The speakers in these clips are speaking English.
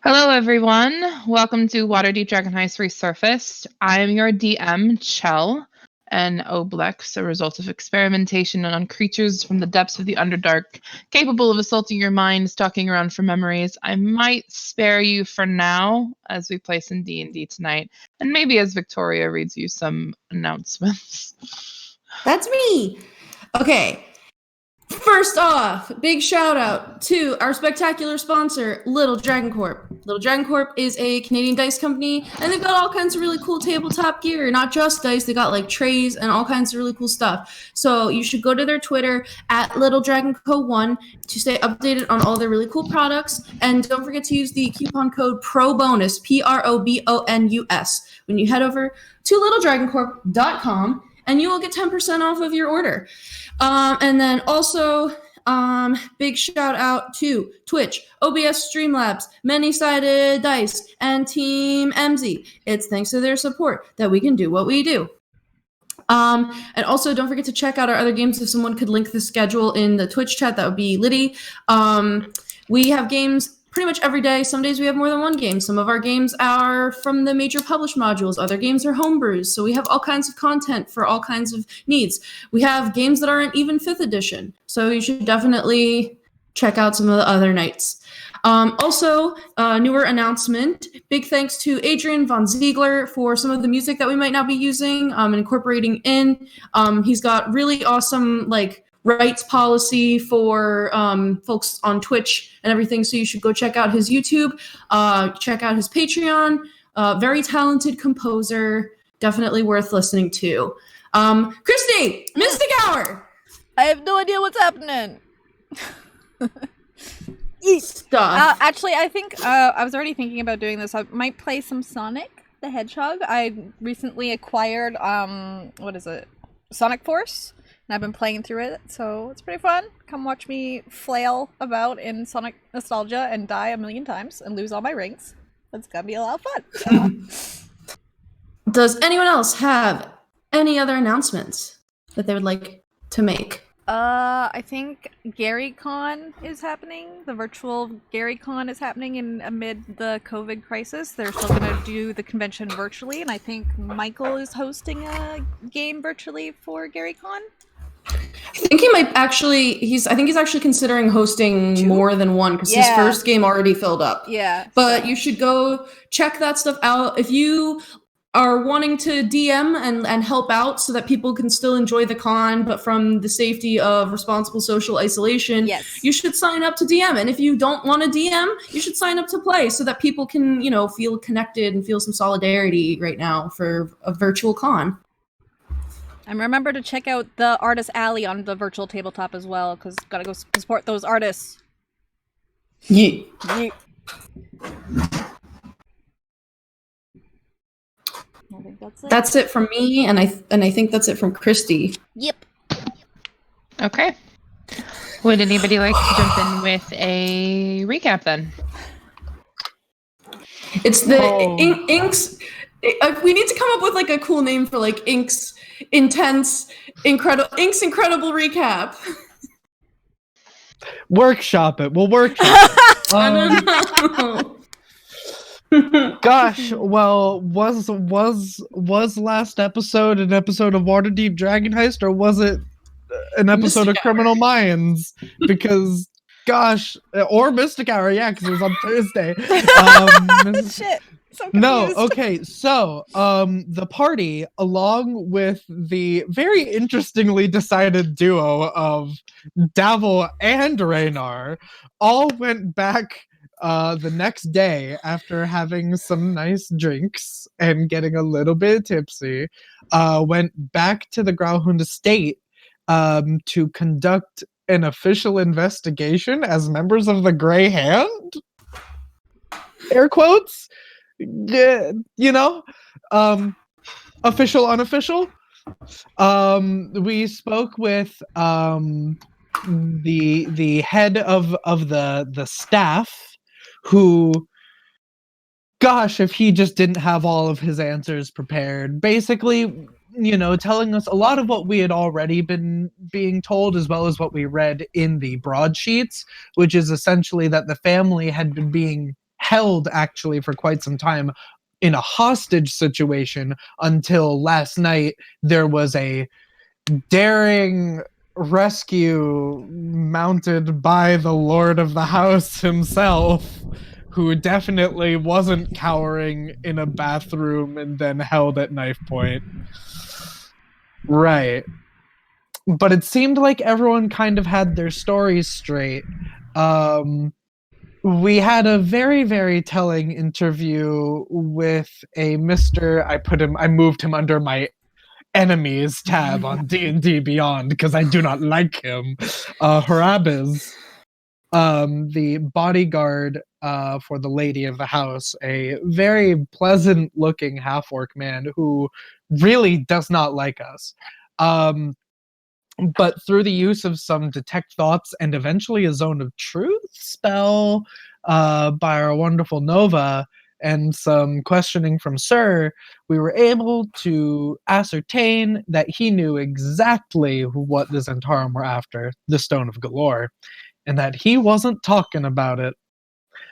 Hello, everyone. Welcome to Waterdeep Dragon Heist Resurfaced. I am your DM, Chel, an Oblex, a result of experimentation on creatures from the depths of the Underdark, capable of assaulting your mind, stalking around for memories. I might spare you for now as we play some D&D tonight, and maybe as Victoria reads you some announcements. That's me. Okay. First off, big shout out to our spectacular sponsor, Little Dragon Corp. Little Dragon Corp is a Canadian dice company, and they've got all kinds of really cool tabletop gear. Not just dice, they got like trays and all kinds of really cool stuff. So you should go to their Twitter at Little Dragon Co 1 to stay updated on all their really cool products. And don't forget to use the coupon code PROBONUS, PROBONUS, when you head over to littledragoncorp.com, and you will get 10% off of your order. And then also, big shout out to Twitch, OBS Streamlabs, Many-Sided Dice, and Team MZ. It's thanks to their support that we can do what we do. And also, don't forget to check out our other games. If someone could link the schedule in the Twitch chat, that would be Liddy. We have games pretty much every day. Some days we have more than one game. Some of our games are from the major published modules. Other games are homebrews. So we have all kinds of content for all kinds of needs. We have games that aren't even 5th edition. So you should definitely check out some of the other nights. Also, newer announcement. Big thanks to Adrian von Ziegler for some of the music that we might now be using and incorporating in. He's got really awesome, rights policy for folks on Twitch and everything, so you should go check out his YouTube, check out his Patreon. Very talented composer, definitely worth listening to. Kristy, Mystic Hour! I have no idea what's happening. Stuff. Actually, I think I was already thinking about doing this. I might play some Sonic the Hedgehog. I recently acquired, Sonic Force. And I've been playing through it, so it's pretty fun. Come watch me flail about in Sonic nostalgia and die a million times and lose all my rings. It's gonna be a lot of fun. Does anyone else have any other announcements that they would like to make? I think GaryCon is happening. The virtual GaryCon is happening amid the COVID crisis. They're still gonna do the convention virtually, and I think Michael is hosting a game virtually for GaryCon. I think he might actually. He's actually considering hosting more than one because his first game already filled up. Yeah, but you should go check that stuff out if you are wanting to DM and help out so that people can still enjoy the con, but from the safety of responsible social isolation. Yes, you should sign up to DM, and if you don't want to DM, you should sign up to play so that people can feel connected and feel some solidarity right now for a virtual con. And remember to check out the Artist Alley on the virtual tabletop as well, because gotta go support those artists. Yeah. I think that's it from me, and I think that's it from Kristy. Yep. Okay. Would anybody like to jump in with a recap then? It's the Inks. We need to come up with a cool name for Ink's incredible recap. Workshop it. We'll workshop it. I don't know. Gosh, well, was last episode an episode of Waterdeep Dragon Heist, or was it an episode of Criminal Minds? Because, gosh, or Mystic Hour, yeah, because it was on Thursday. Shit. No, okay, so the party, along with the very interestingly decided duo of Davil and Raynar, all went back the next day after having some nice drinks and getting a little bit tipsy, went back to the Grauhund estate to conduct an official investigation as members of the Grey Hand? Air quotes? Official, unofficial. We spoke with the head of the staff, who, gosh, if he just didn't have all of his answers prepared, basically, telling us a lot of what we had already been being told, as well as what we read in the broadsheets, which is essentially that the family had been being held actually for quite some time in a hostage situation until last night there was a daring rescue mounted by the Lord of the House himself, who definitely wasn't cowering in a bathroom and then held at knife point. Right. But it seemed like everyone kind of had their stories straight. We had a very, very telling interview with a Mr. I moved him under my enemies tab on D&D Beyond because I do not like him. Harabis, the bodyguard for the lady of the house, a very pleasant looking half-orc man who really does not like us. But through the use of some detect thoughts and eventually a zone of truth spell by our wonderful Nova and some questioning from Sir, we were able to ascertain that he knew exactly what the Zentarum were after, the Stone of Galore, and that he wasn't talking about it.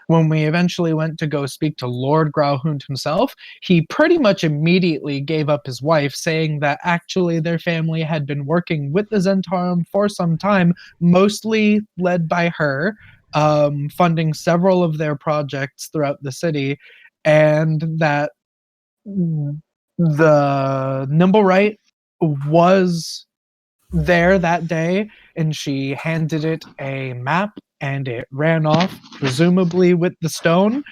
When we eventually went to go speak to Lord Grauhund himself, he pretty much immediately gave up his wife, saying that actually their family had been working with the Zentarum for some time, mostly led by her, funding several of their projects throughout the city, and that the Nimblewright was there that day, and she handed it a map and it ran off, presumably with the stone.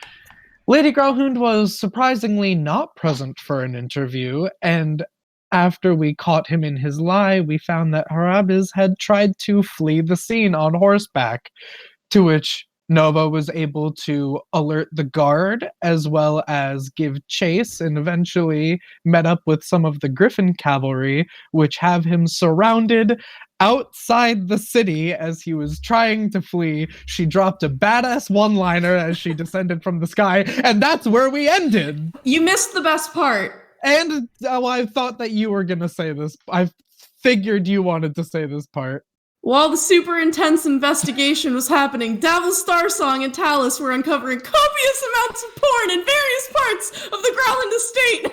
Lady Grauhund was surprisingly not present for an interview, and after we caught him in his lie, we found that Harabis had tried to flee the scene on horseback, to which Nova was able to alert the guard as well as give chase, and eventually met up with some of the Griffin cavalry, which have him surrounded outside the city as he was trying to flee. She dropped a badass one-liner as she descended from the sky, and that's where we ended. You missed the best part. And I thought that you were gonna say this. I figured you wanted to say this part. While the super intense investigation was happening, Davil's Starsong and Tallice were uncovering copious amounts of porn in various parts of the Growland estate.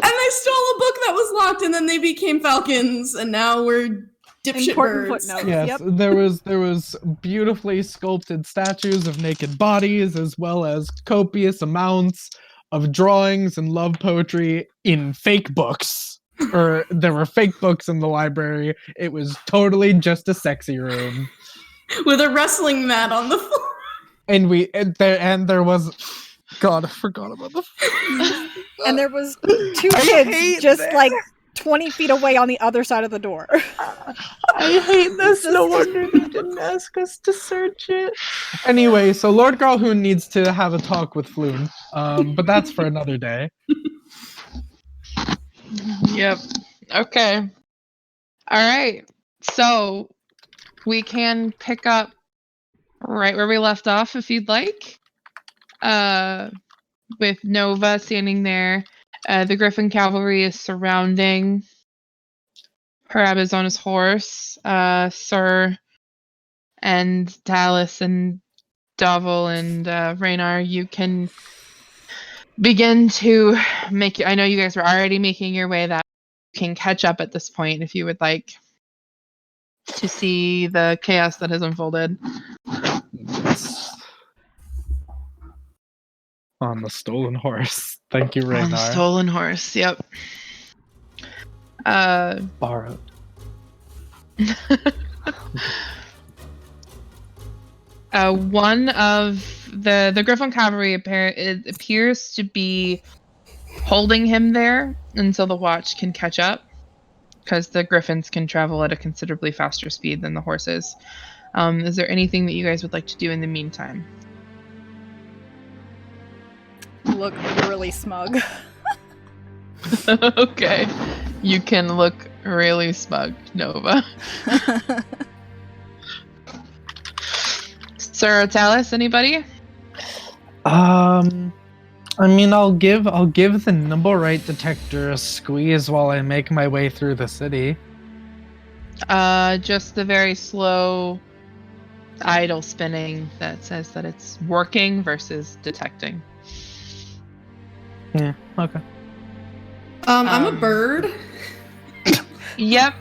And they stole a book that was locked, and then they became falcons, and now we're dipshit Important birds. footnote. Yes, Yep. there was beautifully sculpted statues of naked bodies, as well as copious amounts of drawings and love poetry in fake books. Or there were fake books in the library. It was totally just a sexy room. With a wrestling mat on the floor. And there was, God, I forgot about the. And there was two I kids hate just that. like 20 feet away on the other side of the door. I hate this. No wonder they didn't ask us to search it. Anyway, so Lord Grauhund needs to have a talk with Floon, but that's for another day. Yep. Okay. All right. So we can pick up right where we left off if you'd like. With Nova standing there. The Griffin cavalry is surrounding Harabis on his horse. Sir and Tallice and Davil and Raynar, you can begin to make. I know you guys were already making your way. That you can catch up at this point if you would like to see the chaos that has unfolded. On the stolen horse. Thank you, Raynar. On the stolen horse. Yep. Borrowed. One of the Griffin cavalry it appears to be holding him there until the watch can catch up, because the Griffins can travel at a considerably faster speed than the horses. Is there anything that you guys would like to do in the meantime? Look really smug. Okay. You can look really smug, Nova. Sir Tallice, anybody? I mean, I'll give the Nimblewright detector a squeeze while I make my way through the city. Just the very slow idle spinning that says that it's working versus detecting. Yeah. Okay. I'm a bird. Yep.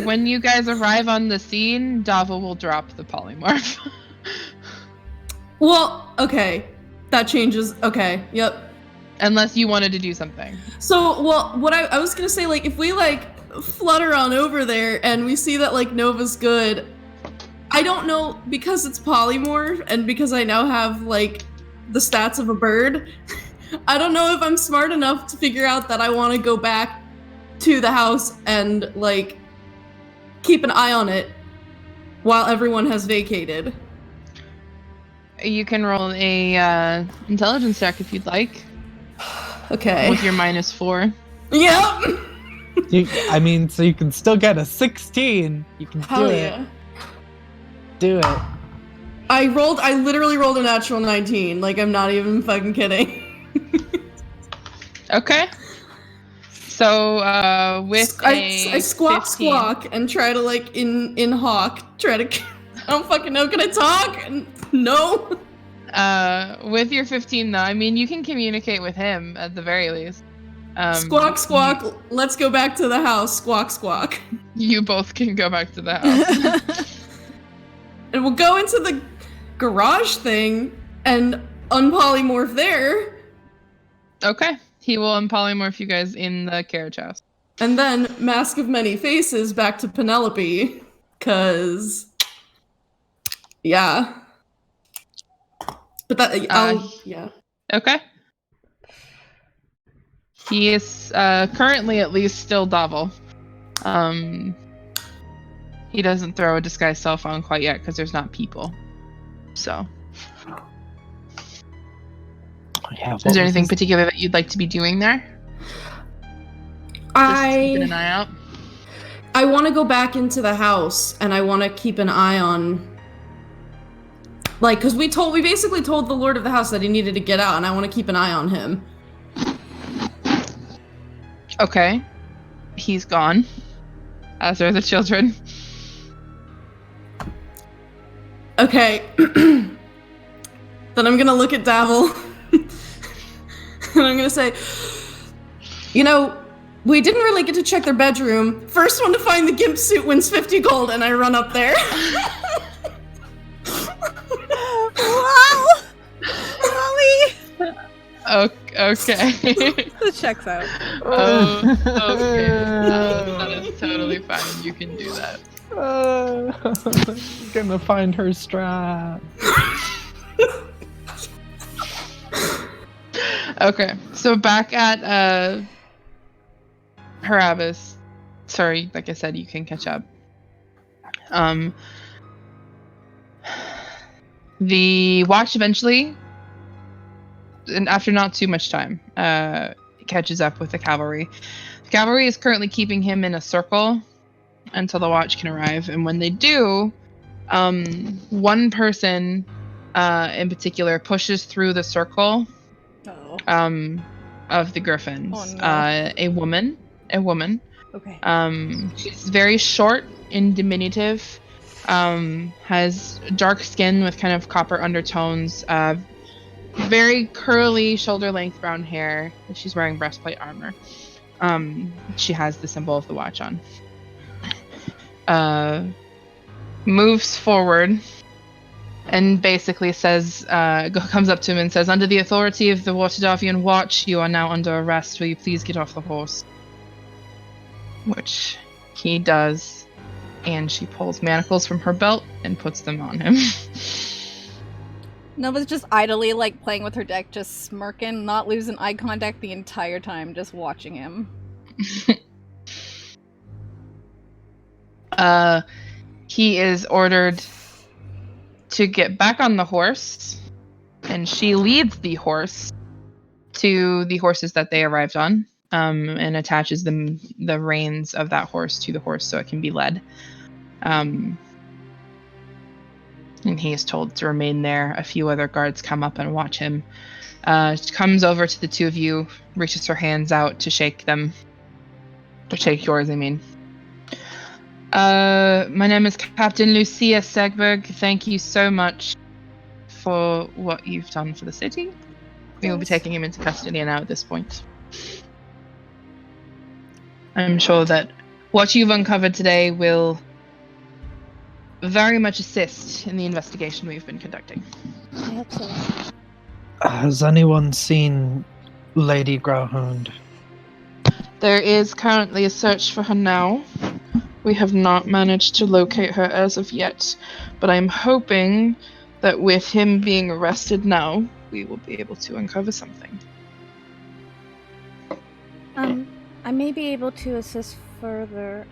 When you guys arrive on the scene, Dava will drop the polymorph. Well, okay. That changes. Okay, yep. Unless you wanted to do something. So, well, what I was gonna say, like, if we, like, flutter on over there and we see that, like, Nova's good, I don't know, because it's polymorph and because I now have, like, the stats of a bird, I don't know if I'm smart enough to figure out that I want to go back to the house and, like, keep an eye on it while everyone has vacated. You can roll a intelligence check if you'd like. Okay. With your -4. Yep. I mean, so you can still get a 16. You can Hell do yeah. it. Do it. I literally rolled a natural 19. Like, I'm not even fucking kidding. Okay. So, with I squawk 15, squawk and try to, like, in hawk, try to, I don't fucking know, can I talk? No. With your 15 though, I mean, you can communicate with him at the very least. Squawk squawk, let's go back to the house, squawk squawk. You both can go back to the house. And we'll go into the garage thing and unpolymorph there. Okay. He will unpolymorph you guys in the carriage house. And then Mask of Many Faces back to Penelope. 'Cause yeah. But that yeah. Okay. He is currently at least still Davil. He doesn't throw a disguised self on quite yet because there's not people. So. Yeah, Is there anything particular that you'd like to be doing there? Just keeping an eye out? I want to go back into the house and I want to keep an eye on, like, because we basically told the Lord of the house that he needed to get out, and I want to keep an eye on him. Okay. He's gone. As are the children. Okay. Then I'm gonna look at Davil. And I'm gonna say, you know, we didn't really get to check their bedroom. First one to find the gimp suit wins 50 gold, and I run up there. Wow! Molly! Okay. This checks out. Oh, okay. That is totally fine. You can do that. Gonna find her strap. Okay, so back at Harabis. Sorry, like I said, you can catch up. The watch eventually, and after not too much time, catches up with the cavalry. The cavalry is currently keeping him in a circle until the watch can arrive, and when they do, one person in particular pushes through the circle of the griffins. Oh, no. A woman. Okay. She's very short and diminutive. Has dark skin with kind of copper undertones. Very curly, shoulder-length brown hair. She's wearing breastplate armor. She has the symbol of the watch on. Moves forward and basically says, comes up to him and says, "Under the authority of the Waterdeepian Watch, you are now under arrest. Will you please get off the horse?" Which he does, and she pulls manacles from her belt and puts them on him. Nova's just idly, like, playing with her deck, just smirking, not losing eye contact the entire time, just watching him. He is ordered to get back on the horse, and she leads the horse to the horses that they arrived on, and attaches the reins of that horse to the horse so it can be led. And he is told to remain there. A few other guards come up and watch him. She comes over to the two of you, reaches her hands out to shake them. To shake yours, I mean. My name is Captain Lucia Segberg. Thank you so much for what you've done for the city. We will be taking him into custody now at this point. I'm sure that what you've uncovered today will very much assist in the investigation we've been conducting. I hope so. Has anyone seen Lady Growhound? There is currently a search for her now. We have not managed to locate her as of yet, but I'm hoping that with him being arrested now, we will be able to uncover something. I may be able to assist further.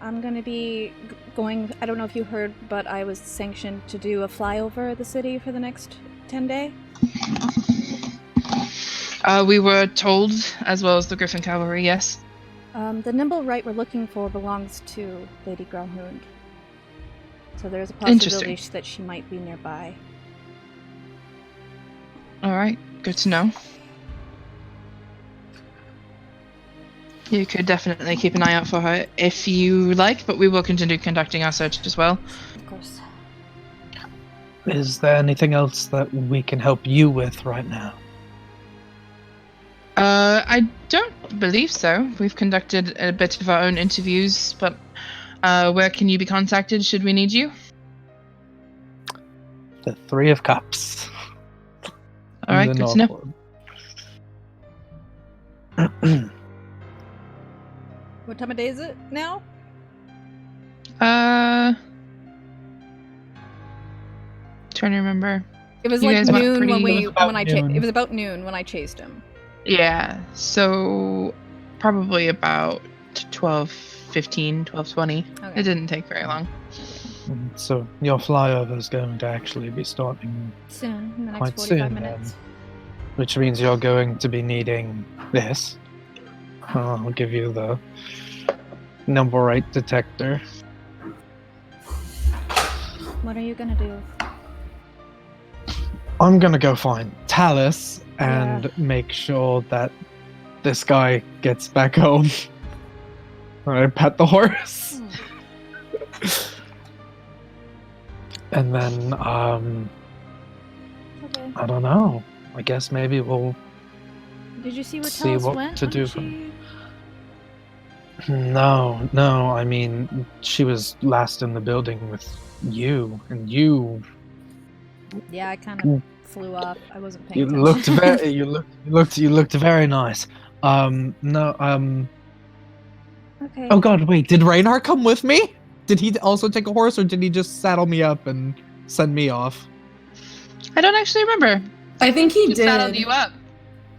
I'm going to be going, I don't know if you heard, but I was sanctioned to do a flyover the city for the next 10 days. We were told, as well as the Griffin Cavalry, yes. The nimble right we're looking for belongs to Lady Growhound. So there's a possibility that she might be nearby. Alright, good to know. You could definitely keep an eye out for her if you like, but we will continue conducting our search as well. Of course. Is there anything else that we can help you with right now? I don't believe so. We've conducted a bit of our own interviews, but where can you be contacted should we need you? The Three of Cups. Alright, good to know. What time of day is it now? Trying to remember. It was You like guys went noon pretty- it was about noon when I chased him. Yeah, so probably about 12:15, 12:20. Okay. It didn't take very long. So your flyover is going to actually be starting Soon, in the next quite 45 soon, minutes. then. Which means you're going to be needing this. I'll give you the number right detector. What are you gonna do? I'm gonna go find Tallice and make sure that this guy gets back home. I pet the horse. And then, Okay. I don't know. I guess maybe we'll Did you see where see Tallice what went? to when do she- from. No, I mean, she was last in the building with you, and you Yeah, I kind of flew off. I wasn't paying you attention. looked very you looked very nice. No, Okay. oh god, wait, did Raynar come with me? Did he also take a horse, or did he just saddle me up and send me off? I don't actually remember. I think he Just saddled did. you up.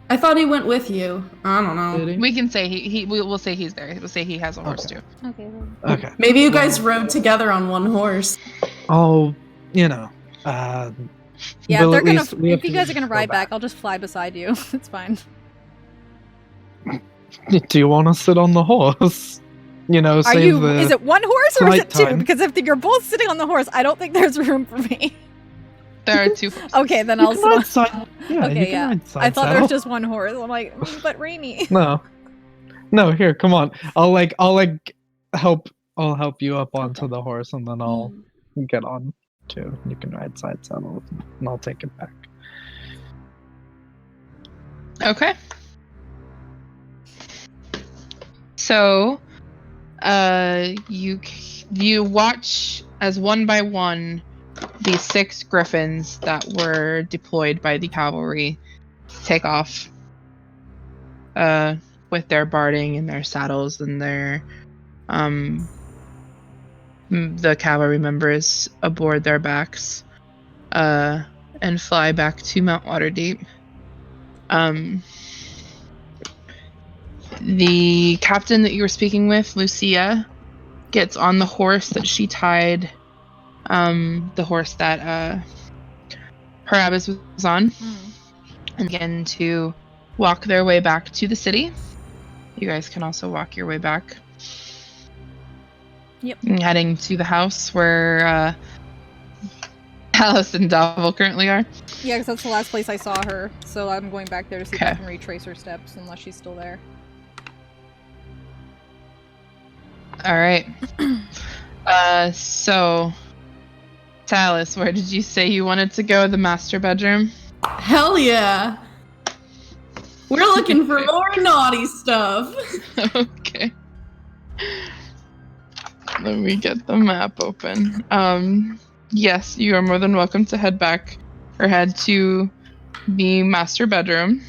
I thought he went with you. I don't know. Did he? We can say we'll say he's there. We'll say he has a horse Okay. too. Okay. Well, Okay. Maybe you guys rode together on one horse. Oh, you know. Yeah, we'll if at least- we have if you to guys are gonna go ride back, I'll just fly beside you. It's fine. Do you want to sit on the horse? You know, Are save you? the. Is it one horse or is flight it two? time. Because if you're both sitting on the horse, I don't think there's room for me. There are two horses. Okay, then You I'll can sit. ride On... side. Yeah, Okay, you can yeah. ride side I thought there saddle. was just one horse. I'm like, but Rainy. No, here, come on. I'll help you up onto the horse, and then I'll get on too. You can ride side saddle, and I'll take it back. Okay. So, you watch as one by one the 6 griffins that were deployed by the cavalry take off, with their barding and their saddles and their the cavalry members aboard their backs, and fly back to Mount Waterdeep. The captain that you were speaking with, Lucia, gets on the horse that she tied, the horse that Harabas was on, and begin to walk their way back to the city. You guys can also walk your way back. Yep. And heading to the house where Alice and Davil currently are. Yeah, because that's the last place I saw her. So I'm going back there to see if I Okay. can retrace her steps, unless she's still there. All right. So, Tallice, where did you say you wanted to go? The master bedroom? Hell yeah. We're looking for more naughty stuff. Okay. Let me get the map open. Yes, you are more than welcome to head to the master bedroom.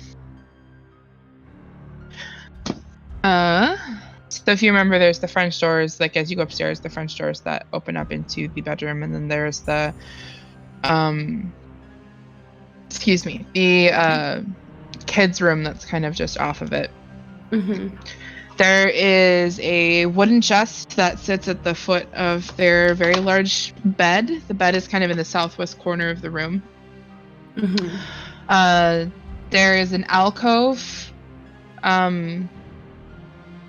So if you remember, there's the French doors, like as you go upstairs, the French doors that open up into the bedroom, and then there's the, kids' room that's kind of just off of it. Mm-hmm. There is a wooden chest that sits at the foot of their very large bed. The bed is kind of in the southwest corner of the room. Mm-hmm. There is an alcove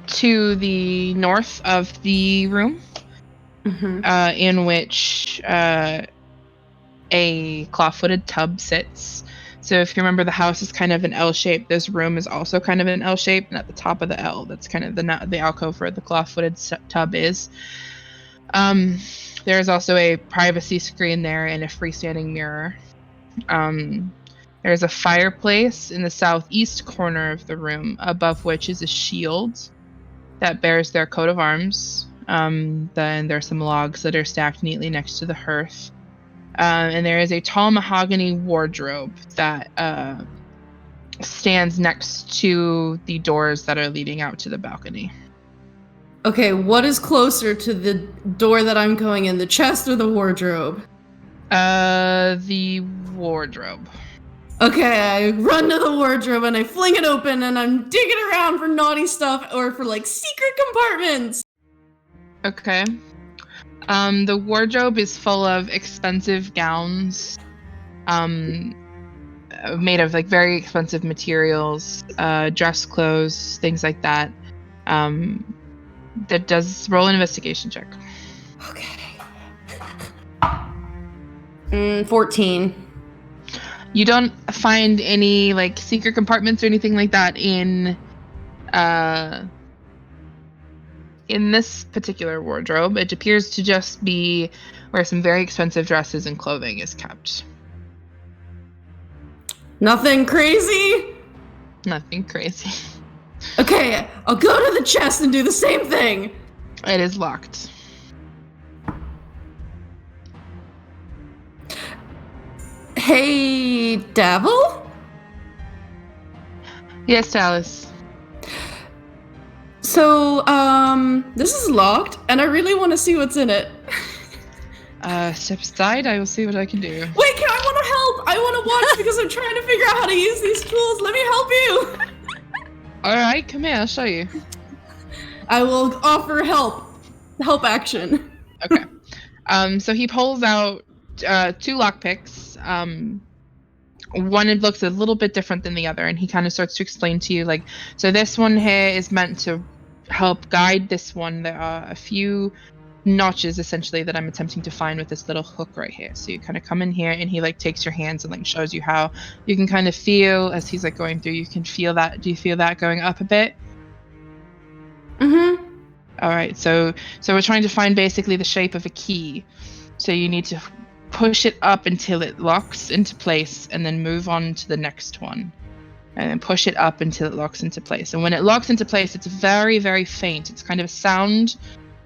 to the north of the room, Mm-hmm. in which a claw-footed tub sits. So if you remember, the house is kind of an L shape. This room is also kind of an L shape, and at the top of the L, that's kind of the alcove where the claw-footed tub is. There is also a privacy screen there and a freestanding mirror. There's a fireplace in the southeast corner of the room, above which is a shield that bears their coat of arms. Then there's some logs that are stacked neatly next to the hearth. And there is a tall mahogany wardrobe that stands next to the doors that are leading out to the balcony. Okay, what is closer to the door that I'm going in, the chest or the wardrobe? The wardrobe. Okay, I run to the wardrobe and I fling it open and I'm digging around for naughty stuff or for like secret compartments. Okay. The wardrobe is full of expensive gowns, made of like very expensive materials, dress clothes, things like that. That does roll an investigation check. Okay. 14. You don't find any like secret compartments or anything like that in this particular wardrobe. It appears to just be where some very expensive dresses and clothing is kept. Nothing crazy? Nothing crazy. Okay, I'll go to the chest and do the same thing. It is locked. Hey, Devil? Yes, Tallice. So, this is locked, and I really want to see what's in it. Step aside, I will see what I can do. Wait, I want to help! I want to watch because I'm trying to figure out how to use these tools. Let me help you! Alright, come here, I'll show you. I will offer help. Help action. Okay. So he pulls out 2 lockpicks. One, it looks a little bit different than the other, and he kind of starts to explain to you, like, so this one here is meant to help guide this one. There are a few notches, essentially, that I'm attempting to find with this little hook right here. So you kind of come in here, and he, like, takes your hands and, like, shows you how you can kind of feel, as he's, like, going through, you can feel that. Do you feel that going up a bit? Mm-hmm. All right, so we're trying to find basically the shape of a key. So you need to push it up until it locks into place, and then move on to the next one. And then push it up until it locks into place. And when it locks into place, it's very, very faint. It's kind of a sound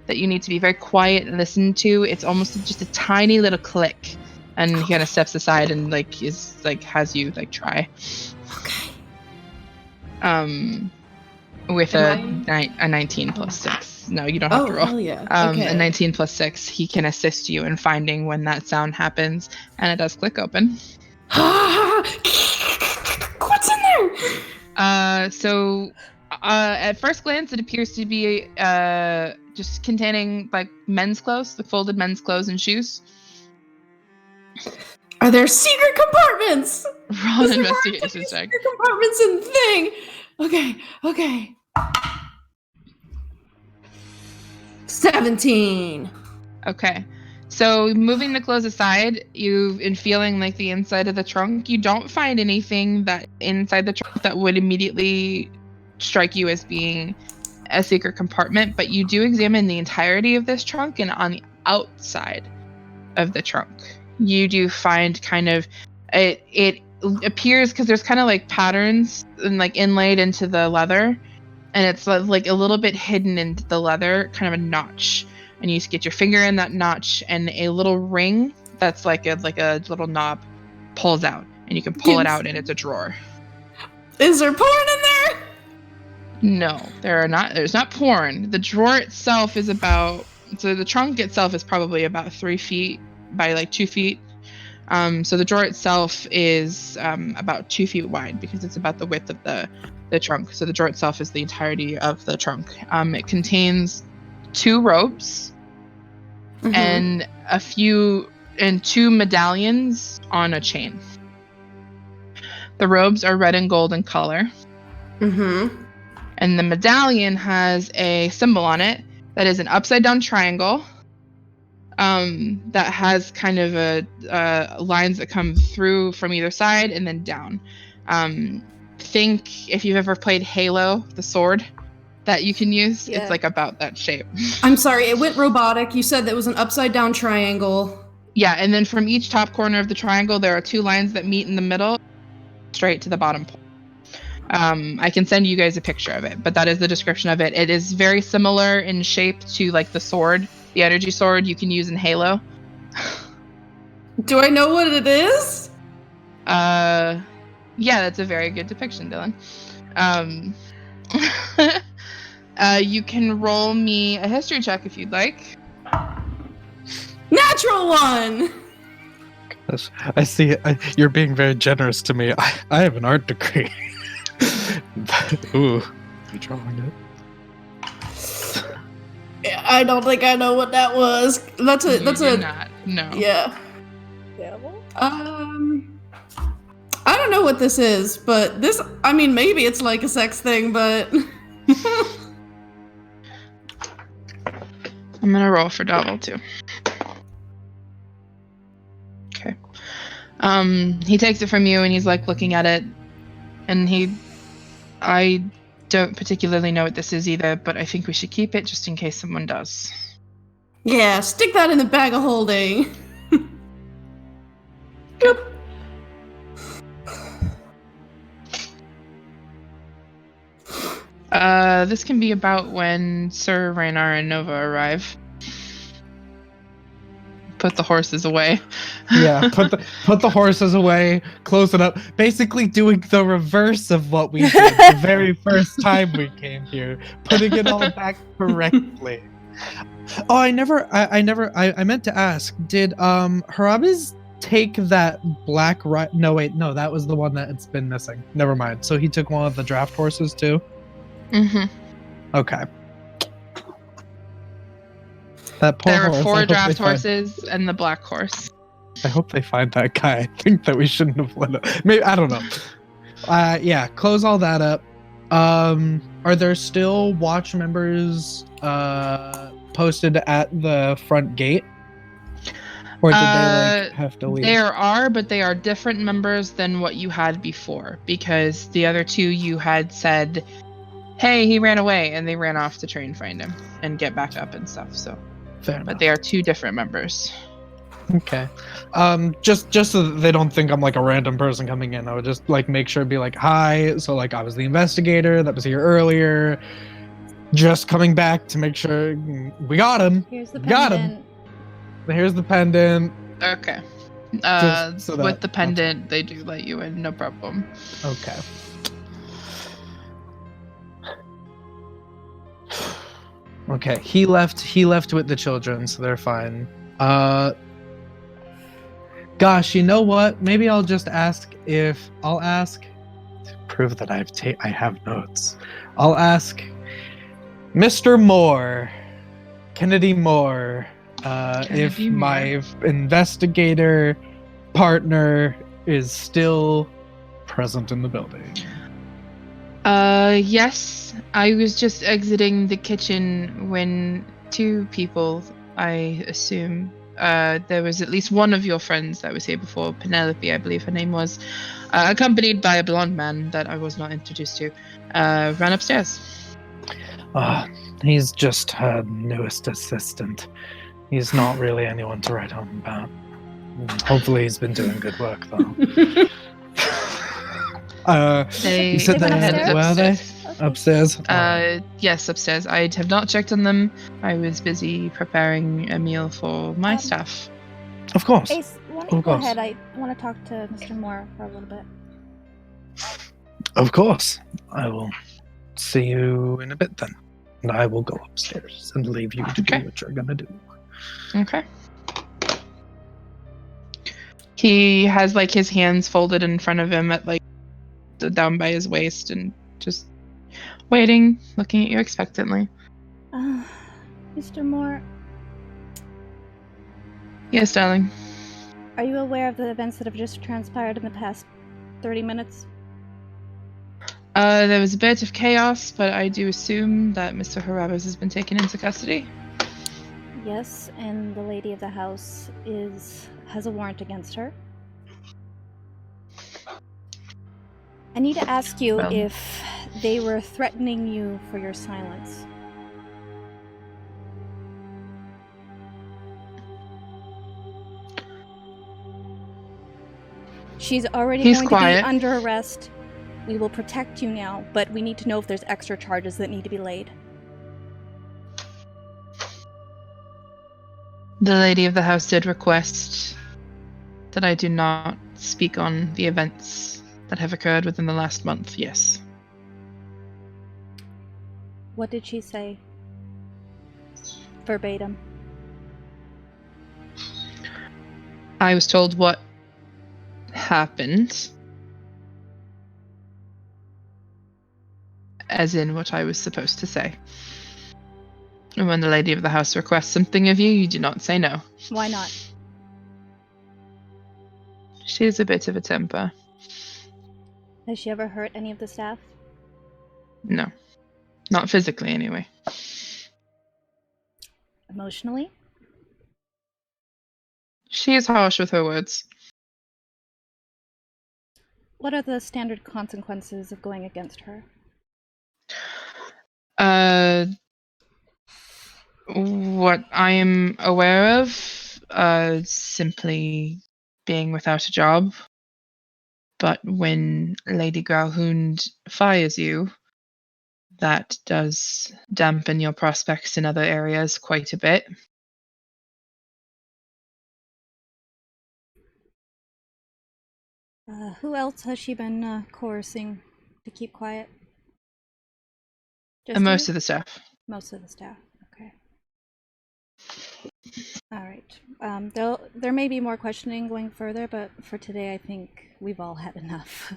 that you need to be very quiet and listen to. It's almost just a tiny little click. And he kind of steps aside and has you try. Okay. With a 19 plus 6. No, you don't have to roll. Hell yeah. Okay. A 19 plus 6, he can assist you in finding when that sound happens, and it does click open. What's in there? At first glance, it appears to be just containing like men's clothes, the folded men's clothes and shoes. Are there secret compartments? Roll an investigation check. Secret compartments and thing. Okay. 17. Okay. So moving the clothes aside, in feeling like the inside of the trunk, you don't find anything that inside the trunk that would immediately strike you as being a secret compartment, but you do examine the entirety of this trunk, and on the outside of the trunk, you do find kind of it appears, because there's kind of like patterns and like inlaid into the leather, and it's like a little bit hidden into the leather, kind of a notch, and you just get your finger in that notch, and a little ring that's like a little knob pulls out, and you can pull it out, and it's a drawer. Is there porn in there? No, there's not porn. The drawer itself is the trunk itself is probably about 3 feet by like 2 feet. So the drawer itself is about 2 feet wide, because it's about the width of the trunk. So the drawer itself is the entirety of the trunk. It contains 2 robes and 2 medallions on a chain. The robes are red and gold in color. And the medallion has a symbol on it that is an upside down triangle. That has kind of lines that come through from either side and then down. Think if you've ever played Halo, the sword that you can use, it's like about that shape. I'm sorry, it went robotic. You said that was an upside down triangle. Yeah, and then from each top corner of the triangle, there are 2 lines that meet in the middle, straight to the bottom point. I can send you guys a picture of it, but that is the description of it. It is very similar in shape to like the sword, the energy sword you can use in Halo. Do I know what it is? Yeah, that's a very good depiction, Dylan. You can roll me a history check if you'd like. Natural 1! I see. You're being very generous to me. I have an art degree. Ooh, I'm drawing it. I don't think I know what that was. That's a. No. Yeah. Devil? I don't know what this is, but this. I mean, maybe it's like a sex thing, but. I'm gonna roll for Devil too. Okay. He takes it from you, and he's like looking at it, and I don't particularly know what this is either, but I think we should keep it just in case someone does. Yeah, stick that in the bag of holding. Boop. This can be about when Sir Raynar and Nova arrive. Put the horses away. Yeah, put the horses away, close it up. Basically doing the reverse of what we did the very first time we came here. Putting it all back correctly. Oh, I meant to ask, did Harabis take that black no, that was the one that's been missing. Never mind. So he took one of the draft horses too? Okay. That poor there horse, are 4 draft horses and the black horse. I hope they find that guy. I think that we shouldn't have let him. Maybe, I don't know. Yeah, close all that up. Are there still watch members posted at the front gate? Or did they have to leave? There are, but they are different members than what you had before, because the other 2 you had said, hey, he ran away, and they ran off to try and find him and get back up and stuff. So, but they are 2 different members. Okay. Just so that they don't think I'm like a random person coming in, I would just like make sure to be like, hi. So like I was the investigator that was here earlier, just coming back to make sure we got him. Here's the got him. Here's the pendant. Okay. So with the pendant, they do let you in, no problem. Okay. Okay, he left with the children, so they're fine. Gosh, you know what? Maybe I'll just ask to prove that I have notes. I'll ask Mr. Moore, Kennedy Moore, if my investigator partner is still present in the building. Yes. I was just exiting the kitchen when 2 people, I assume, there was at least one of your friends that was here before, Penelope, I believe her name was, accompanied by a blonde man that I was not introduced to, ran upstairs. He's just her newest assistant. He's not really anyone to write home about. Hopefully he's been doing good work, though. You said They they went had, upstairs? where are they? Okay. Upstairs? Yes, upstairs. I have not checked on them. I was busy preparing a meal for my staff. Of course. Ace, why don't you Of go course. ahead? I want to talk to Mr. Moore for a little bit. Of course. I will see you in a bit then. And I will go upstairs and leave you to Okay. do what you're gonna do. Okay. He has like his hands folded in front of him at like down by his waist and just waiting, looking at you expectantly. Mr. Moore, Yes, darling. are you aware of the events that have just transpired in the past 30 minutes? There was a bit of chaos, but I do assume that Mr. Harabas has been taken into custody. Yes, and the lady of the house has a warrant against her. I need to ask you Well. if they were threatening you for your silence. She's already He's going quiet. to be under arrest. We will protect you now, but we need to know if there's extra charges that need to be laid. The lady of the house did request that I do not speak on the events that have occurred within the last month, yes. What did she say? Verbatim. I was told what happened, as in what I was supposed to say. And when the lady of the house requests something of you, you do not say no. Why not? She is a bit of a temper. Has she ever hurt any of the staff? No. Not physically, anyway. Emotionally? She is harsh with her words. What are the standard consequences of going against her? What I am aware of, simply being without a job. But when Lady Growlhound fires you, that does dampen your prospects in other areas quite a bit. Who else has she been coercing to keep quiet? And most you? of the staff. Most of the staff. Okay. All right. There may be more questioning going further, but for today, I think we've all had enough.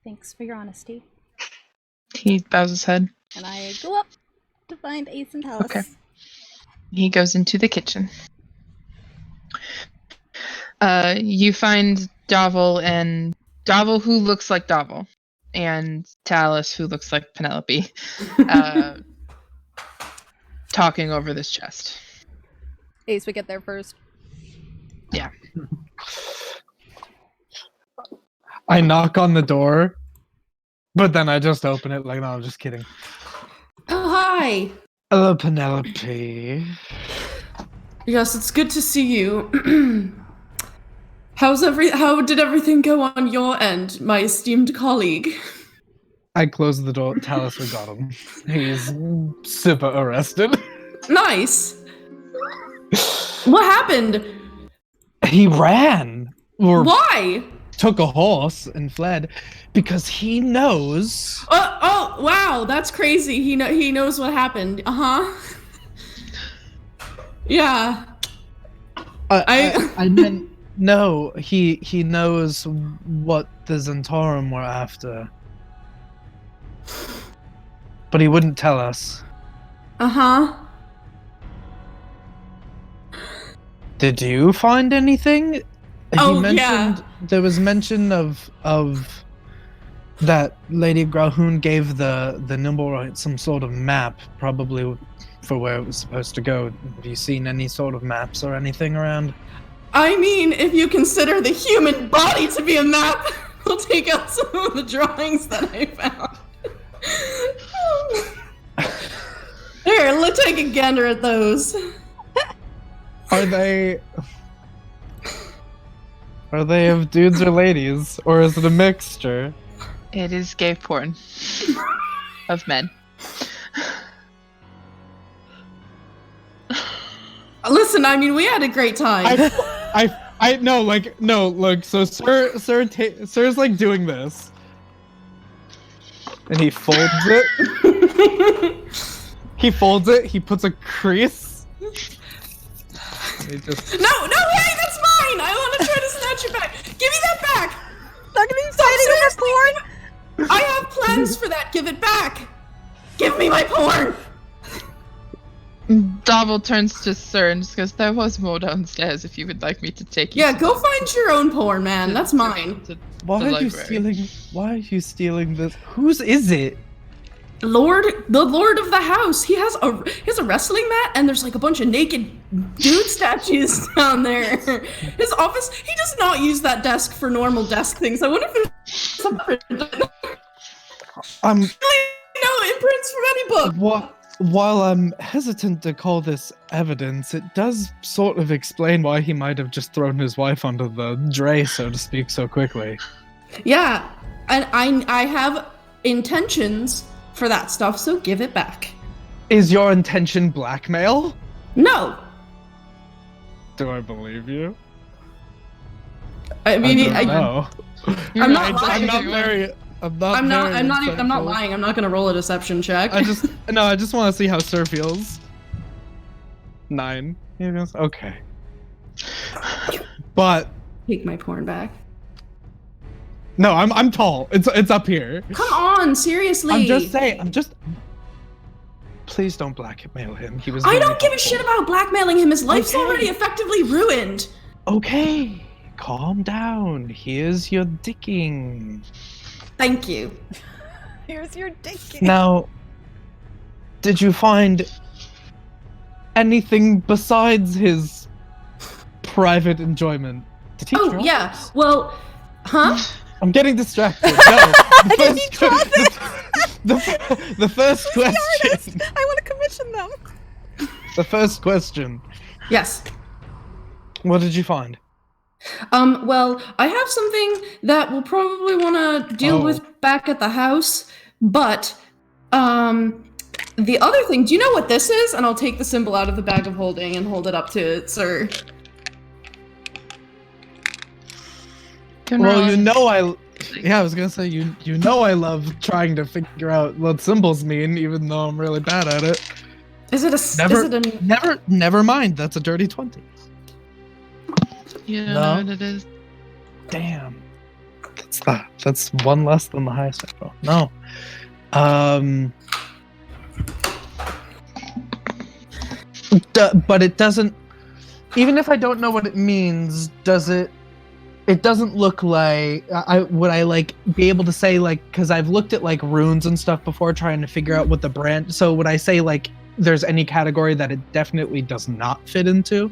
Thanks for your honesty. He bows his head. And I go up to find Ace and Tallice. Okay. He goes into the kitchen. You find Davil who looks like Davil, and Tallice who looks like Penelope, talking over this chest. Ace would get there first. Yeah. I knock on the door, but then I just open it like, no, I'm just kidding. Oh, hi. Hello, Penelope. Yes, it's good to see you. How did everything go on your end, my esteemed colleague? I close the door. Tallice got him. He's super arrested. Nice. What happened? He ran. Or Why? took a horse and fled because he knows. Oh, wow, that's crazy. He knows what happened. Yeah. I meant no. He knows what the Zentarum were after, but he wouldn't tell us. Did you find anything? Oh, He mentioned there was mention of that Lady Growlhound gave the Nimblewright some sort of map, probably for where it was supposed to go. Have you seen any sort of maps or anything around? I mean, if you consider the human body to be a map, we'll take out some of the drawings that I found. There Here, let's take a gander at those. Are they of dudes or ladies, or is it a mixture? It is gay porn of men. Listen, I mean, we had a great time. I no, look, so Sir's like doing this. And he folds it. He puts a crease. And he just... No, hey, that's mine! I want to try to snatch it back. Give me that back! Not gonna be fighting over porn! I have plans for that. Give it back. Give me my porn. Double turns to Sir and just goes, there was more downstairs if you would like me to take you. Yeah, go find your own porn, man. That's mine. Why are you stealing this? Whose is it? The Lord of the house. He has a wrestling mat, and there's like a bunch of naked dude statues down there. His office. He does not use that desk for normal desk things. I wonder if there's some no imprints from any book. While I'm hesitant to call this evidence, it does sort of explain why he might have just thrown his wife onto the dray, so to speak, so quickly. Yeah, and I have intentions for that stuff, so give it back. Is your intention blackmail? No. Do I believe you? I mean, I don't know. I'm not lying. I'm not lying. I'm not gonna roll a deception check. I just want to see how Sir feels. 9. He goes, okay. But take my porn back. No, I'm tall. It's up here. Come on, seriously. I'm just saying. Please don't blackmail him. He was. I don't give a shit about blackmailing him. His life's already effectively ruined. Okay, calm down. Here's your dicking. Thank you. Here's your dicking. Now, did you find anything besides his private enjoyment? Did he draw yeah. this? Well, huh? I'm getting distracted. No. The first question. I want to commission them. The first question. Yes. What did you find? Well, I have something that we'll probably want to deal with back at the house, but, the other thing, do you know what this is? And I'll take the symbol out of the bag of holding and hold it up to Sir. Well, you know I was gonna say, you know I love trying to figure out what symbols mean, even though I'm really bad at it. Never mind, that's a dirty 20. You don't know what it is. Damn. That's one less than the highest I roll. No. But it doesn't, even if I don't know what it means, it doesn't look like, would I like be able to say like, cause I've looked at like runes and stuff before trying to figure out what the brand, so would I say like there's any category that it definitely does not fit into?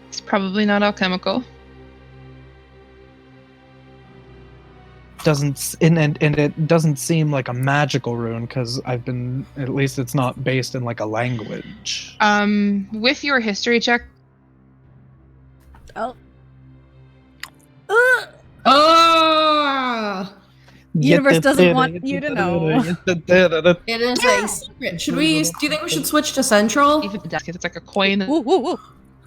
It's probably not alchemical. And it doesn't seem like a magical rune, because at least it's not based in like a language. With your history check. Universe doesn't want you to know. It is a secret. Do you think we should switch to central? Even the desk, it's like a coin. Whoa.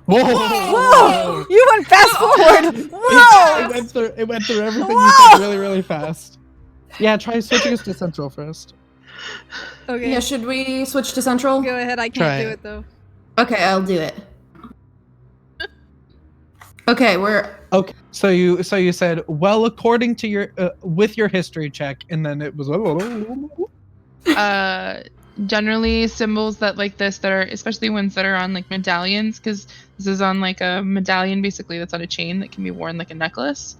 Whoa! You went fast forward! Whoa! It went through everything you said really, really fast. Yeah, try switching us to central first. Okay. Yeah, should we switch to central? Go ahead, I can't do it though. Okay, I'll do it. Okay, Okay, so you said, well, according to your with your history check, and then it was generally symbols that like this, that are especially ones that are on like medallions, because this is on like a medallion basically that's on a chain that can be worn like a necklace.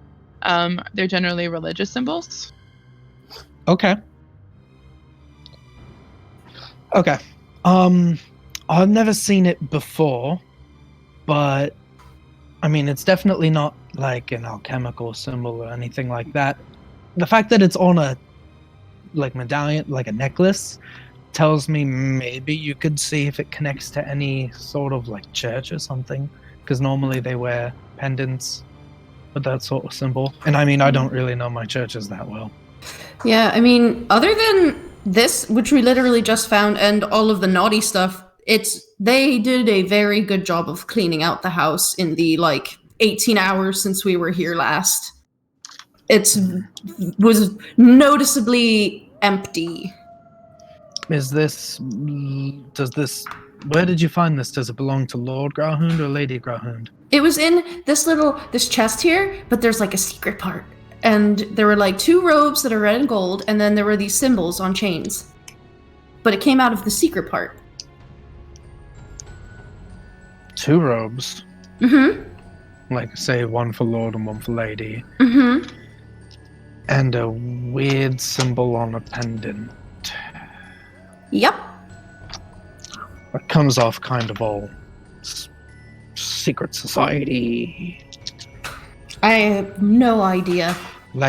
They're generally religious symbols. Okay. I've never seen it before, but I mean, it's definitely not like an alchemical symbol or anything like that. The fact that it's on a like medallion, like a necklace, tells me maybe you could see if it connects to any sort of like church or something, because normally they wear pendants with that sort of symbol. And I mean, I don't really know my churches that well. Yeah, I mean, other than this, which we literally just found, and all of the naughty stuff, they did a very good job of cleaning out the house in the 18 hours since we were here last. It was noticeably empty. Where did you find this? Does it belong to Lord Grauhound or Lady Grauhound? It was in this chest here, but there's a secret part. And there were 2 robes that are red and gold, and then there were these symbols on chains. But it came out of the secret part. 2 robes? Mm-hmm. Say one for Lord and one for Lady. Mm-hmm. And a weird symbol on a pendant. Yep. It comes off kind of all secret society. I have no idea. We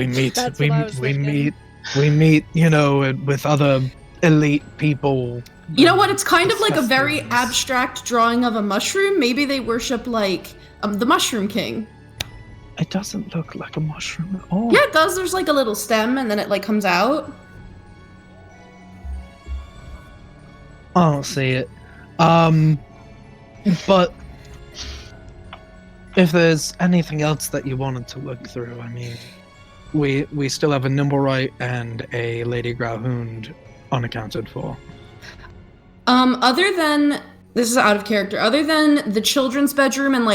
meet That's what I was thinking. we meet, with other elite people. You know what? It's kind of like a Discuss very things. abstract drawing of a mushroom. Maybe they worship the Mushroom King. It doesn't look like a mushroom at all. Yeah, it does. There's a little stem, and then it comes out. I don't see it. But if there's anything else that you wanted to look through, I mean, we still have a Nimblewright and a Lady Grauhound unaccounted for. Other than this is out of character. Other than the children's bedroom and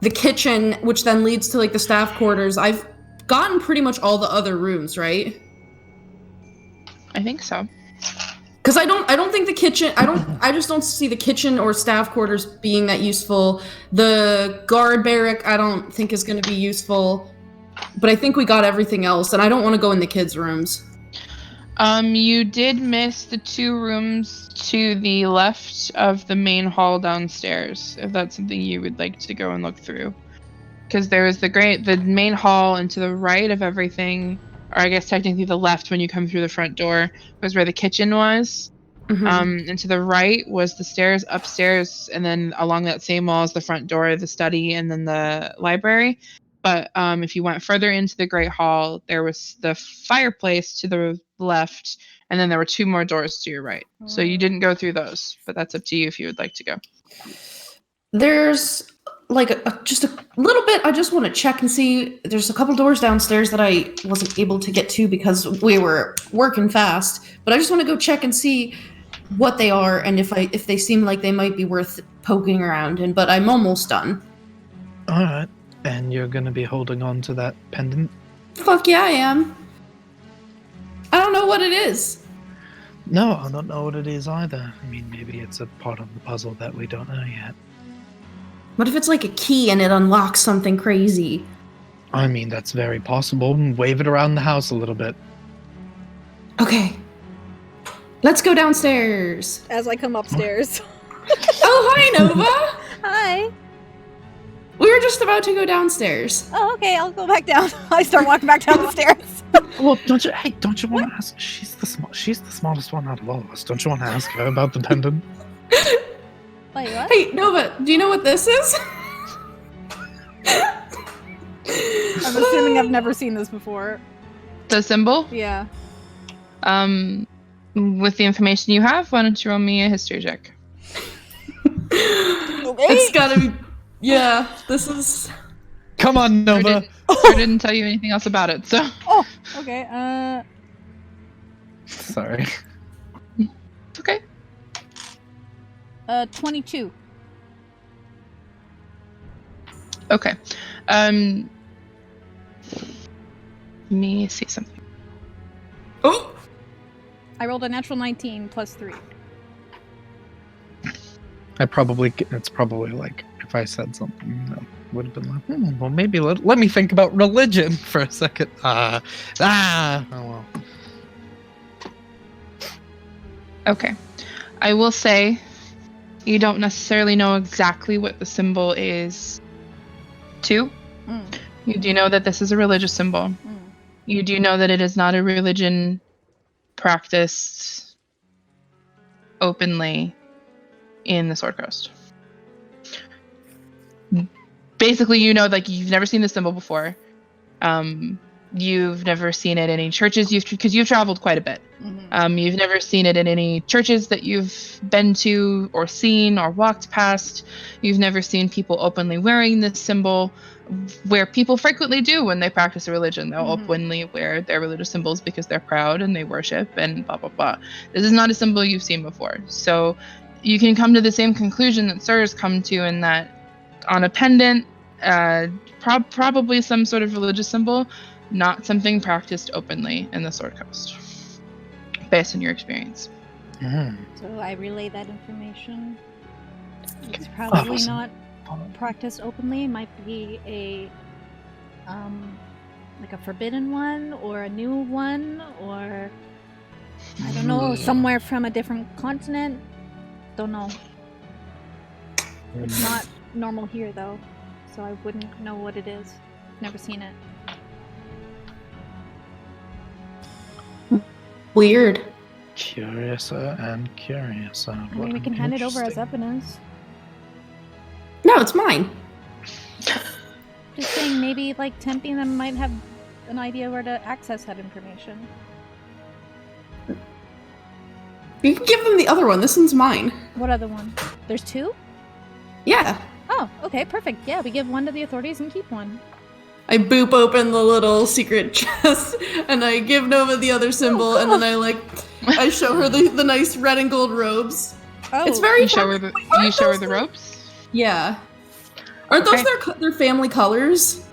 the kitchen, which then leads to the staff quarters, I've gotten pretty much all the other rooms, right? I think so. Because I don't think the kitchen, I just don't see the kitchen or staff quarters being that useful. The guard barrack I don't think is going to be useful, but I think we got everything else, and I don't want to go in the kids' rooms. You did miss the 2 rooms to the left of the main hall downstairs, if that's something you would like to go and look through. Because there is the main hall, and to the right of everything, or I guess technically the left when you come through the front door, was where the kitchen was. Mm-hmm. And to the right was the stairs upstairs, and then along that same wall is the front door, the study, and then the library. But if you went further into the Great Hall, there was the fireplace to the left, and then there were 2 more doors to your right. So you didn't go through those, but that's up to you if you would like to go. There's just a little bit. I just want to check and see. There's a couple doors downstairs that I wasn't able to get to because we were working fast. But I just want to go check and see what they are and if they seem like they might be worth poking around in. But I'm almost done. All right. And you're going to be holding on to that pendant? Fuck yeah, I am. I don't know what it is. No, I don't know what it is either. I mean, maybe it's a part of the puzzle that we don't know yet. What if it's a key and it unlocks something crazy? I mean, that's very possible. Wave it around the house a little bit. Okay. Let's go downstairs. As I come upstairs. Oh, hi, Nova. Hi. We were just about to go downstairs. Oh, okay, I'll go back down. I start walking back down the stairs. Well, don't you want to ask? She's the smartest one out of all of us. Don't you want to ask her about the pendant? Wait, what? Hey, Nova, do you know what this is? I'm assuming I've never seen this before. The symbol? Yeah. With the information you have, why don't you roll me a history check? It's gotta be... Yeah, this is... Come on, Nova. I didn't tell you anything else about it, so... Oh, okay, Sorry. It's okay. 22. Okay. Let me see something. Oh! I rolled a natural 19 plus 3. It's probably like, if I said something that would have been like, well, maybe let me think about religion for a second. Oh well. Okay. I will say, you don't necessarily know exactly what the symbol is to. Mm. You do know that this is a religious symbol. Mm. You do know that it is not a religion practiced openly in the Sword Coast. Basically, you know, like, you've never seen the symbol before. You've never seen it in any churches, because you've traveled quite a bit. Mm-hmm. You've never seen it in any churches that you've been to or seen or walked past. You've never seen people openly wearing this symbol, where people frequently do when they practice a religion. They'll openly wear their religious symbols because they're proud and they worship and blah, blah, blah. This is not a symbol you've seen before. So you can come to the same conclusion that Sir's come to, in that on a pendant, probably some sort of religious symbol, not something practiced openly in the Sword Coast, based on your experience. So I relay that information. It's probably not practiced openly. It might be a like a forbidden one or a new one, or I don't know, somewhere from a different continent. Don't know. It's not normal here though, so I wouldn't know what it is. Never seen it. Weird. Curiouser and curiouser. I mean, we can hand it over as evidence. No, it's mine. Just saying, maybe like tempting them might have an idea where to access that information. You can give them the other one. This one's mine. What other one? There's two? Yeah. Oh, okay, perfect. Yeah, we give one to the authorities and keep one. I boop open the little secret chest, and I give Nova the other symbol, and then I show her the nice red and gold robes. Oh, It's very You show her the ropes? Yeah. Aren't those their family colors?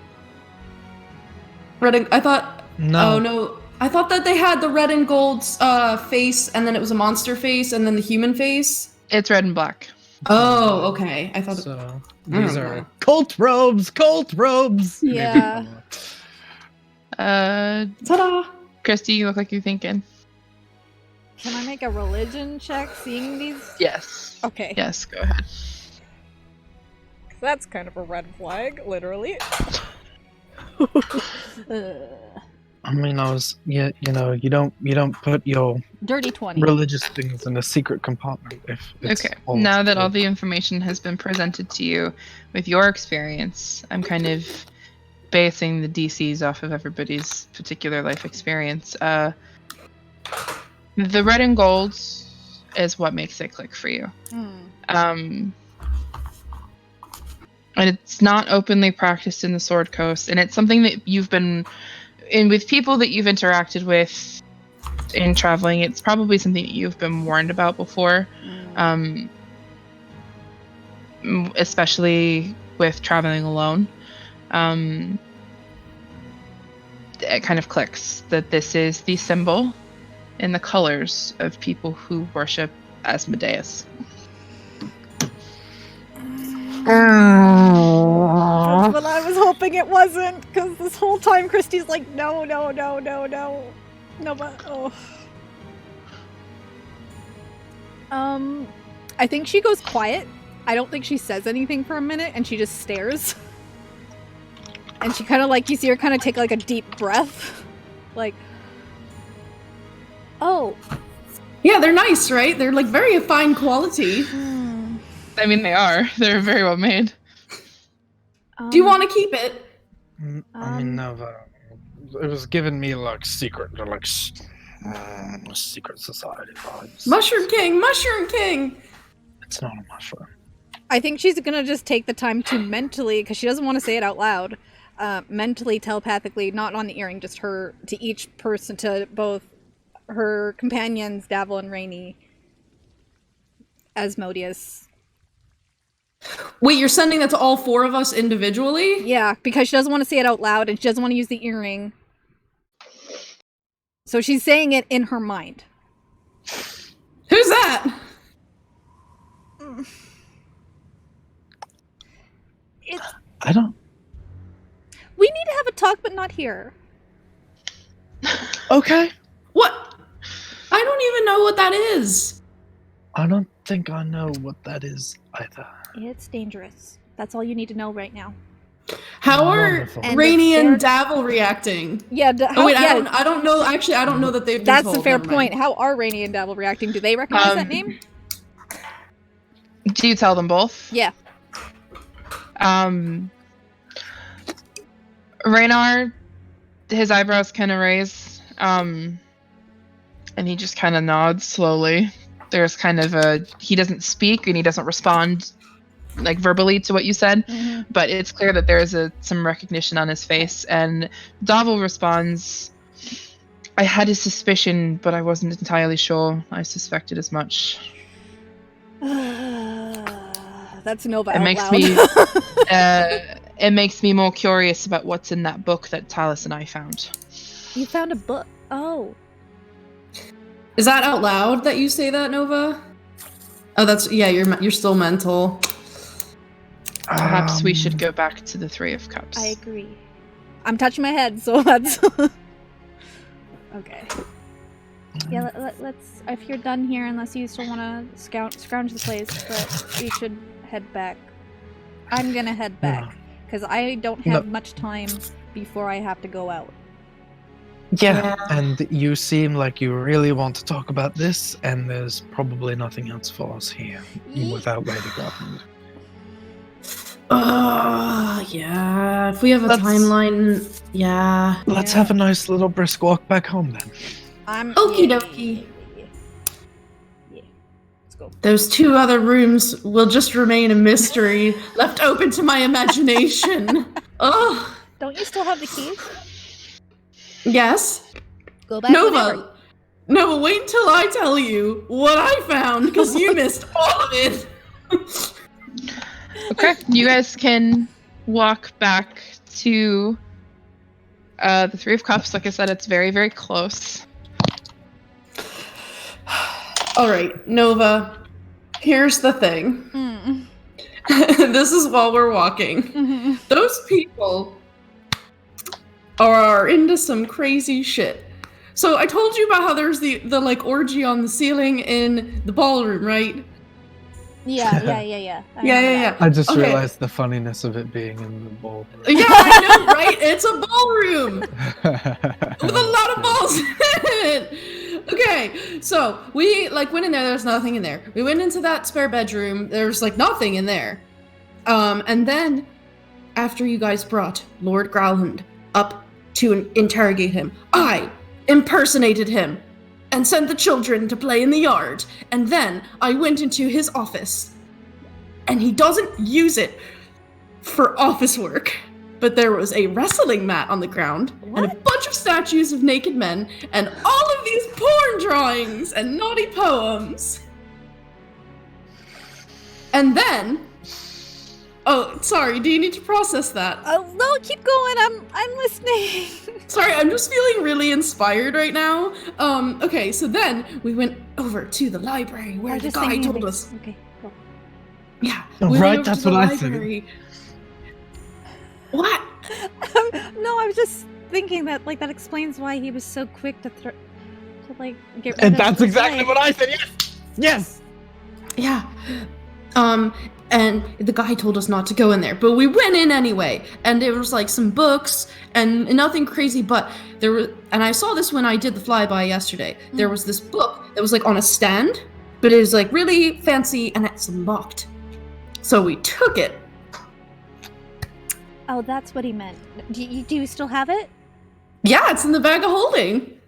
Red and I thought. No. Oh no. I thought that they had the red and gold face, and then it was a monster face, and then the human face. It's red and black. Oh, okay. I thought. So these are cult robes. Cult robes. Yeah. Ta-da! Kristy, you look like you're thinking. Can I make a religion check seeing these? Yes. Okay. Yes, go ahead. That's kind of a red flag, literally. I mean, you don't put your Dirty 20. religious things in a secret compartment. If it's Okay. all Now that good. all the information has been presented to you with your experience, I'm kind of basing the DCs off of everybody's particular life experience. The red and gold is what makes it click for you. And it's not openly practiced in the Sword Coast, and it's something that you've been in with people that you've interacted with in traveling. It's probably something that you've been warned about before, especially with traveling alone. It kind of clicks that this is the symbol in the colors of people who worship Asmodeus. That's what I was hoping it wasn't, because this whole time Kristy's like, no. No, but, oh. I think she goes quiet. I don't think she says anything for a minute, and she just stares. And she kind of like, you see her kind of take like a deep breath. Like, oh. Yeah, they're nice, right? They're like very fine quality. I mean, they are. They're very well made. Do you want to keep it? I mean, no, it was giving me like secret, secret society vibes. Mushroom King! It's not a mushroom. I think she's gonna just take the time to mentally, because she doesn't want to say it out loud, mentally, telepathically, not on the earring, just her, to each person, to both her companions, Davil and Rainy, Asmodeus. Wait, you're sending that to all four of us individually? Yeah, because she doesn't want to say it out loud, and she doesn't want to use the earring. So she's saying it in her mind. Who's that? I don't. We need to have a talk, but not here. Okay. What? I don't even know what that is. I don't think I know what that is either. It's dangerous. That's all you need to know right now. How are Wonderful. And Rainy if and they're- Davil reacting? Yeah. Oh wait, I don't know. Actually, I don't know that they've been That's told. a fair Never mind. point. How are Rainy and Dabble reacting? Do they recognize that name? Do you tell them both? Yeah. Raynar, his eyebrows kind of raise, and he just kind of nods slowly. There's kind of he doesn't speak and he doesn't respond like verbally to what you said, but it's clear that there is some recognition on his face. And Davil responds, I had a suspicion, but I wasn't entirely sure. I suspected as much. That's Nova It out makes loud. me it makes me more curious about what's in that book that Tallice and I found. You found a book. Oh. Is that out loud that you say that, Nova? Oh, that's you're still mental. Perhaps we should go back to the Three of Cups. I agree. I'm touching my head, so that's okay. Yeah, let's. If you're done here, unless you still want to scrounge the place, but we should head back. I'm gonna head back because I don't have much time before I have to go out. Yeah, and you seem like you really want to talk about this, and there's probably nothing else for us here without Lady Garden. Yeah. If we have a timeline, yeah. Let's have a nice little brisk walk back home then. Okie dokie. Yeah. Let's go. Those two other rooms will just remain a mystery, left open to my imagination. Oh, Don't you still have the keys? yes. Go back. Nova, wait until I tell you what I found, because you missed all of it. Okay, you guys can walk back to the Three of Cups. Like I said, it's very, very close. All right, Nova, here's the thing. This is while we're walking. Those people are into some crazy shit. So I told you about how there's the like orgy on the ceiling in the ballroom, right? Yeah. Yeah. I just Okay. realized the funniness of it being in the ballroom. Yeah, I know, right? It's a ballroom with a lot of balls in it. Okay, so we went in there. There's nothing in there. We went into that spare bedroom. There's nothing in there. And then after you guys brought Lord Growlhund up to interrogate him, I impersonated him and sent the children to play in the yard. And then I went into his office, and he doesn't use it for office work. But there was a wrestling mat on the ground, and a bunch of statues of naked men, and all of these porn drawings and naughty poems. And then... Oh, sorry, do you need to process that? Oh no, keep going. I'm listening. Sorry, I'm just feeling really inspired right now. Okay, so then we went over to the library where the guy told us. Okay, cool. Yeah, Oh, we went right, over that's to the what I said. library. What? No, I was just thinking that that explains why he was so quick to get rid And of that's the exactly leg. what I said. Yes. Yeah. And the guy told us not to go in there, but we went in anyway. And there was some books and nothing crazy, but there were. And I saw this when I did the flyby yesterday. There was this book that was on a stand, but it was really fancy and it's locked. So we took it. Oh, that's what he meant. Do you still have it? Yeah, it's in the bag of holding.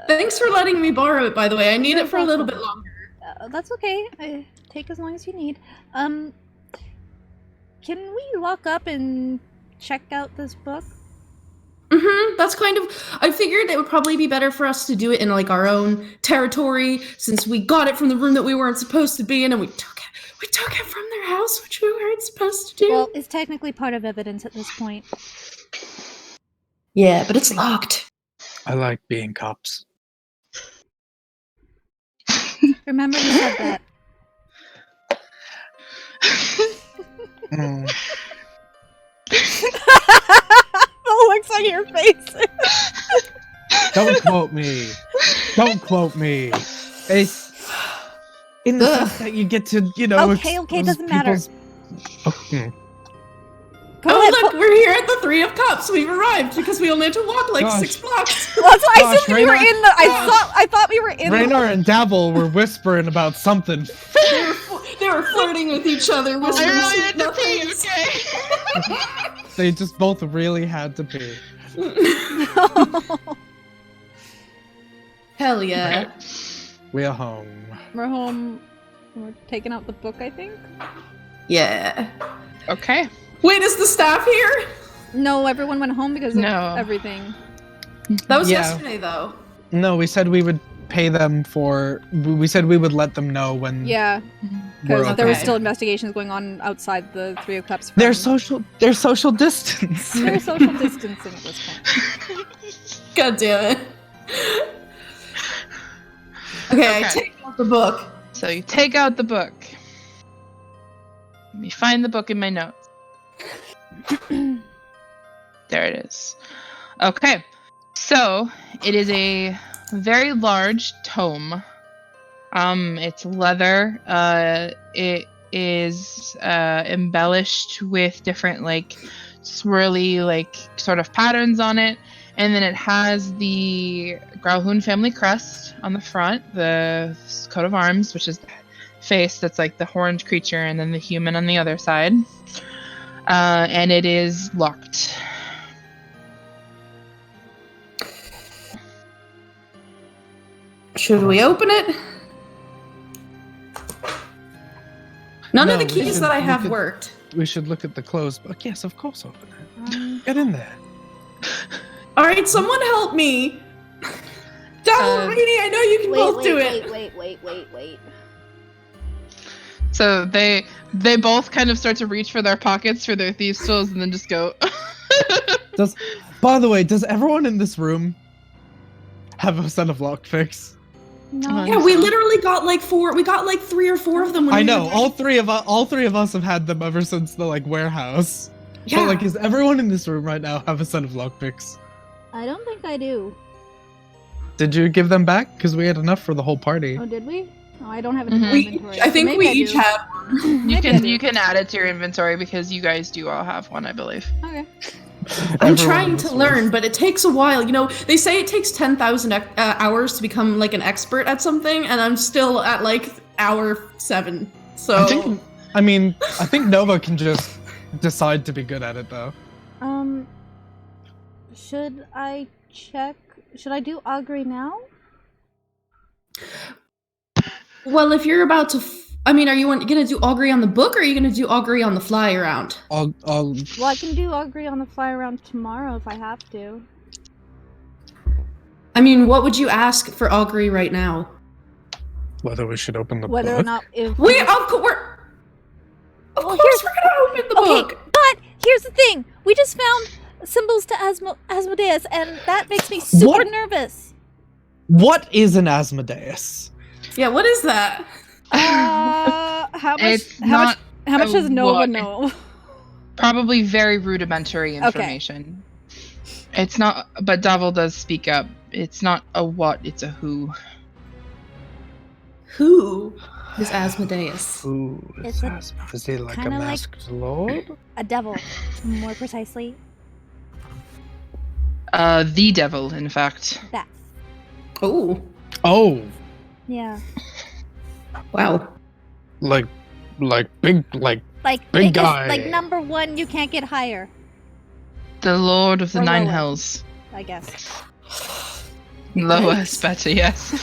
Thanks for letting me borrow it, by the way. I need it for a little bit longer. That's okay. Take as long as you need. Can we lock up and check out this book? That's kind of... I figured it would probably be better for us to do it in our own territory, since we got it from the room that we weren't supposed to be in, and we took it. We took it from their house, which we weren't supposed to do. Well, it's technically part of evidence at this point. Yeah, but it's locked. I like being cops. Remember you said that. Mm. The looks on your face. Don't quote me. Don't quote me. It's in the sense that you get to, Okay, doesn't matter. Okay. Look, we're here at the Three of Cups. We've arrived because we only had to walk like 6 blocks. Well, so I assumed we were in the. I thought we were in. Raynar and Davil were whispering about something. They were flirting with each other. I really had to pee, okay? They just both really had to pee. Hell yeah. We're home. We're home. We're taking out the book, I think. Yeah. Okay. Wait, is the staff here? No, everyone went home because of everything. That was yesterday, though. No, we said we would pay them for. We said we would let them know when. Yeah, because there were still investigations going on outside the Three of Cups. They're social distance. They're social distancing at this point. God damn it. Okay, I take out the book. So you take out the book. Let me find the book in my notes. There it is. Okay. So it is a very large tome. It's leather. It is embellished with different like swirly like sort of patterns on it. And then it has the Grauhund family crest on the front, the coat of arms, which is the face that's like the horned creature, and then the human on the other side. And it is locked. Should we open it? None of the keys that I have worked. We should look at the closed book. Yes, of course, open it. Get in there. All right, someone help me. Davil, Rainy, I know you can both do it. Wait. So they both kind of start to reach for their pockets for their thieves' tools and then just go. By the way, does everyone in this room have a set of lockpicks? No. Yeah, we literally got like 4. We got like 3 or 4 of them. When I we know were all three of us have had them ever since the like warehouse. Yeah. But like, does everyone in this room right now have a set of lockpicks? I don't think I do. Did you give them back? Because we had enough for the whole party. Oh, did we? Oh, I don't have it in my Mhm. inventory. I think Maybe we I each do. have. You can add it to your inventory because you guys do all have one, I believe. Okay. I'm Everyone trying in to this learn, room. but it takes a while. You know, they say it takes 10,000 hours to become like an expert at something, and I'm still at like hour 7. So I think Nova can just decide to be good at it though. Should I check? Should I do Augury now? well, if you're about to, are you gonna do augury on the book, or are you gonna do augury on the fly around? I'll Well, I can do Augury on the fly around tomorrow if I have to. What would you ask for augury right now? whether we should open the Whether book. or not if Of course we're gonna open the book. But here's the thing: we just found symbols to Asmodeus, and that makes me super What? nervous. What is an Asmodeus? Yeah, what is that? How It's much does a Nova what? know? Probably very rudimentary information. It's not, but Davil does speak up. It's not a what, it's a who. Who is Asmodeus? Who is Is it Asmodeus? Is he like a kinda like- masked lord? A devil, more precisely. The devil, in fact. That. Oh, Oh, Yeah. wow. like big, like Like Big biggest, guy. like number 1, you can't get higher, The Lord of the Or Nine lower. Hells. I guess. Lowest, better, yes.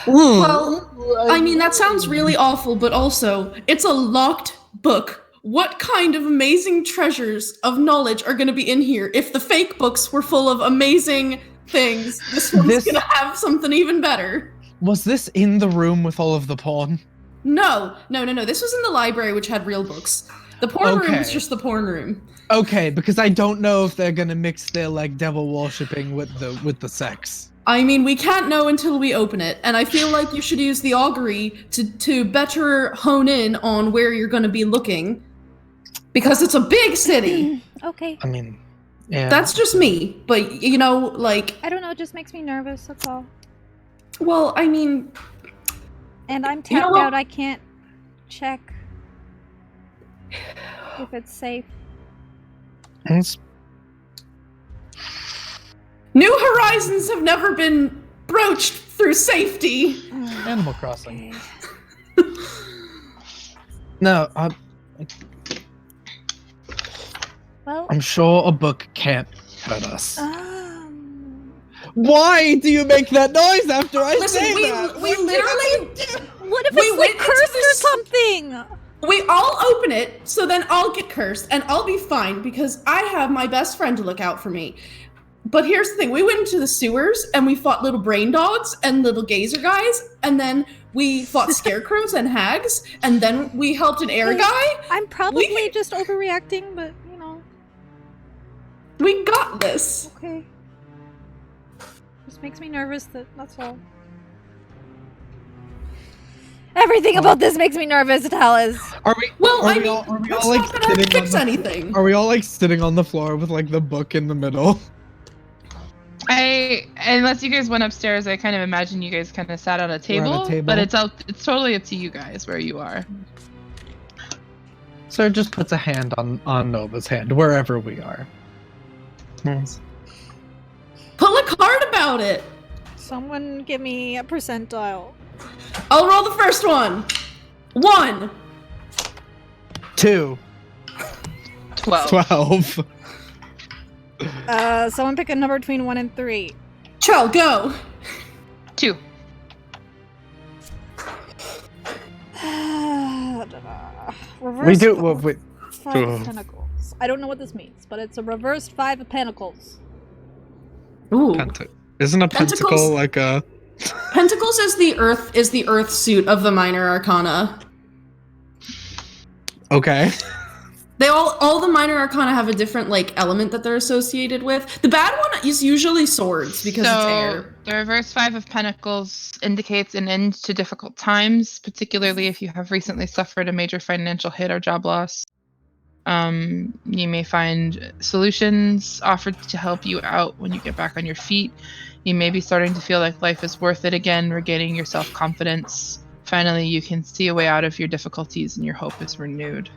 Well, that sounds really awful, but also, it's a locked book. What kind of amazing treasures of knowledge are going to be in here? If the fake books were full of amazing things, this one's going to have something even better. Was this in the room with all of the porn? No. This was in the library, which had real books. The porn room is Okay. just the porn room. Okay, because I don't know if they're gonna mix their like devil worshipping with the sex. We can't know until we open it, and I feel like you should use the augury to better hone in on where you're going to be looking, because it's a big city. Okay. I mean, yeah. That's just me, but I don't know, it just makes me nervous, that's all. well, And I'm You know tapped what? out, I can't check If it's safe. It's New horizons have never been broached through safety. Animal Crossing. no, Well, I'm sure a book can't hurt us. Why do you make that noise after I Listen, say we that? literally what if we it's went like into cursed or this- something? we all open it, so then I'll get cursed and I'll be fine because I have my best friend to look out for me. But here's the thing, we went into the sewers and we fought little brain dogs and little gazer guys, and then we fought scarecrows and hags, and then we helped an air guy. I'm probably just overreacting, but you know. We got this. Okay. Just makes me nervous, that's all. Everything about this makes me nervous, Tallice. Are we? Well, are I we mean, all, are we that's all like not gonna sitting fix on anything. Are we all like sitting on the floor with like the book in the middle? Unless you guys went upstairs, I kind of imagine you guys kind of sat on a table. table. But it's totally up to you guys where you are. So it just puts a hand on Nova's hand wherever we are. Nice. Pull a card about it. Someone give me a percentile. I'll roll the first one. 1. 2. 12. 12. Someone pick a number between 1 and 3. Chel, go. 2. Reverse We do what we. 5 of Pentacles. I don't know what this means, but it's a reversed 5 of Pentacles. Ooh. Isn't a Pentacles? pentacle like a? Pentacles is the earth suit of the minor arcana. Okay. They all the minor arcana have a different like element that they're associated with. The bad one is usually swords because it's air. The reverse 5 of Pentacles indicates an end to difficult times, particularly if you have recently suffered a major financial hit or job loss. You may find solutions offered to help you out when you get back on your feet. You may be starting to feel like life is worth it again, regaining your self-confidence. Finally, you can see a way out of your difficulties and your hope is renewed.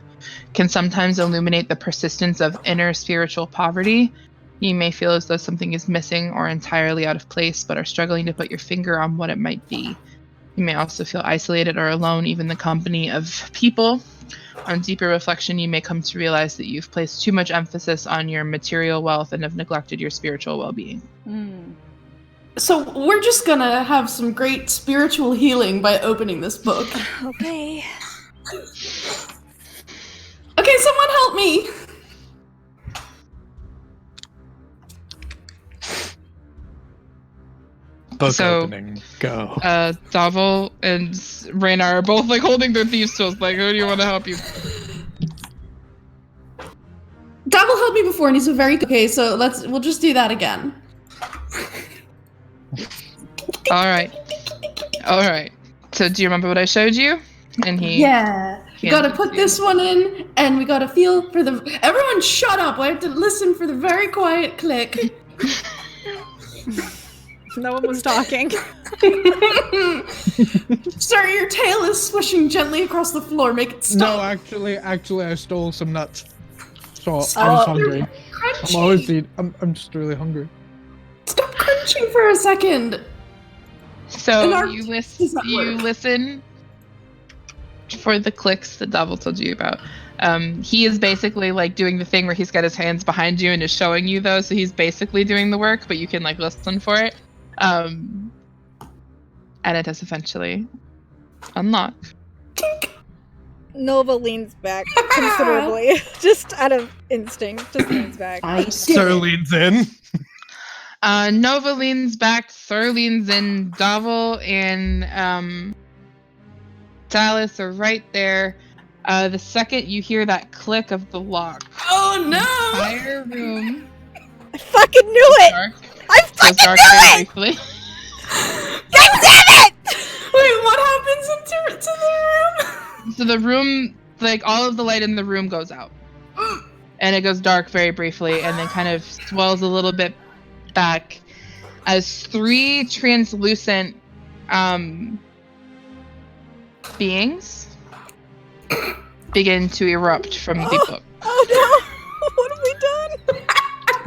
Can sometimes illuminate the persistence of inner spiritual poverty. You may feel as though something is missing or entirely out of place, but are struggling to put your finger on what it might be. You may also feel isolated or alone, even in the company of people. On deeper reflection, you may come to realize that you've placed too much emphasis on your material wealth and have neglected your spiritual well-being. So we're just gonna have some great spiritual healing by opening this book. Okay. Okay, someone help me! Book So, opening. Go. Davil and Raynar are both like holding their thieves' tools, like, who do you want to help you? Davil helped me before and he's a very okay, so we'll just do that again. Alright. So do you remember what I showed you? And he Yeah. We gotta handed put you- this one in, and we gotta feel for the. Everyone shut up! I have to listen for the very quiet click. No one was talking. Sir, your tail is swishing gently across the floor. Make it No, stop. actually, I stole some nuts. So Oh. I was hungry. Crunchy. I'm always eating. I'm just really hungry. Stop crunching for a second. So And our- you does not work. listen for the clicks that Davil told you about. He is basically like doing the thing where he's got his hands behind you and is showing you those, so he's basically doing the work, but you can like listen for it. And it does eventually unlock. Nova leans back considerably, just out of instinct. Just leans back. Sir leans in. Nova leans back, Thur leans in, Davil and Tallice are right there. The second you hear that click of the lock, Oh no! entire room I fucking knew it! dark. I Goes fucking dark knew very it! briefly. God damn it! Wait, what happens to the room? So the room, like all of the light in the room goes out. And it goes dark very briefly and then kind of swells a little bit back as 3 translucent beings begin to erupt from the book. Oh no! What have we done?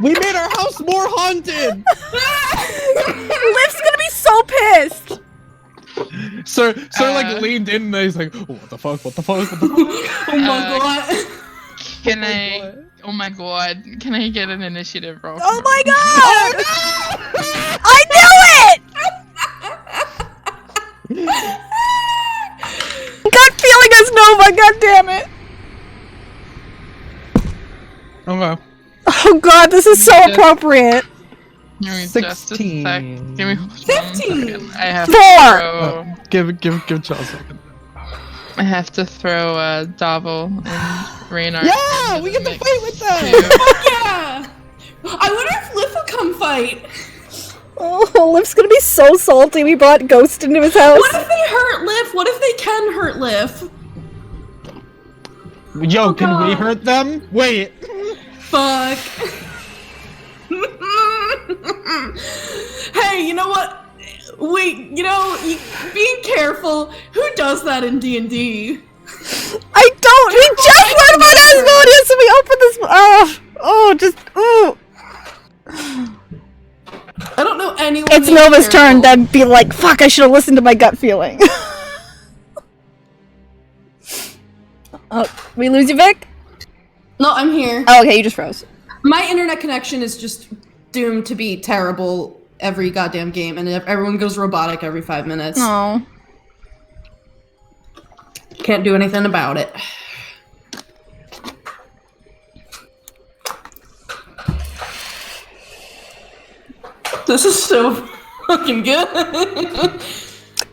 We made our house more haunted. Liv's gonna be so pissed. Sir like leaned in and he's like, oh, what the fuck? What the fuck? What the fuck? Oh my god. Can I? Oh my god! Can I get an initiative roll? Oh my god! I knew it! Gut feeling is Nova. God damn it! Okay. Oh god, this is so appropriate. Give me just a sec. 16. Give me 15. I have 4. to throw. Give Chel a second. I have to throw Davil and Raynar. Yeah, we get to fight with them. Yeah! I wonder if Liv will come fight. Oh, Liv's gonna be so salty we brought Ghost into his house. What if they hurt Liv? What if they can hurt Liv? Yo, can we God. hurt them? Wait. Fuck. Hey, you know what? Wait, be careful. Who does that in D&D? I don't. We just learned about Asmodeus and we opened this. I don't know anyone. It's named Nova's turn. Careful. Then be like, fuck! I should have listened to my gut feeling. Oh, we lose you, Vic? No, I'm here. Oh, okay, you just froze. My internet connection is just doomed to be terrible every goddamn game, and everyone goes robotic every 5 minutes. Oh. Can't do anything about it. This is so fucking good.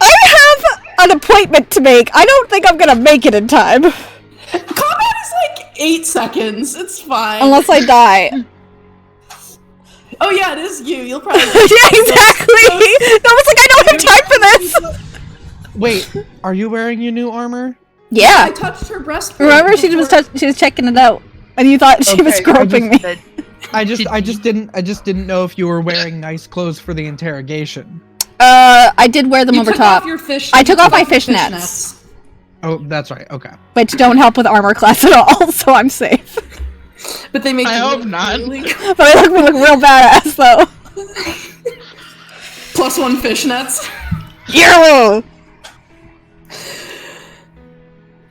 I have an appointment to make. I don't think I'm gonna make it in time. Combat is like 8 seconds. It's fine. Unless I die. Oh yeah, it is you. You'll probably. Yeah, exactly! No, it's like, I don't have time for this! Wait, are you wearing your new armor? Yeah. I touched her breastplate. Remember, she was checking it out. And you thought she was Okay, groping me. I just didn't know if you were wearing nice clothes for the interrogation. I did wear them You over took top. off your fish. I took you off my your fishnets. Oh, that's right. Okay. Which don't help with armor class at all, so I'm safe. But they make I you hope look not. really But we look real badass, though. +1 fishnets. Yeah!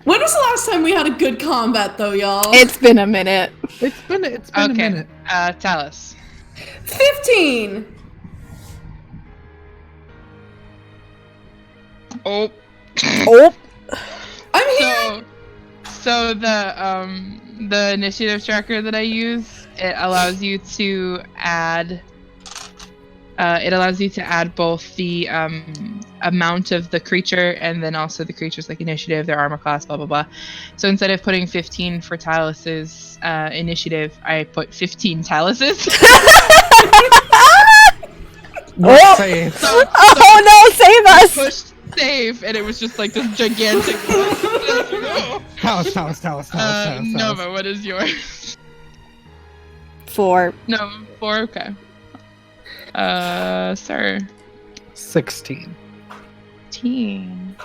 When was the last time we had a good combat, though, y'all? It's been a minute. It's been a minute. Tallice. 15. Oh. Oh. I'm here. So the initiative tracker that I use, it allows you to add both the amount of the creature and then also the creature's like initiative, their armor class, blah blah blah. So instead of putting 15 for Tallice's initiative, I put 15 Tallice's. Oh. Safe. Oh no, save us! Pushed save, and it was just like this gigantic. Tallice. Nova, what is yours? 4. No, 4. Okay. Sir. 16. 15.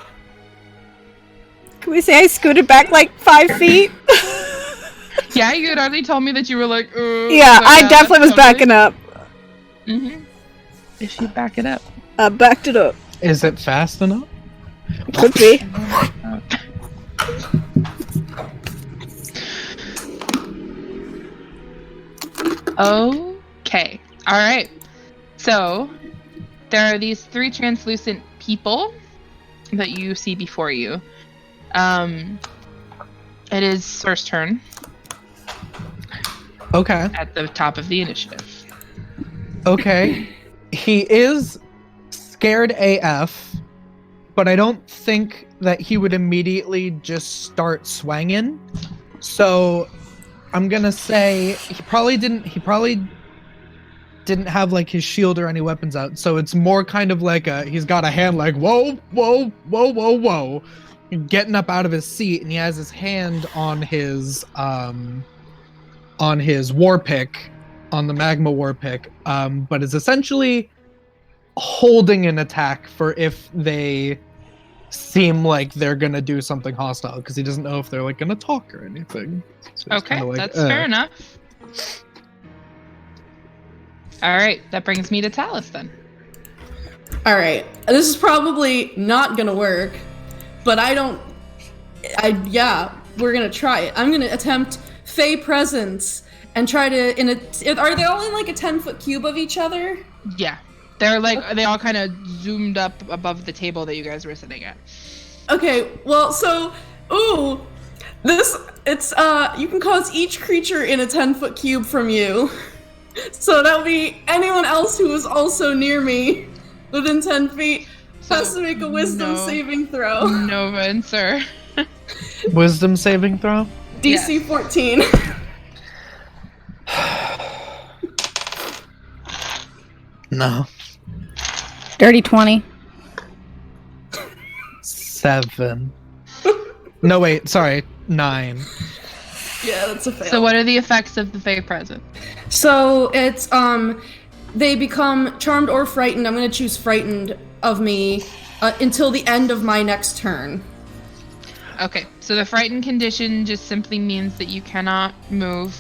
Can we say I scooted back like 5 feet? Yeah, you had already told me that you were like, Yeah, so I yeah, definitely was totally. backing up. Mm-hmm. If you back it up. I backed it up. Is it fast enough? Could be. Okay. All right. So there are these 3 translucent people that you see before you. It is first turn Okay. at the top of the initiative. Okay. He is scared AF, but I don't think that he would immediately just start swanging. So I'm gonna say he probably didn't have like his shield or any weapons out. So it's more kind of like he's got a hand like whoa, getting up out of his seat, and he has his hand on his war pick, on the magma war pick, but is essentially holding an attack for if they seem like they're gonna do something hostile because he doesn't know if they're like gonna talk or anything. So he's Okay, kinda like, that's fair enough. All right, that brings me to Tallice then. All right, this is probably not gonna work, but we're gonna try it. I'm gonna attempt Fey Presence and try to are they all in like a 10-foot cube of each other? Yeah, they're like they all kind of zoomed up above the table that you guys were sitting at. Okay, well, so you can cause each creature in a 10-foot cube from you. So that would be anyone else who is also near me within 10 feet has to make a wisdom saving throw. Nova and Sir. Wisdom saving throw? DC 14. No. Dirty 20. 7. No, wait, sorry. 9. Yeah, that's a fail. So what are the effects of the Fey Presence? So it's they become charmed or frightened. I'm gonna choose frightened of me until the end of my next turn. Okay, so the frightened condition just simply means that you cannot move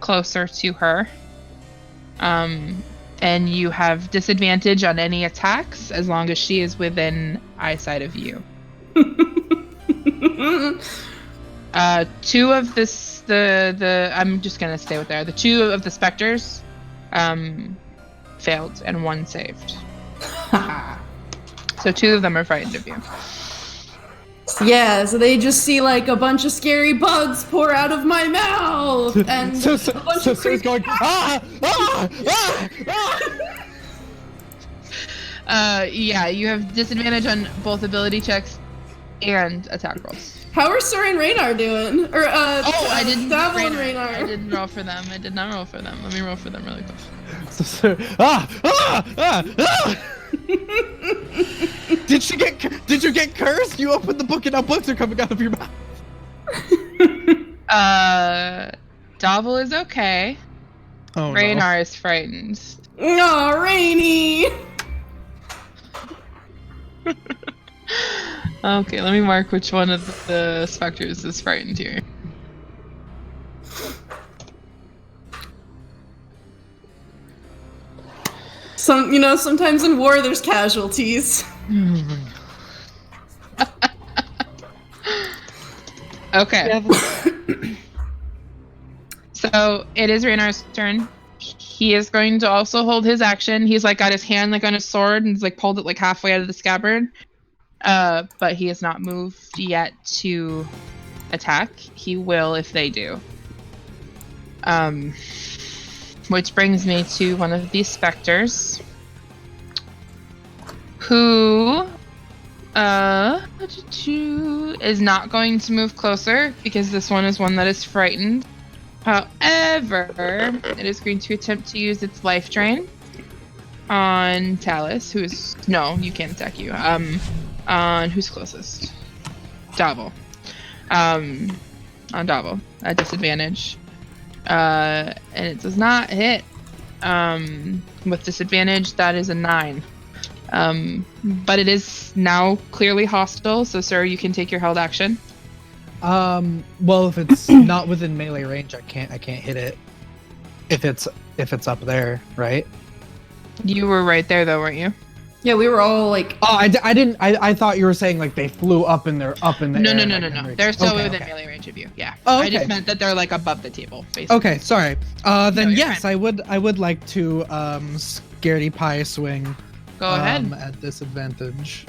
closer to her. And you have disadvantage on any attacks as long as she is within eyesight of you. Two of I'm just gonna stay with there. The two of the specters failed and one saved. So two of them are frightened of you. Yeah, so they just see like a bunch of scary bugs pour out of my mouth, and so a bunch of Sir's going, yeah, you have disadvantage on both ability checks and attack rolls. How are Sir and Raynar doing? Or I didn't. Davil and I Raynar. didn't roll for them. I did not roll for them. Let me roll for them really quick. So Sir, Did you get cursed? You opened the book and now bugs are coming out of your mouth. Davil is okay. Oh, Raynar is frightened. Oh, Rainy! Okay, let me mark which one of the specters is frightened here. Sometimes in war there's casualties. Okay. So it is Raynar's turn. He is going to also hold his action. He's like got his hand like on his sword and he's like pulled it like halfway out of the scabbard. But he has not moved yet to attack. He will if they do. Which brings me to one of these specters, who is not going to move closer because this one is one that is frightened. However, it is going to attempt to use its life drain on Tallice, who is you can't attack you. On who's closest? Davil. On Davil at disadvantage. And it does not hit. With disadvantage, that is a 9. But it is now clearly hostile, so Sir, you can take your held action. Well, if it's not within melee range, I can't hit it. If it's up there, right? You were right there though, weren't you? Yeah, we were all like. Oh, I didn't. I thought you were saying like they flew up in the No. air. They're still Okay, within okay. melee range of you. Yeah. Oh, I just okay. meant that they're like above the table, basically. Okay, sorry. Then you're yes, fine. I would like to scaredy pie swing. Go ahead. At disadvantage.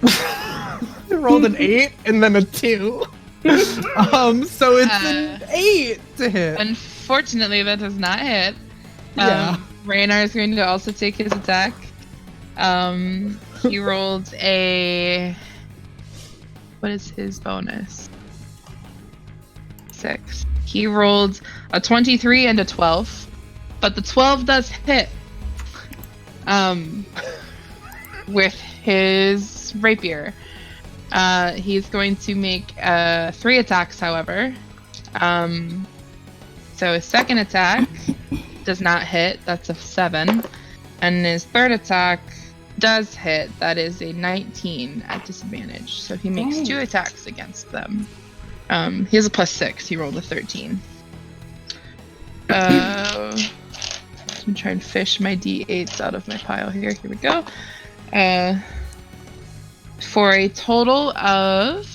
I rolled an 8 and then a 2. So it's an 8 to hit. Unfortunately, that does not hit. Yeah. Raynar is going to also take his attack. He rolled a... What is his bonus? 6. He rolled a 23 and a 12. But the 12 does hit. With his rapier. He's going to make 3 attacks, however. So his second attack does not hit. That's a 7. And his third attack does hit. That is a 19 at disadvantage. So he makes 2 attacks against them. He has a +6. He rolled a 13. I'm gonna try and fish my d8s out of my pile here. Here we go. For a total of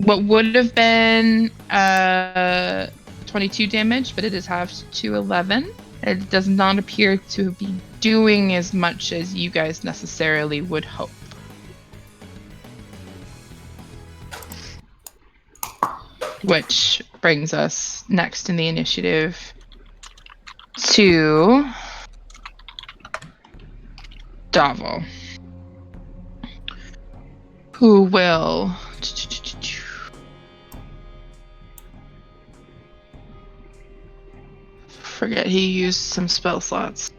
what would have been 22 damage, but it is halved to 11. It does not appear to be doing as much as you guys necessarily would hope. Which brings us next in the initiative to Davil, who will forget he used some spell slots.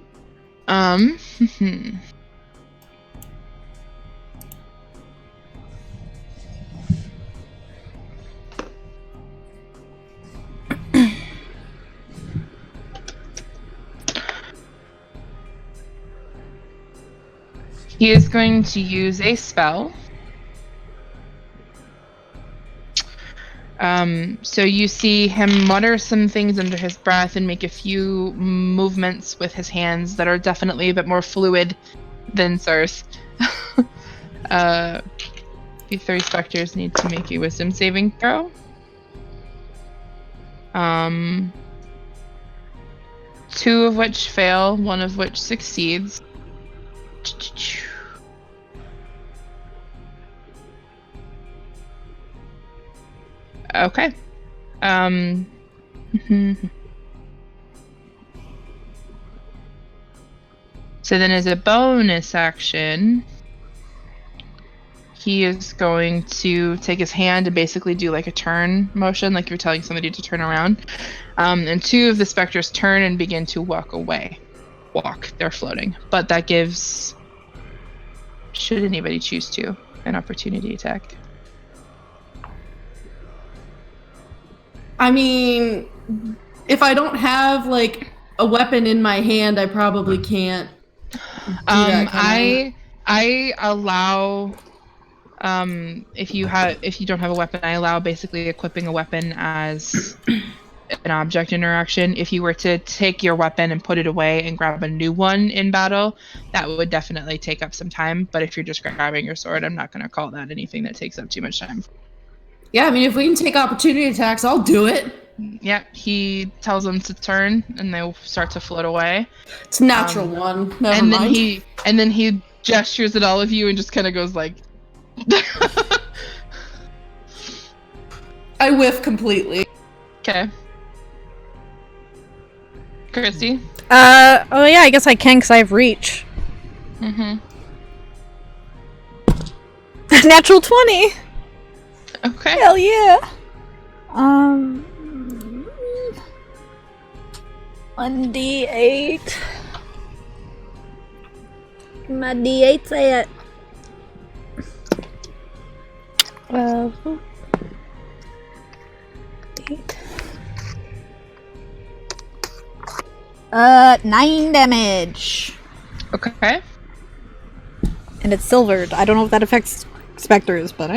He is going to use a spell. So you see him mutter some things under his breath and make a few movements with his hands that are definitely a bit more fluid than Sir's. You 3 specters need to make a wisdom saving throw. 2 of which fail, 1 of which succeeds. Okay. So then as a bonus action, he is going to take his hand and basically do like a turn motion, like you're telling somebody to turn around. And 2 of the specters turn and begin to walk away. They're floating. But that gives, should anybody choose to, an opportunity attack. I mean, if I don't have like a weapon in my hand, I probably can't. I allow if you don't have a weapon, I allow basically equipping a weapon as an object interaction. If you were to take your weapon and put it away and grab a new one in battle, that would definitely take up some time. But if you're just grabbing your sword, I'm not going to call that anything that takes up too much time. Yeah, I mean, if we can take opportunity attacks, I'll do it. Yep, he tells them to turn, and they'll start to float away. It's a natural one. Never mind. Then he gestures at all of you and just kind of goes like. I whiff completely. Okay. Kristy? Oh yeah, I guess I can because I have reach. Natural 20! Okay. Hell yeah! 1d8. My d8 say it. 8. 9 damage. Okay. And it's silvered. I don't know if that affects specters, but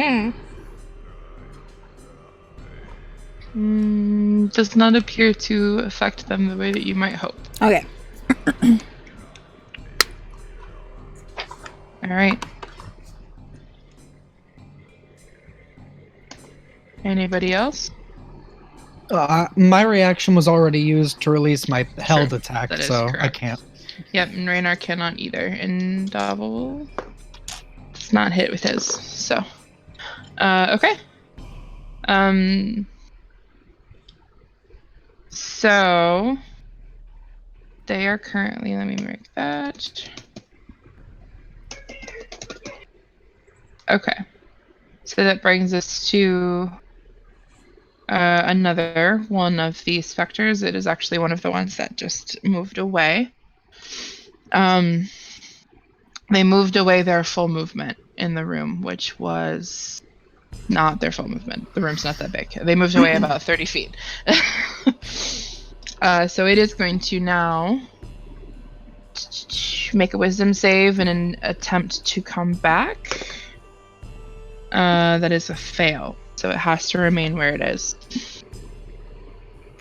Does not appear to affect them the way that you might hope. Okay. Alright. Anybody else? My reaction was already used to release my held attack, that is so correct. I can't. Yep, and Raynar cannot either. And Davil does not hit with his. So, okay. So they are currently. Let me make that. Okay. So that brings us to another one of the specters. It is actually one of the ones that just moved away. They moved away their full movement in the room, which was not their full movement. The room's not that big. They moved away about 30 feet. So it is going to now make a wisdom save in an attempt to come back. That is a fail. So it has to remain where it is.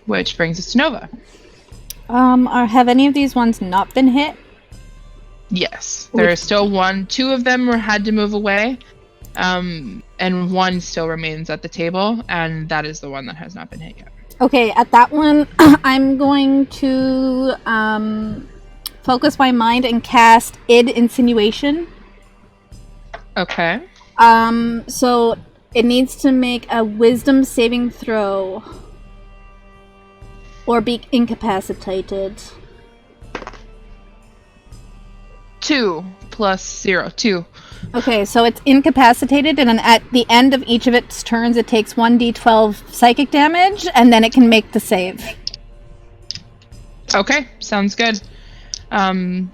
Which brings us to Nova. Have any of these ones not been hit? Yes. There is still one. 2 of them had to move away. And 1 still remains at the table, and that is the one that has not been hit yet. Okay, at that one, I'm going to focus my mind and cast Insinuation. Okay. So it needs to make a wisdom saving throw or be incapacitated. 2 plus 0. 2. Okay, so it's incapacitated, and then at the end of each of its turns, it takes 1d12 psychic damage, and then it can make the save. Okay, sounds good. Does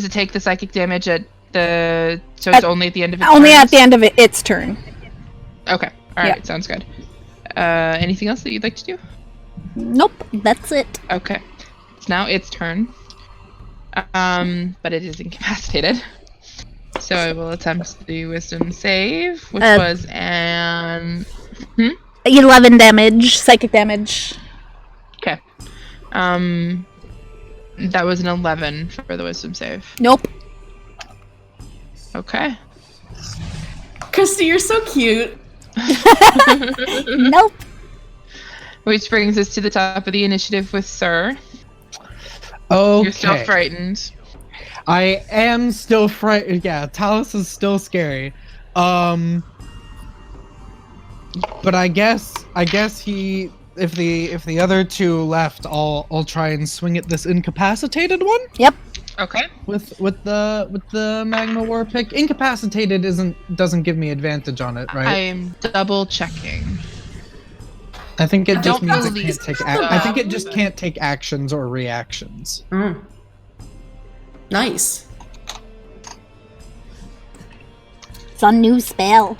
it take the psychic damage at the... So it's only at the end of its Only turns? at the end of its turn. Okay, alright, sounds good. Anything else that you'd like to do? Nope, that's it. Okay. It's now its turn. But it is incapacitated. So I will attempt the wisdom save, which was an... 11 damage, psychic damage. Okay. That was an 11 for the wisdom save. Nope. Okay. Kristy, you're so cute. Nope. Which brings us to the top of the initiative with Sir. Okay. You're still frightened. I am still frightened. Yeah, Tallice is still scary. But I guess he, if the other 2 left, I'll try and swing at this incapacitated one. Yep. Okay. With the Magma War pick. Incapacitated doesn't give me advantage on it, right? I am double checking. I think it just don't means it believe can't take. so. I think it just can't take actions or reactions. Nice. It's a new spell.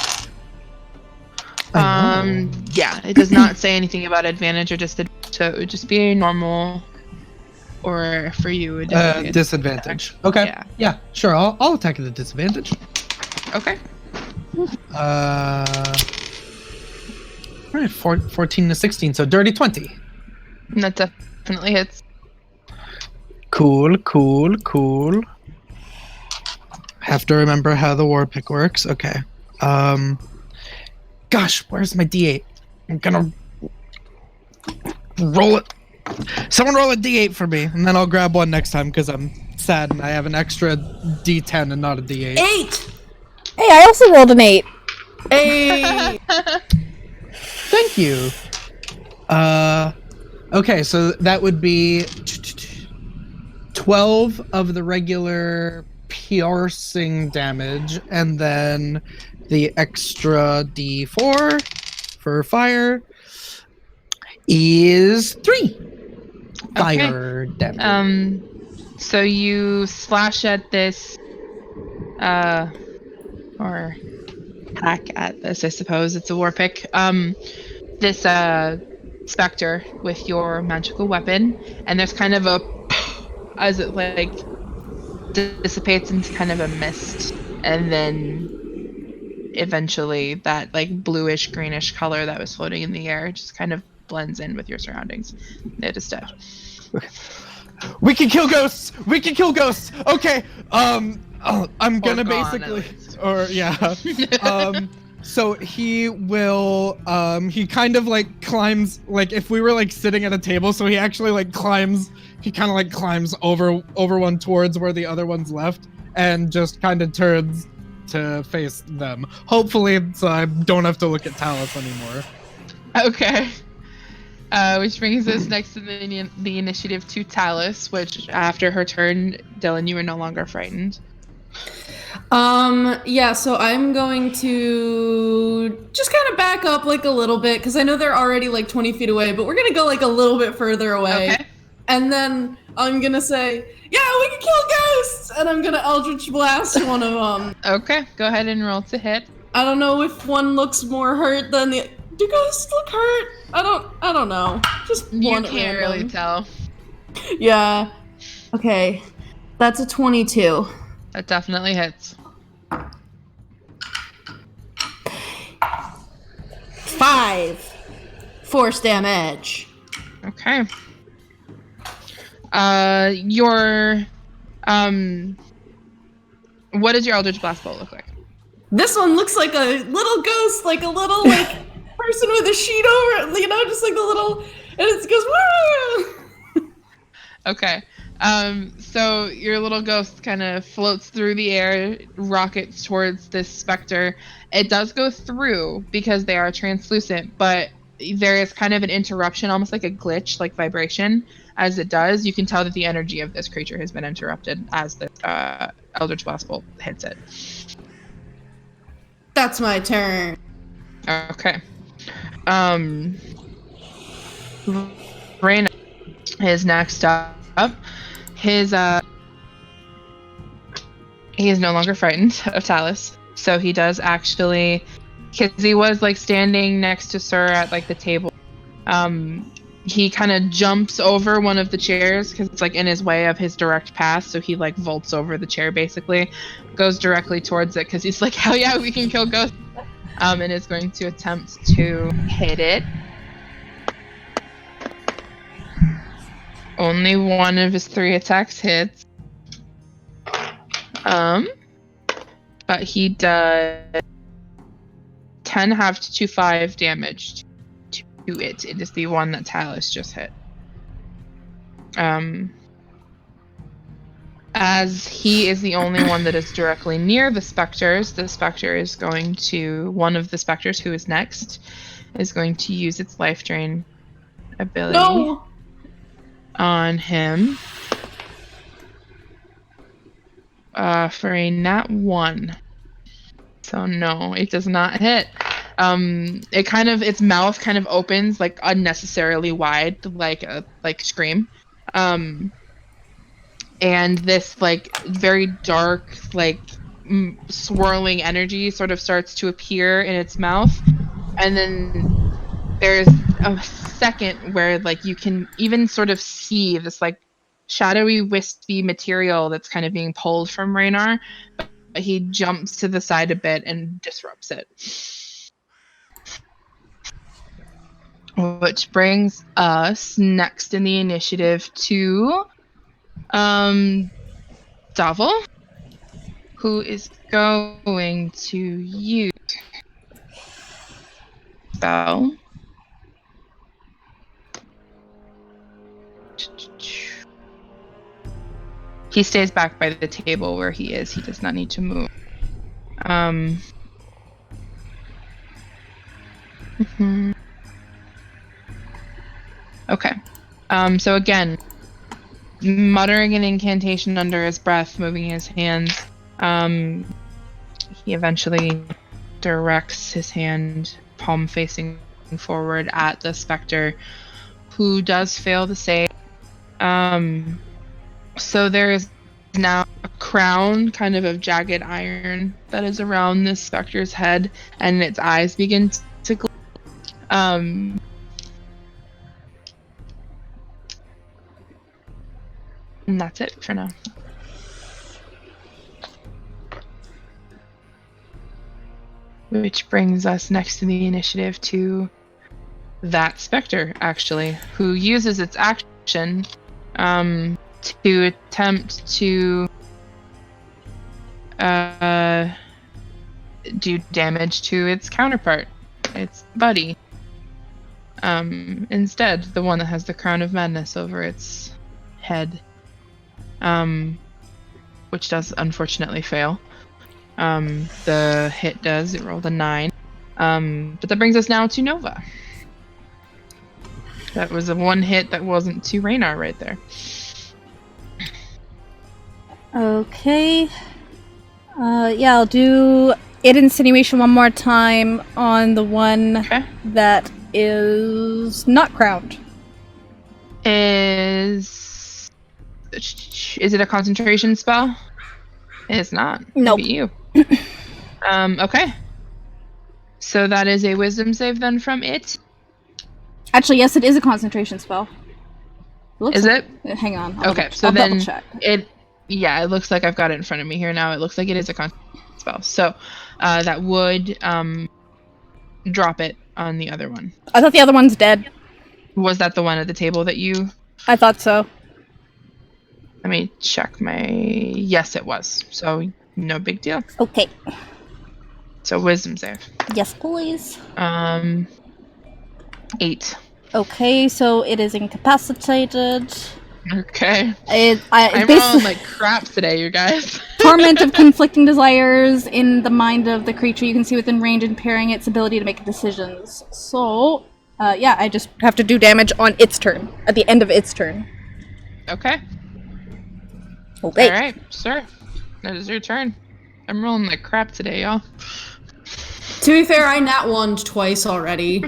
Yeah, it does not say anything about advantage or so it would just be a normal, or for you a disadvantage. Okay. Yeah, sure. I'll attack at a disadvantage. Okay. Alright, 14 to 16, so dirty 20. That definitely hits. Cool. Have to remember how the war pick works. Okay. Gosh, where's my D8? I'm gonna roll it. Someone roll a D8 for me, and then I'll grab one next time because I'm sad and I have an extra D10 and not a D8. 8! Hey, I also rolled an 8. Hey! Thank you. Okay, so that would be 12 of the regular piercing damage, and then the extra D4 for fire is 3 fire damage. So you slash at this, or hack at this, I suppose. It's a war pick. This specter with your magical weapon, and there's kind of a, as it like dissipates into kind of a mist, and then eventually that like bluish greenish color that was floating in the air just kind of blends in with your surroundings. It is dead. We can kill ghosts. Okay. I'm gonna basically, or yeah. So he will, he kind of like climbs, like if we were like sitting at a table, so he actually like climbs, he kind of like climbs over one towards where the other one's left, and just kind of turns to face them. Hopefully, so I don't have to look at Tallice anymore. Okay. Which brings us next to the initiative to Tallice, which after her turn, Dylan, you are no longer frightened. Yeah, so I'm going to just kind of back up like a little bit, because I know they're already like 20 feet away, but we're going to go like a little bit further away. Okay. And then I'm going to say, yeah, we can kill ghosts! And I'm going to Eldritch Blast one of them. Okay, go ahead and roll to hit. I don't know if one looks more hurt than the. Do ghosts look hurt? I don't know. Just You one can't at really random. tell. Yeah. Okay. That's a 22. That definitely hits. 5 force damage. Okay. Your what does your Eldritch Blast bolt look like? This one looks like a little ghost, like a little like person with a sheet over it, just like a little, and it goes. Woo! Okay. So your little ghost kind of floats through the air, rockets towards this specter. It does go through because they are translucent, but there is kind of an interruption, almost like a glitch, like vibration. As it does, you can tell that the energy of this creature has been interrupted as the Eldritch Blast bolt hits it. That's my turn. Okay. Raina is next up. His he is no longer frightened of Tallice, so he does actually, because he was like standing next to Sir at like the table. He kind of jumps over one of the chairs because it's like in his way of his direct path, so he like vaults over the chair basically, goes directly towards it because he's like, hell yeah, we can kill ghosts. And is going to attempt to hit it. Only one of his 3 attacks hits. But he does 10 halved to 5 damage to it. It is the one that Tallice just hit. As he is the only one that is directly near the specters, the specter is going to, one of the specters who is next, is going to use its life drain ability on him. For a nat 1. So no, it does not hit. It kind of, its mouth kind of opens like unnecessarily wide, like a scream. And this like very dark, like swirling energy sort of starts to appear in its mouth, and then there's a second where like you can even sort of see this like shadowy, wispy material that's kind of being pulled from Raynar, but he jumps to the side a bit and disrupts it. Which brings us next in the initiative to Davil, who is going to use spell. He stays back by the table where he is. He does not need to move. Okay. So again, muttering an incantation under his breath, moving his hands, he eventually directs his hand, palm facing forward at the specter, who does fail to save. So there is now a crown kind of jagged iron that is around this specter's head, and its eyes begin to glow. And that's it for now. Which brings us next in the initiative to that specter, actually, who uses its action to attempt to do damage to its counterpart, its buddy. Instead, the one that has the crown of madness over its head. Which does unfortunately fail. The hit does, it rolled a 9. But that brings us now to Nova. That was a one hit that wasn't to Raynar right there. Okay. Yeah, I'll do it insinuation one more time on the one that is not crowned. Is it a concentration spell? It's not. Nope. Maybe you. Okay. So that is a wisdom save then from it. Actually, yes, it is a concentration spell. Is it? Hang on. Okay, so I'll then double check. it looks like I've got it in front of me here now. It looks like it is a concentration spell. So that would drop it on the other one. I thought the other one's dead. Was that the one at the table that you... I thought so. Let me check my... Yes, it was. So no big deal. Okay. So wisdom save. Yes, please. 8. Okay, so it is incapacitated. Okay. I'm rolling like crap today, you guys. Torment of conflicting desires in the mind of the creature you can see within range, impairing its ability to make decisions. So, yeah, I just have to do damage on its turn, at the end of its turn. Okay. Okay. Alright, sure. That is your turn. I'm rolling like crap today, y'all. To be fair, I nat 1'd twice already.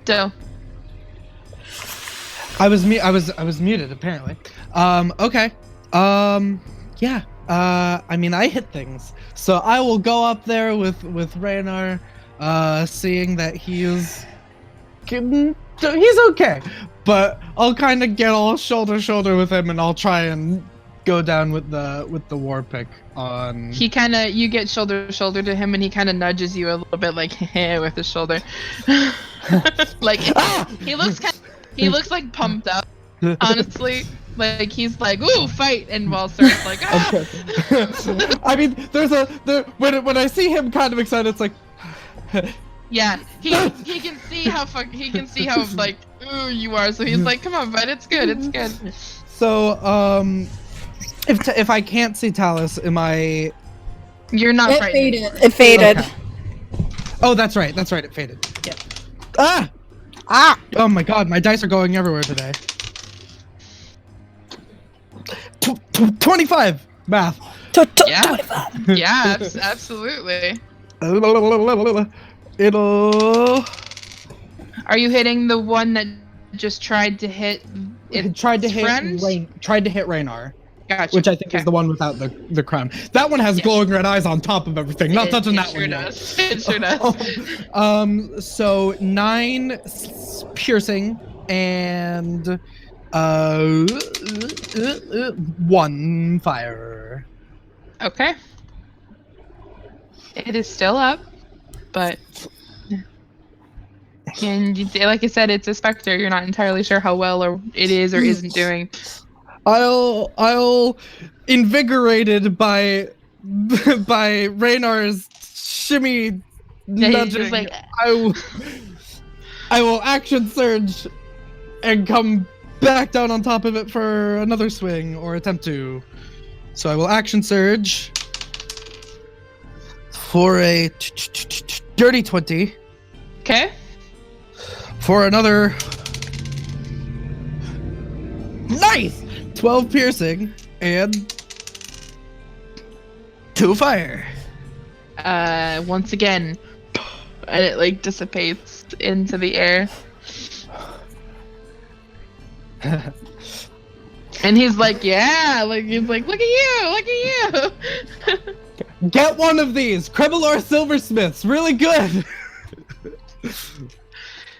So. I was muted apparently. Okay. Yeah. I mean, I hit things, so I will go up there with Raynar, seeing that he's okay, but I'll kind of get all shoulder to shoulder with him, and I'll try and go down with the war pick on. He kind of, you get shoulder to shoulder to him, and he kind of nudges you a little bit, like with his shoulder. Like he looks like pumped up, honestly. Like he's like, ooh, fight, and Walser's like, ah. Okay. I mean, when I see him kind of excited, it's like. Yeah, he can see how like ooh you are, so he's like, come on, bud, it's good. So if I can't see Tallice, am I? You're not frightened. It faded. Okay. Oh, that's right. It faded. Yeah. Ah! Ah! Oh my god, my dice are going everywhere today. 25 math. Yeah. 25. Yeah, absolutely. It'll. Are you hitting the one that just tried to hit? Tried to hit Raynar. Gotcha. Which I think is the one without the crown. That one has glowing red eyes on top of everything. Not touching that one. It sure does. So 9 piercing and 1 fire. Okay. It is still up, but like I said, it's a specter. You're not entirely sure how well or it is or isn't doing. I'll invigorated by Raynar's shimmy nudging. Like, I will action surge and come back down on top of it for another swing, or attempt to. So I will action surge for a dirty 20. Okay. For another nice 12 piercing and 2 fire. Once again, and it like dissipates into the air. And he's like, yeah, like he's like, look at you. Get one of these Krebalor silversmiths, really good.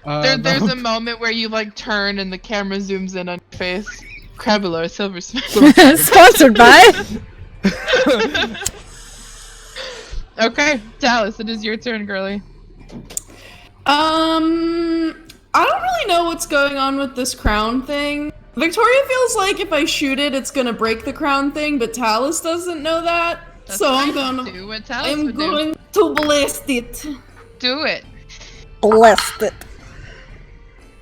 There's a moment where you like turn and the camera zooms in on your face. Krebalor silversmith. Sponsored by. Okay, Tallice, it is your turn, girly. I don't really know what's going on with this crown thing. Victoria feels like if I shoot it, it's gonna break the crown thing, but Tallice doesn't know that. That's so fine. I'm gonna Do what Tallice would do. going to blast it. Do it. Blessed it.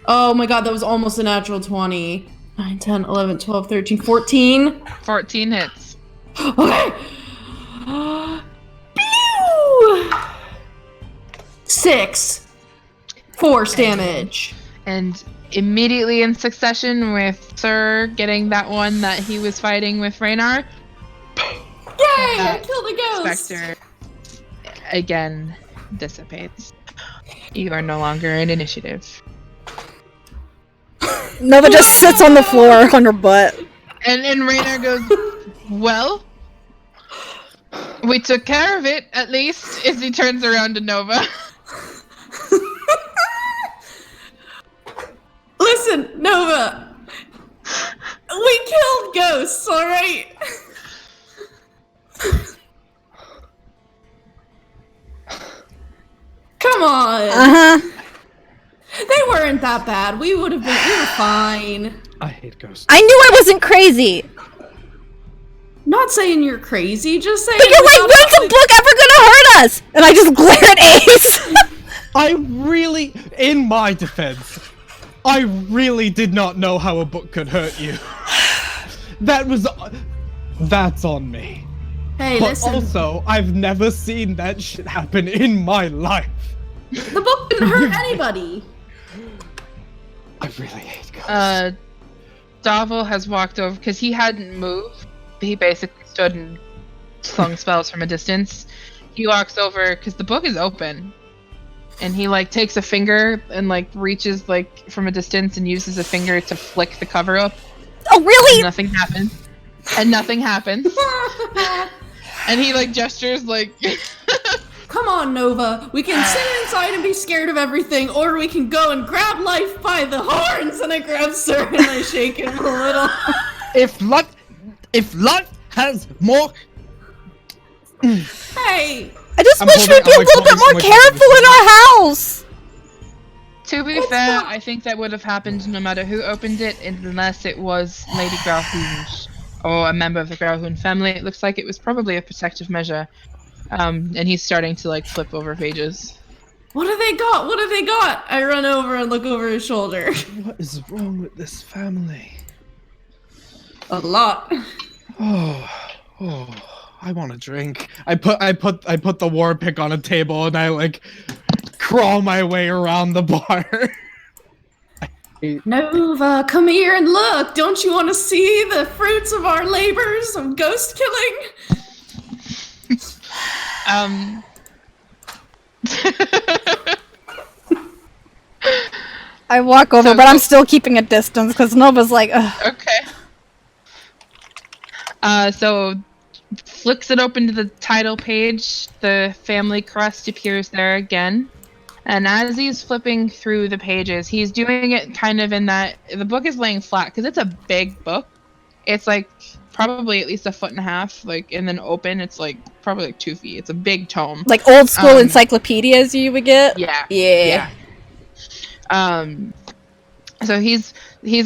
Oh my god, that was almost a natural 20. 9, 10, 11, 12, 13, 14. 14 hits. Okay. Pew! 6 force damage. And immediately in succession with Sir getting that one that he was fighting with Raynar. Yay! I killed a ghost! Spectre again dissipates. You are no longer in initiative. Nova just sits on the floor on her butt. And Raynor goes, well, we took care of it, at least, as he turns around to Nova. Listen, Nova. We killed ghosts, alright? Come on. Uh-huh. They weren't that bad. We were fine. I hate ghosts. I knew I wasn't crazy. Not saying you're crazy, just saying. But you're like, when's the book ever gonna hurt us? And I just glare at Ace. I really, in my defense, I really did not know how a book could hurt you. That's on me. Hey, But listen. also, I've never seen that shit happen in my life. The book didn't hurt anybody. I really hate ghosts. Davil has walked over, because he hadn't moved. He basically stood and slung spells from a distance. He walks over, because the book is open. And he, like, takes a finger and, like, reaches, like, from a distance and uses a finger to flick the cover up. Oh, really? And nothing happens. And nothing happens. And he, like, gestures, like... Come on, Nova. We can sit inside and be scared of everything, or we can go and grab life by the horns. And I grab Sir and I shake him a little. If life has more... Hey! I just wish we'd be a little bit more careful in our house. To be fair, I think that would have happened no matter who opened it, unless it was Lady Grauhound or a member of the Grauhound family. It looks like it was probably a protective measure. And he's starting to, like, flip over pages. What have they got? What have they got? I run over and look over his shoulder. What is wrong with this family? A lot. Oh, I want a drink. I put the war pick on a table and I, like, crawl my way around the bar. Nova, come here and look. Don't you want to see the fruits of our labors of ghost killing? I walk over, but I'm still keeping a distance because Nova's like, ugh. Okay. So flicks it open to the title page. The family crest appears there again. And as he's flipping through the pages, he's doing it kind of in that the book is laying flat because it's a big book. It's like probably at least 1.5 feet, like, and then open. It's like probably like 2 feet. It's a big tome. Like old school encyclopedias you would get. Yeah. So he's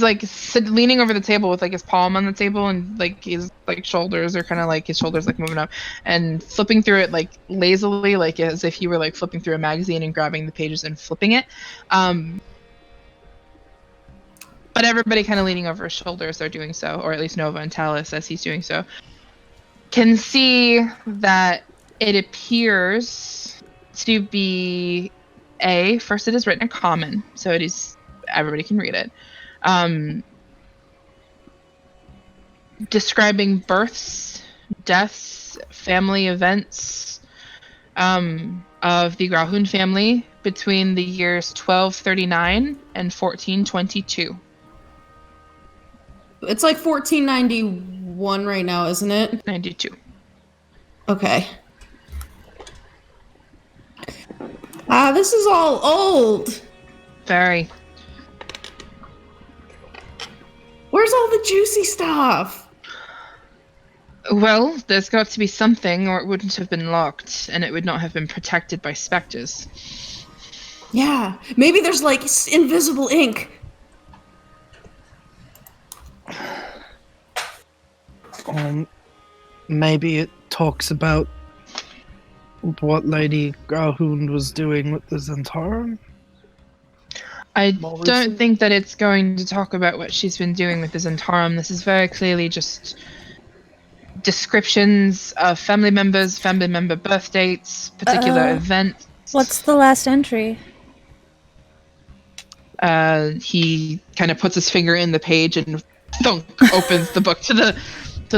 like leaning over the table with like his palm on the table and like his like shoulders are kind of like his shoulders like moving up and flipping through it like lazily, like as if you were like flipping through a magazine and grabbing the pages and flipping it. But everybody kind of leaning over his shoulders are doing so, or at least Nova and Tallice, as he's doing so, can see that it appears to be first it is written in common, so it is everybody can read it. Describing births, deaths, family events of the Grauhound family between the years 1239 and 1422. It's like 1491 right now, isn't it? 92. Okay. This is all old. Very. Where's all the juicy stuff? Well, there's got to be something, or it wouldn't have been locked, and it would not have been protected by specters. Yeah, maybe there's like invisible ink. Maybe it talks about what Lady Grauhound was doing with the Zentarum? I don't think that it's going to talk about what she's been doing with the Zentarum. This is very clearly just descriptions of family members, family member birth dates, particular events. What's the last entry? He kind of puts his finger in the page and thunk, opens the book to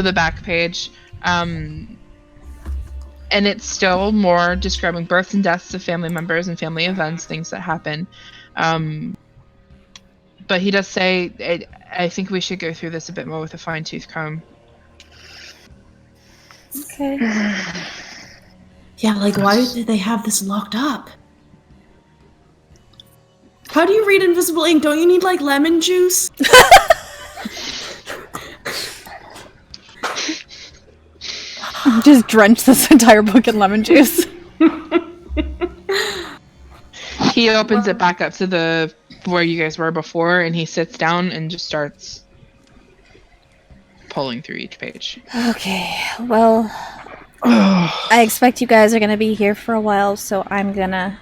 the back page. And it's still more describing births and deaths of family members and family events, things that happen. But he does say, I think we should go through this a bit more with a fine-tooth comb. Okay. Yeah, like, why did they have this locked up? How do you read invisible ink? Don't you need, like, lemon juice? Just drench this entire book in lemon juice. He opens it back up to the where you guys were before, and he sits down and just starts pulling through each page. Okay, well, I expect you guys are gonna be here for a while, so I'm gonna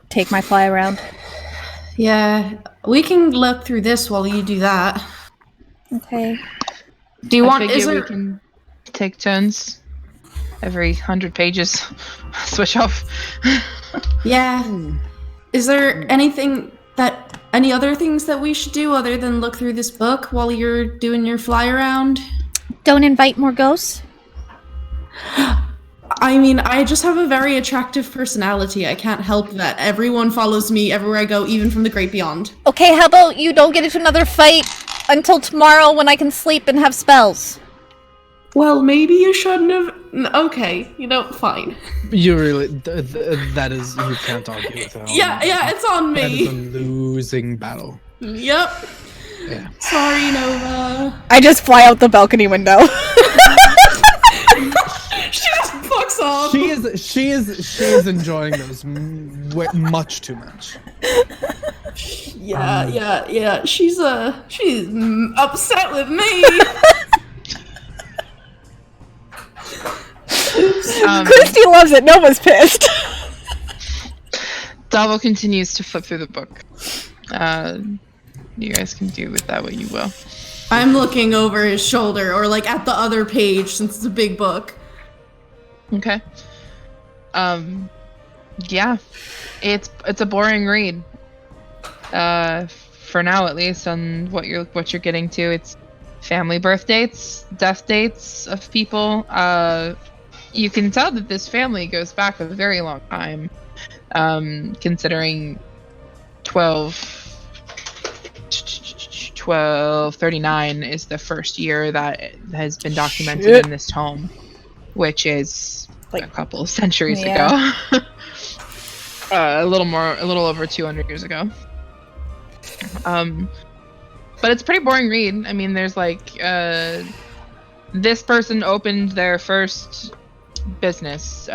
take my fly around. Yeah, we can look through this while you do that. Okay. Do you want? We can take turns every 100 pages. Switch off. Yeah. Is there any other things that we should do other than look through this book while you're doing your fly around? Don't invite more ghosts? I mean, I just have a very attractive personality. I can't help that. Everyone follows me everywhere I go, even from the great beyond. Okay, how about you don't get into another fight until tomorrow when I can sleep and have spells? Well, maybe you shouldn't have... Okay, fine. You really, that is, you can't argue with that. Yeah, it's on That is a me. losing battle. Yep. Yeah. Sorry, Nova. I just fly out the balcony window. She just fucks off. She is enjoying those much too much. Yeah. She's upset with me. Kristy loves it. Nova's pissed. Davo continues to flip through the book. You guys can do with that what you will. I'm looking over his shoulder, or like at the other page, since it's a big book. Okay. Yeah, it's a boring read. For now at least, on what you're getting to. It's family birth dates, death dates of people. You can tell that this family goes back a very long time. Considering 1239 is the first year that has been documented in this home, which is like a couple of centuries ago. A little over 200 years ago. But it's a pretty boring read. I mean, there's like this person opened their first business.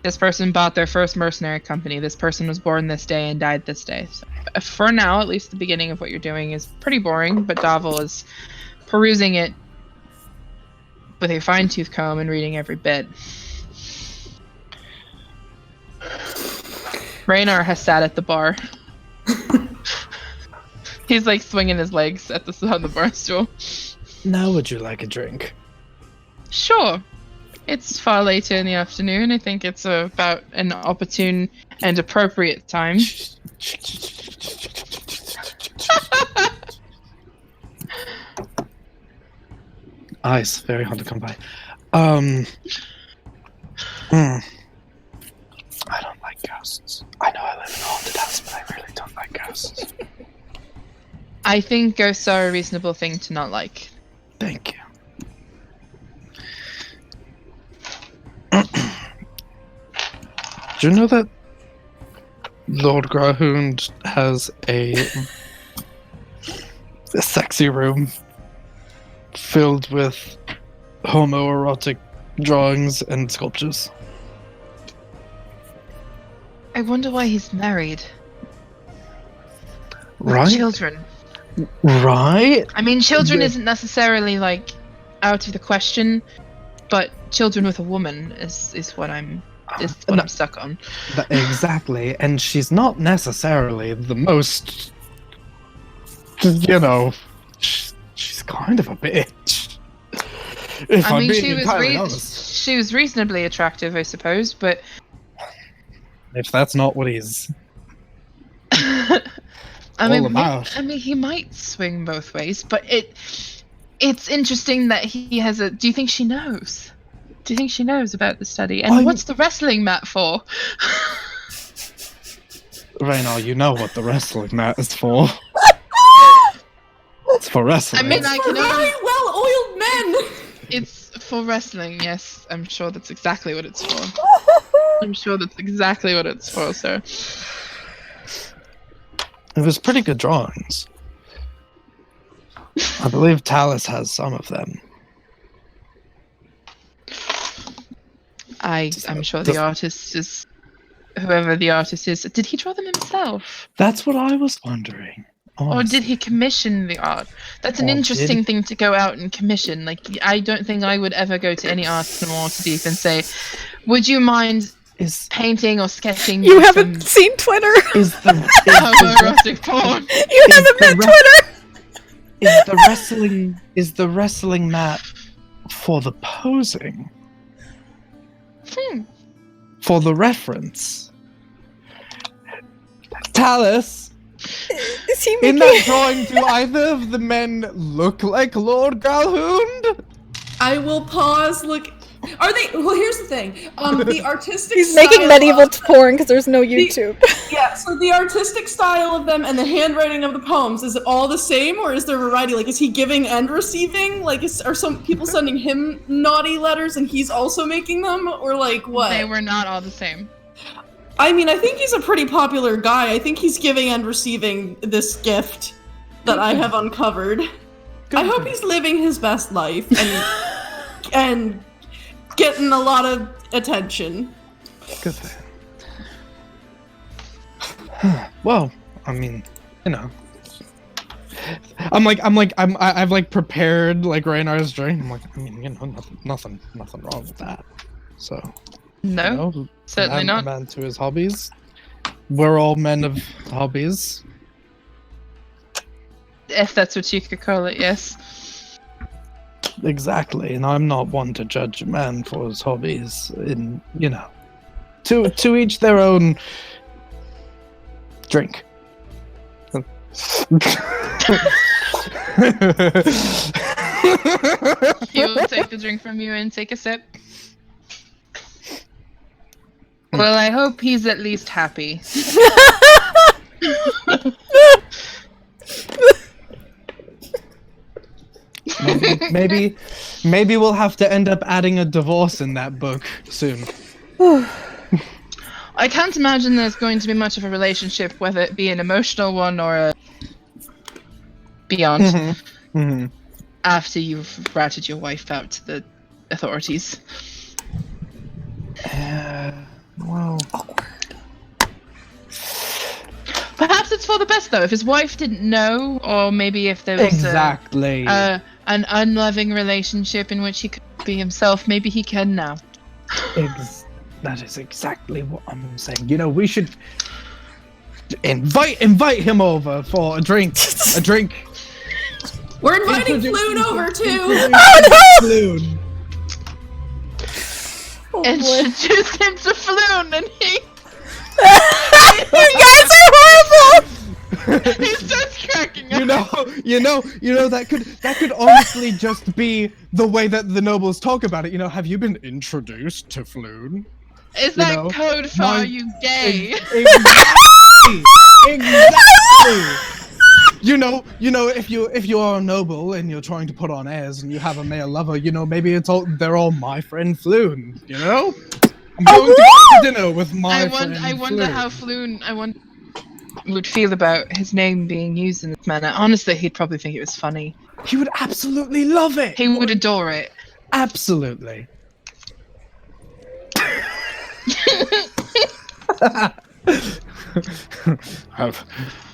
This person bought their first mercenary company. This person was born this day and died this day. So, for now, at least the beginning of what you're doing is pretty boring, but Davil is perusing it with a fine-tooth comb and reading every bit. Raynar has sat at the bar. He's like swinging his legs on the bar stool. Now would you like a drink? Sure. It's far later in the afternoon. I think it's about an opportune and appropriate time. Ice, very hard to come by. I don't like ghosts. I know I live in a haunted house, but I really don't like ghosts. I think ghosts are a reasonable thing to not like. Thank you. Do you know that Lord Grahund has a sexy room filled with homoerotic drawings and sculptures? I wonder why he's married. With Right? children. Right? I mean, children isn't necessarily like out of the question, but children with a woman is what I'm stuck on. Exactly, and she's not necessarily the most, she's kind of a bitch. If I'm being entirely honest. She was reasonably attractive, I suppose, but If that's not what he's I mean, about. he might swing both ways, but it's interesting that he has a. Do you think she knows? Do you think she knows about the study? And what's the wrestling mat for? Raynor, you know what the wrestling mat is for. It's for wrestling. I mean, I For can very only... well-oiled men! It's for wrestling, yes. I'm sure that's exactly what it's for. I'm sure that's exactly what it's for, sir. It was pretty good drawings. I believe Tallice has some of them. I'm sure the artist is... Whoever the artist is... Did he draw them himself? That's what I was wondering. Or did he commission the art? That's an interesting thing to go out and commission. Like, I don't think I would ever go to any artist in Waterdeep and say, would you mind painting or sketching? You haven't seen Twitter. Homoerotic porn. You haven't met Twitter. Is the wrestling mat for the posing? For the reference? Tallice, Is he in making... that drawing, do either of the men look like Lord Galhound? I will pause, look... Are they... Well, here's the thing. The artistic He's style making medieval of- porn because there's no YouTube. Yeah, so the artistic style of them and the handwriting of the poems, is it all the same, or is there variety? Like, is he giving and receiving? Like, are some people sending him naughty letters and he's also making them? Or, like, what? They were not all the same. I mean, I think he's a pretty popular guy. I think he's giving and receiving this gift that I have uncovered. I hope he's living his best life and getting a lot of attention. Good for him. Well, I mean, you know. I've like prepared like Raynar's drink. I'm like, I mean, you know, nothing wrong with that. So, No, you know, certainly a not. man to his hobbies. We're all men of hobbies. If that's what you could call it, yes. Exactly, and I'm not one to judge a man for his hobbies. In you know, to each their own. Drink. He will take the drink from you and take a sip. Well, I hope he's at least happy. Maybe we'll have to end up adding a divorce in that book soon. I can't imagine there's going to be much of a relationship, whether it be an emotional one or a beyond, after you've ratted your wife out to the authorities. Well, Perhaps it's for the best, though. If his wife didn't know, or maybe if there was Exactly. an unloving relationship in which he could be himself, maybe he can now. that is exactly what I'm saying. You know, we should invite him over for a drink. A drink. We're inviting Floon over too. Floon. Oh, boy. Introduce him to Floon, and he You guys are horrible! he starts cracking up. You know that could honestly just be the way that the nobles talk about it. You know, have you been introduced to Floon? Is that know, code for my- are you gay? Exactly. You know, if you are a noble and you're trying to put on airs and you have a male lover, you know, maybe they're all my friend Floon. You know, I'm going to go to dinner with my friend. I wonder Floon. how Floon would feel about his name being used in this manner. Honestly, he'd probably think it was funny. He would absolutely love it. He would adore it. Absolutely.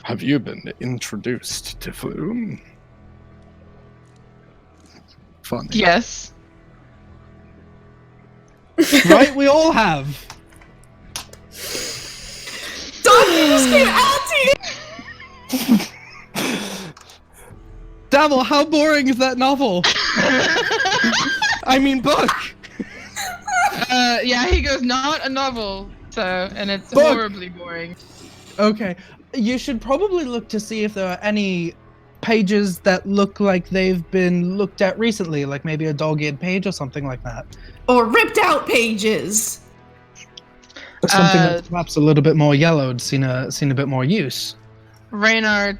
Have you been introduced to Floon? Funny. Yes. Right? We all have. Doggy just came out. Dabble, how boring is that novel? I mean, book. Yeah, he goes, not a novel. So, and it's Book. horribly boring. Okay, you should probably look to see if there are any pages that look like they've been looked at recently, like maybe a dog-eared page or something like that. Or ripped out pages. Something that's perhaps a little bit more yellowed, seen a bit more use. Raynar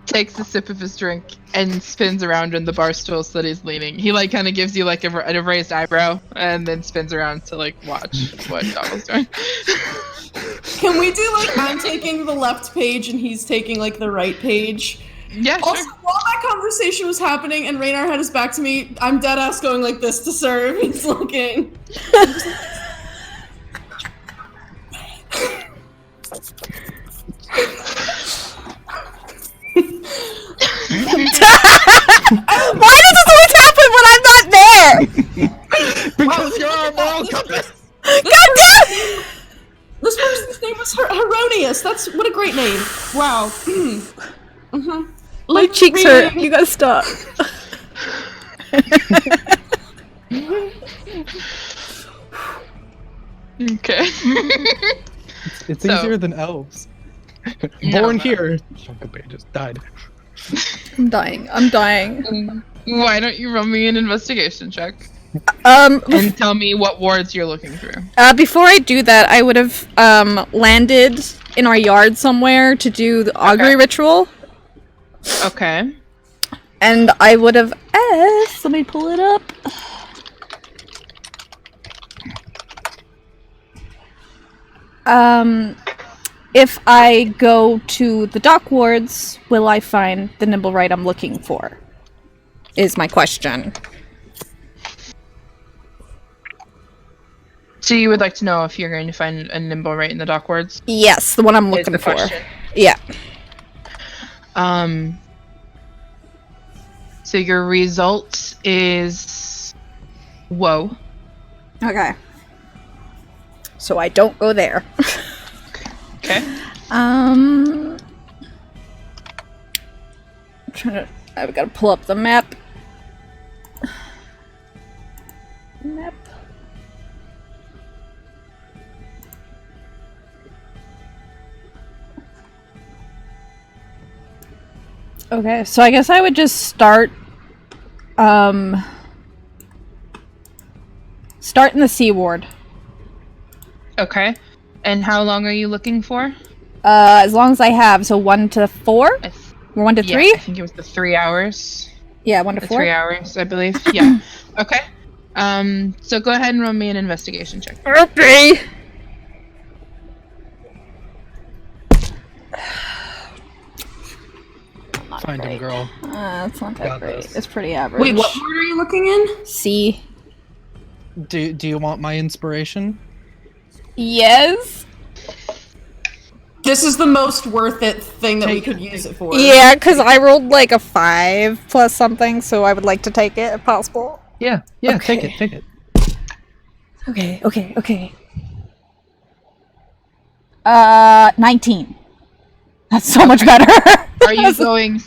takes a sip of his drink and spins around in the bar stool so that he's leaning. He like kind of gives you like a raised eyebrow and then spins around to like watch what Doggle's doing. Can we do like I'm taking the left page and he's taking like the right page? Yeah, Also, sure. while that conversation was happening and Raynar had his back to me, I'm dead ass going like this to serve. He's looking. Why does this always happen when I'm not there? Because you're our moral compass! God damn! This person's name was Heronius. That's what a great name. Wow. My cheeks hurt. You gotta stop. Okay. It's So- easier than elves. No, Born no. here. Shunkabe just died. I'm dying. Why don't you roll me an investigation check Um, and tell me what wards you're looking through? before I do that, I would have landed in our yard somewhere to do the augury ritual, Okay. and I would have asked. Let me pull it up. If I go to the dock wards, will I find the Nimblewright I'm looking for? Is my question. So you would like to know if you're going to find a nimble right in the dock wards? Yes, the one I'm Is looking the for. question. Yeah. So your result is whoa. Okay. So I don't go there. Okay. I'm trying to. I've got to pull up the map. Map. Okay, so I guess I would just start in the C ward. Okay. And how long are you looking for? As long as I have, so 1 to 4? I Or 1 to 3? I think it was the 3 hours. Yeah, 1 to The 4. 3 hours, I believe. Yeah. Okay. So go ahead and roll me an investigation check. Okay. Find him, girl. It's not that Got great. this. It's pretty average. Wait, what word are you looking in? C. Do you want my inspiration? Yes. This is the most worth it thing that we could use it for. Yeah, because I rolled like a 5 plus something, so I would like to take it if possible. Yeah, Okay. take it. Okay. 19. That's so much better. Are you going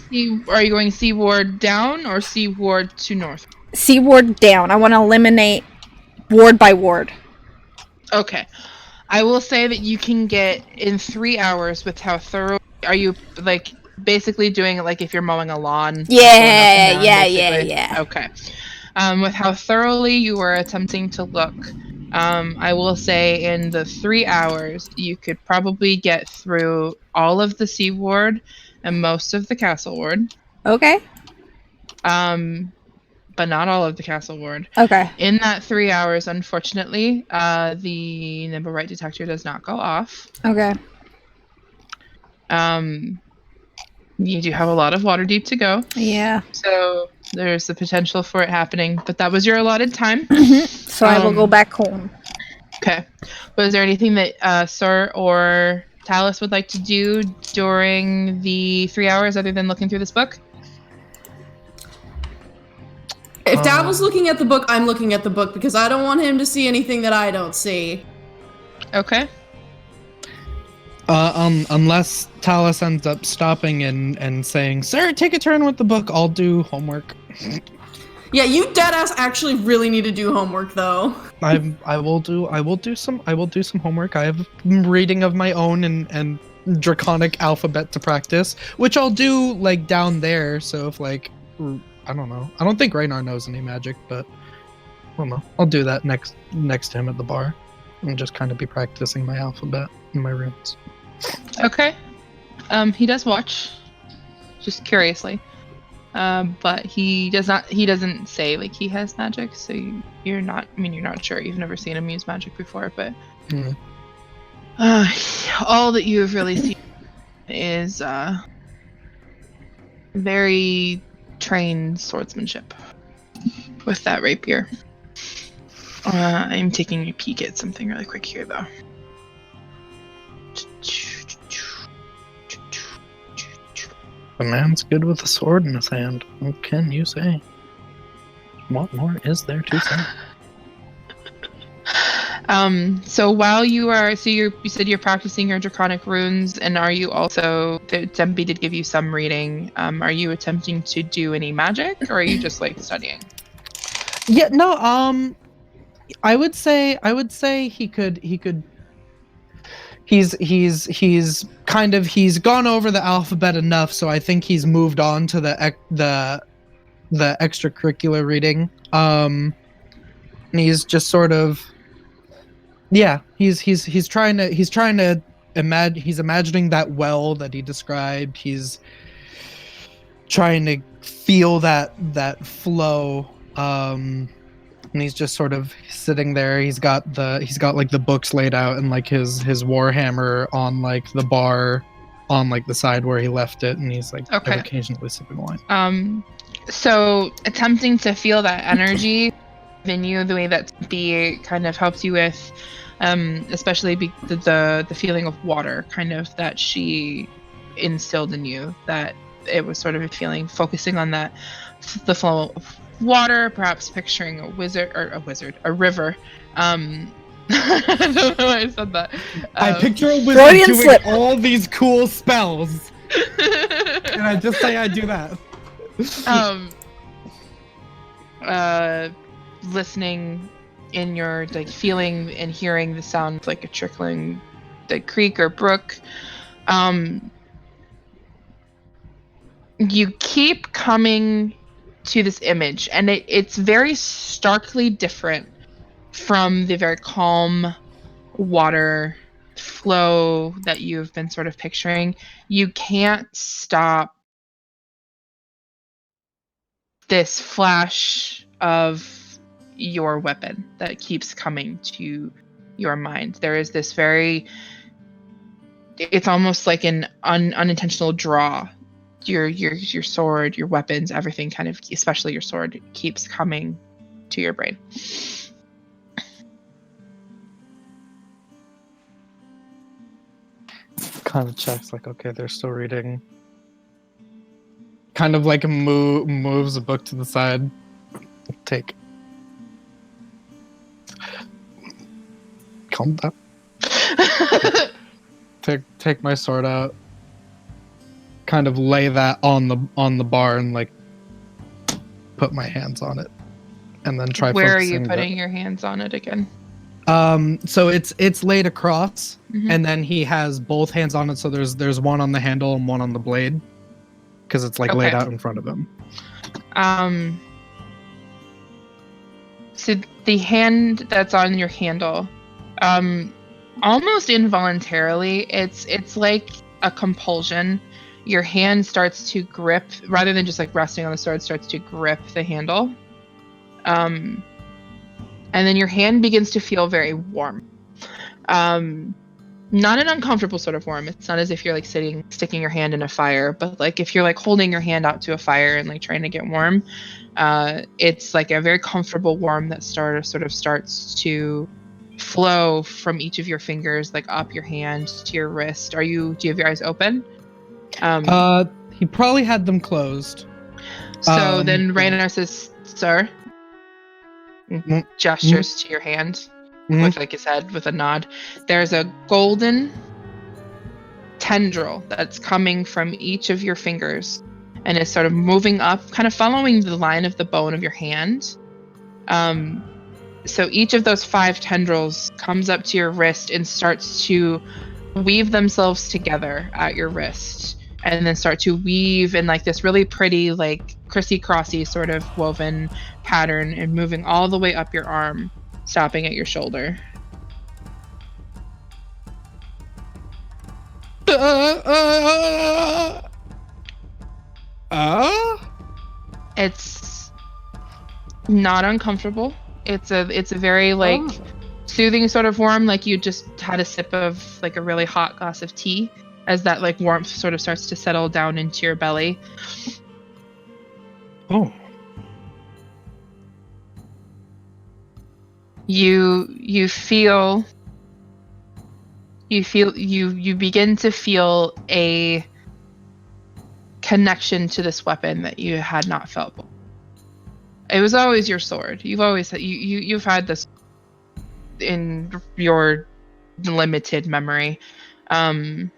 C ward down or C ward to north? C ward down. I want to eliminate ward by ward. Okay. I will say that you can get in 3 hours with how thorough are you like basically doing it like if you're mowing a lawn? Yeah, going up and down, yeah. basically? Okay. With how thoroughly you were attempting to look, I will say in the 3 hours you could probably get through all of the Sea Ward and most of the Castle Ward. Okay. But not all of the Castle Ward. Okay. In that 3 hours, unfortunately, the Nimblewright detector does not go off. Okay. You do have a lot of Waterdeep to go, Yeah. so there's the potential for it happening. But that was your allotted time. So I will go back home. Okay. Was there anything that Sir or Tallice would like to do during the 3 hours other than looking through this book? If Dabble's looking at the book, I'm looking at the book because I don't want him to see anything that I don't see. Okay. Unless Tallice ends up stopping and saying, "Sir, take a turn with the book. I'll do homework." Yeah, you deadass actually really need to do homework though. I will do some homework. I have reading of my own and draconic alphabet to practice, which I'll do like down there. So if like I don't know, I don't think Raynar knows any magic, but I don't know. I'll do that next to him at the bar. and just kind of be practicing my alphabet and my runes. Okay. He does watch, just curiously. But he doesn't say like he has magic, so you're not sure. You've never seen him use magic before, but all that you have really seen is very trained swordsmanship with that rapier. I'm taking a peek at something really quick here, though. The man's good with a sword in his hand. What can you say? What more is there to say? So while you said you're practicing your draconic runes, and are you also, Tempe did give you some reading, are you attempting to do any magic, or are you just like studying? Yeah, no, I would say he could he's gone over the alphabet enough, so I think he's moved on to the extracurricular reading. And he's just sort of, yeah, he's imagining that well that he described. He's trying to feel that flow. And he's just sort of sitting there. He's got like the books laid out and like his warhammer on like the bar on like the side where he left it, and he's like occasionally sipping wine. So attempting to feel that energy in you, the way that B kind of helps you with, especially the feeling of water, kind of that she instilled in you, that it was sort of a feeling focusing on that, the flow of water, perhaps picturing a river. I don't know why I said that. I picture a wizard doing all these cool spells. And I just say I do that. Listening in your like feeling and hearing the sound of like a trickling the creek or brook. You keep coming to this image, and it's very starkly different from the very calm water flow that you've been sort of picturing. You can't stop this flash of your weapon that keeps coming to your mind. There is this it's almost like an unintentional draw. Your sword, your weapons, everything kind of, especially your sword, keeps coming to your brain. Kind of checks like, okay, they're still reading. Kind of like moves a book to the side. Take. Calm down. Take my sword out. Kind of lay that on the bar and like put my hands on it, and then try. Where are you putting your hands on it again? So it's laid across, and then he has both hands on it. So there's one on the handle and one on the blade, because it's like laid out in front of him. So the hand that's on your handle, almost involuntarily, it's like a compulsion. Your hand starts to grip, rather than just like resting on the sword, starts to grip the handle. And then your hand begins to feel very warm. Not an uncomfortable sort of warm. It's not as if you're like sticking your hand in a fire, but like if you're like holding your hand out to a fire and like trying to get warm, it's like a very comfortable warm that starts to flow from each of your fingers, like up your hand to your wrist. Do you have your eyes open? He probably had them closed. So then Raynar says, "Sir," gestures to your hand with like his head with a nod. There's a golden tendril that's coming from each of your fingers and is sort of moving up, kind of following the line of the bone of your hand. So each of those 5 tendrils comes up to your wrist and starts to weave themselves together at your wrist, and then start to weave in like this really pretty, like crissy-crossy sort of woven pattern, and moving all the way up your arm, stopping at your shoulder. It's not uncomfortable. It's a very like soothing sort of warm, like you just had a sip of like a really hot glass of tea, as that like warmth sort of starts to settle down into your belly. Oh. You begin to feel a connection to this weapon that you had not felt before. It was always your sword. You've had this in your limited memory. It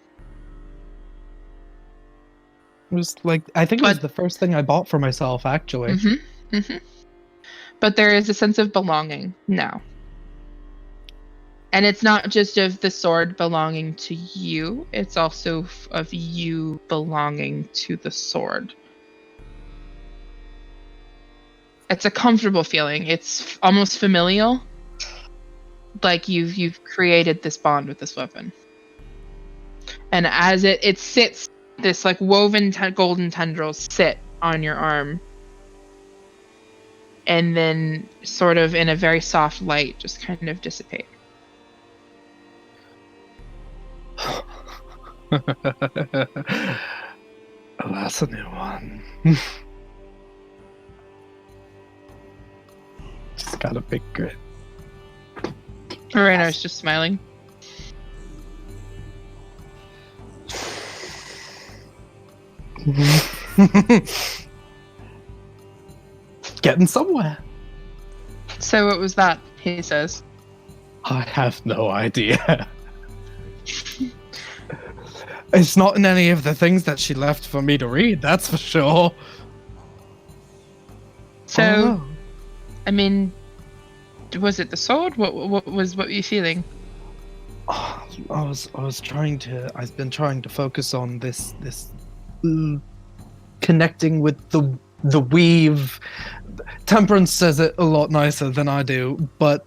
was like, I think it was the first thing I bought for myself, actually. But there is a sense of belonging now. And it's not just of the sword belonging to you, it's also of you belonging to the sword. It's a comfortable feeling. It's almost familial. Like you've created this bond with this weapon. And as it sits, this like woven golden tendrils sit on your arm. And then sort of in a very soft light just kind of dissipate. That's a new one. Just got a big grin. Raynar's just smiling. Getting somewhere. So what was that? He says. I have no idea. It's not in any of the things that she left for me to read, that's for sure. So, I mean, was it the sword? What were you feeling? Oh, I've been trying to focus on this connecting with the weave. Temperance says it a lot nicer than I do, but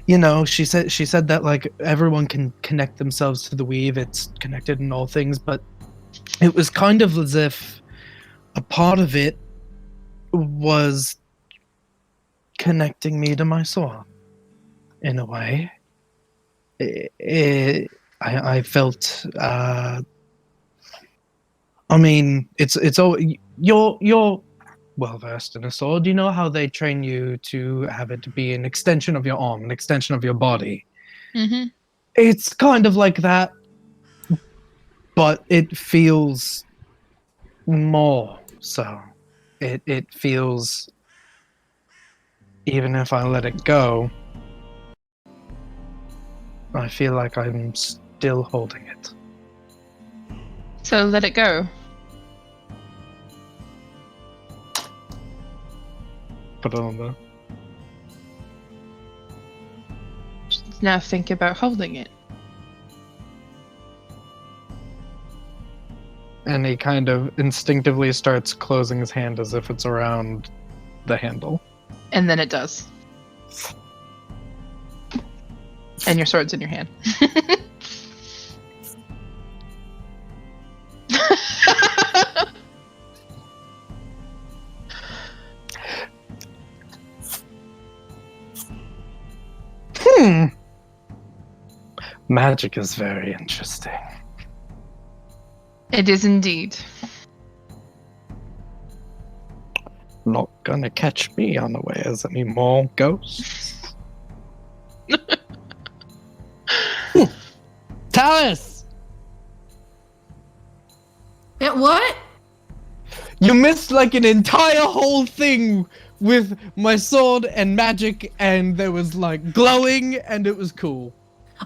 you know, she said that like everyone can connect themselves to the weave. It's connected in all things, but it was kind of as if a part of it was connecting me to my sword in a way. I felt I mean, it's all you're well versed in a sword. You know how they train you to have it to be an extension of your arm, an extension of your body. Mm-hmm. It's kind of like that, but it feels more so. It feels, even if I let it go, I feel like I'm still holding it. So let it go. Put it on there. Just now think about holding it. And he kind of instinctively starts closing his hand as if it's around the handle. And then it does. And your sword's in your hand. Magic is very interesting. It is indeed. Not gonna catch me unawares anymore, ghosts. Tallice! Yeah, what? You missed like an entire whole thing with my sword and magic, and there was like glowing, and it was cool.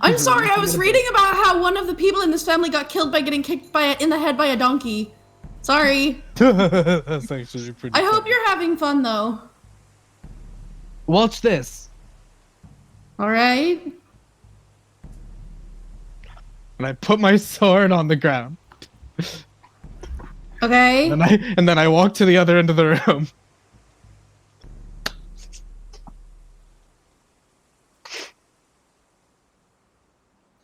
I'm sorry, I was reading about how one of the people in this family got killed by getting kicked in the head by a donkey. Sorry. That's actually pretty I hope funny. you're having fun, though. Watch this. Alright. And I put my sword on the ground. Okay. And then I walk to the other end of the room.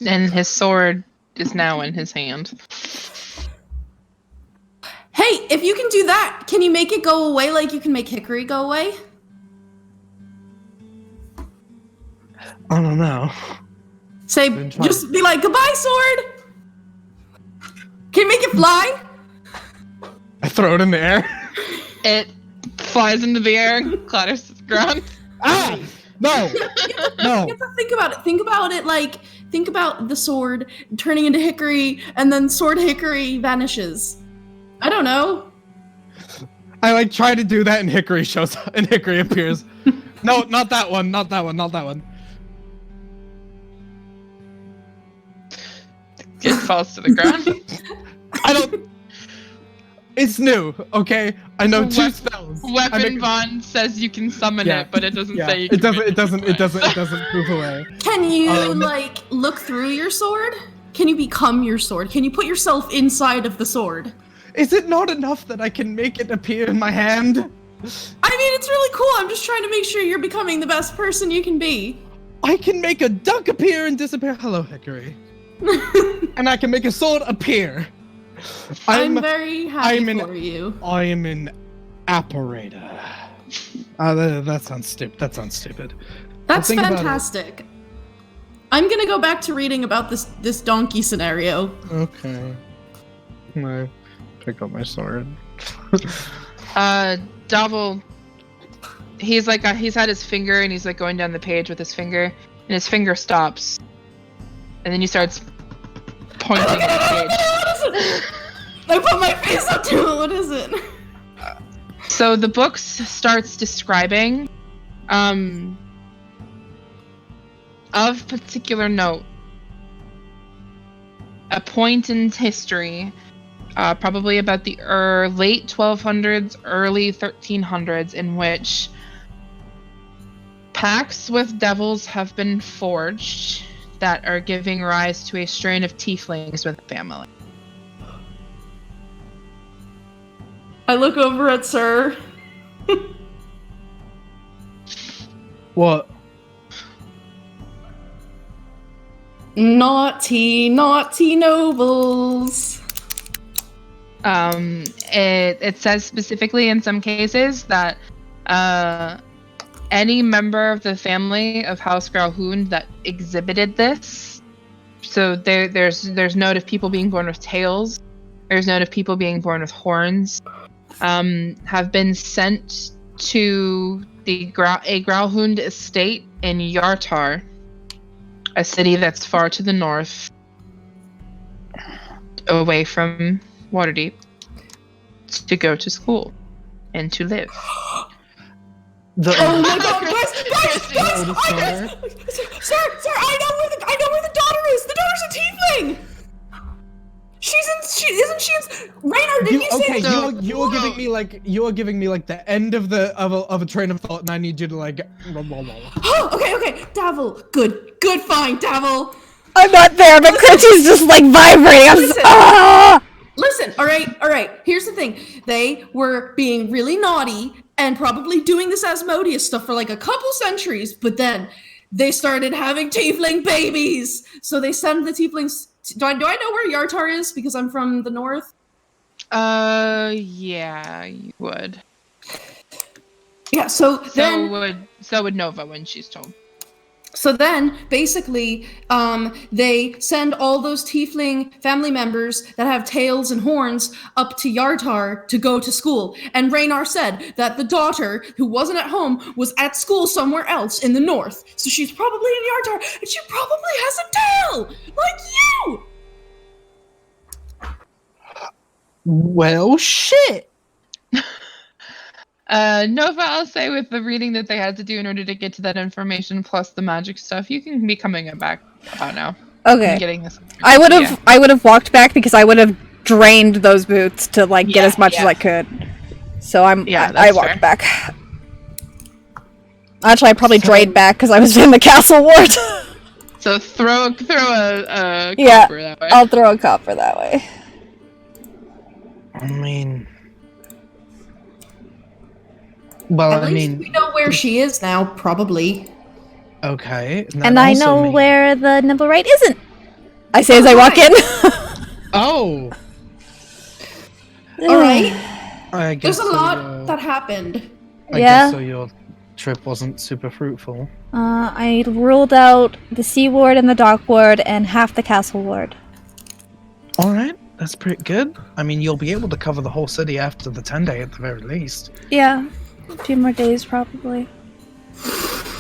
And his sword is now in his hand. Hey, if you can do that, can you make it go away like you can make hickory go away? I don't know. Say, just be like, goodbye, sword! Can you make it fly? I throw it in the air. It flies into the air and clatters to the ground. Ah! No! No! You have to think about it. Think about the sword turning into hickory, and then sword hickory vanishes. I don't know. I like try to do that and hickory shows up and hickory appears. No, not that one, not that one, not that one. It falls to the ground. I don't. It's new, okay? I know two spells. Weapon Bond says you can summon it, but it doesn't say you it can. doesn't move away. Can you look through your sword? Can you become your sword? Can you put yourself inside of the sword? Is it not enough that I can make it appear in my hand? I mean, it's really cool. I'm just trying to make sure you're becoming the best person you can be. I can make a duck appear and disappear. Hello, Hickory. And I can make a sword appear. I'm very happy for you. I am an apparator. That sounds stupid. That's fantastic. I'm gonna go back to reading about this donkey scenario. Okay. I pick up my sword. Double. He's had his finger and he's like going down the page with his finger, and his finger stops, and then he starts pointing at the page. I put my face up to it. What is it? So the book starts describing, of particular note, a point in history, probably about the late 1200s, early 1300s, in which pacts with devils have been forged that are giving rise to a strain of tieflings with a family. I look over at Sir. What? Naughty nobles. It says specifically in some cases that any member of the family of House Grauhund that exhibited this, so there's note of people being born with tails, there's note of people being born with horns, have been sent to a Grauhund estate in Yartar, a city that's far to the north, away from Waterdeep, to go to school and to live. Oh my God, guys! Sir, I know where the daughter is. The daughter's a tiefling. Isn't she? Raynor, did you say? Okay, you're giving me like the end of a train of thought, and I need you to like. Oh, okay, Davil, good, fine, Davil. I'm not there, but Kristy's just like vibrating. Listen, all right. Here's the thing: they were being really naughty and probably doing this Asmodeus stuff for like a couple centuries, but then they started having tiefling babies. So they send the tieflings. Do I know where Yartar is because I'm from the north? Yeah, you would. Yeah, so would Nova when she's told. So then, basically, they send all those tiefling family members that have tails and horns up to Yartar to go to school. And Raynor said that the daughter, who wasn't at home, was at school somewhere else in the north. So she's probably in Yartar, and she probably has a tail, like you! Well, shit! Nova, I'll say with the reading that they had to do in order to get to that information, plus the magic stuff, you can be coming back about now. Okay. Getting this. I would have walked back because I would have drained those boots to like get as much as I could. So I walked back. Actually, I probably drained back because I was in the castle ward. So throw a copper that way. I'll throw a copper that way. I mean, well, At least we know where she is now, probably. Okay. And I know where the Nimblerite isn't. I say as I walk in. Oh! All right. I guess There's a so lot that happened. I Yeah. guess so your trip wasn't super fruitful. I ruled out the Sea Ward and the Dock Ward and half the Castle Ward. Alright, that's pretty good. I mean, you'll be able to cover the whole city after the 10-day at the very least. Yeah, a few more days probably.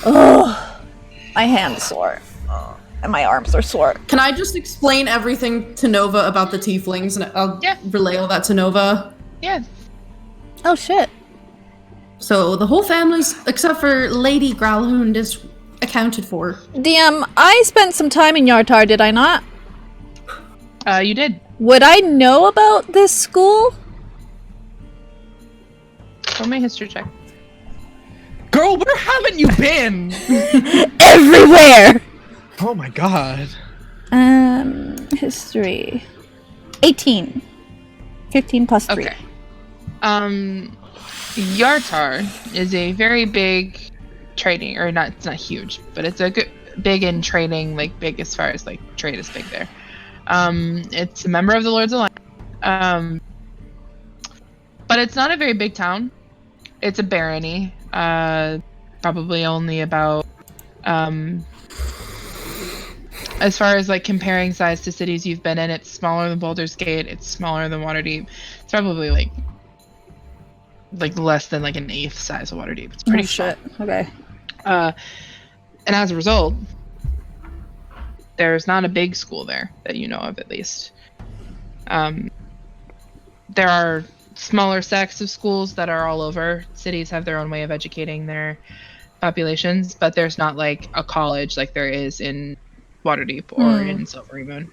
Oh, my hand's sore. And my arms are sore. Can I just explain everything to Nova about the tieflings, and I'll relay all that to Nova? Yeah. Oh shit. So the whole family's, except for Lady Growlhound, is accounted for. DM, I spent some time in Yartar, did I not? You did. Would I know about this school? Roll me a history check. Girl, where haven't you been? Everywhere! Oh my god. History. 18. 15 plus 3. Okay. Yartar is a very big trading, or not, it's not huge, but it's a good, big in trading, like big as far as like trade is big there. It's a member of the Lord's Alliance. But it's not a very big town. It's a barony. Probably only about, as far as like comparing size to cities you've been in, it's smaller than Baldur's Gate, it's smaller than Waterdeep. It's probably like less than like an eighth size of Waterdeep. It's pretty shit. Okay. And as a result, there's not a big school there that you know of, at least. There are smaller sects of schools that are all over. Cities have their own way of educating their populations, but there's not like a college like there is in Waterdeep or in Silvery Moon.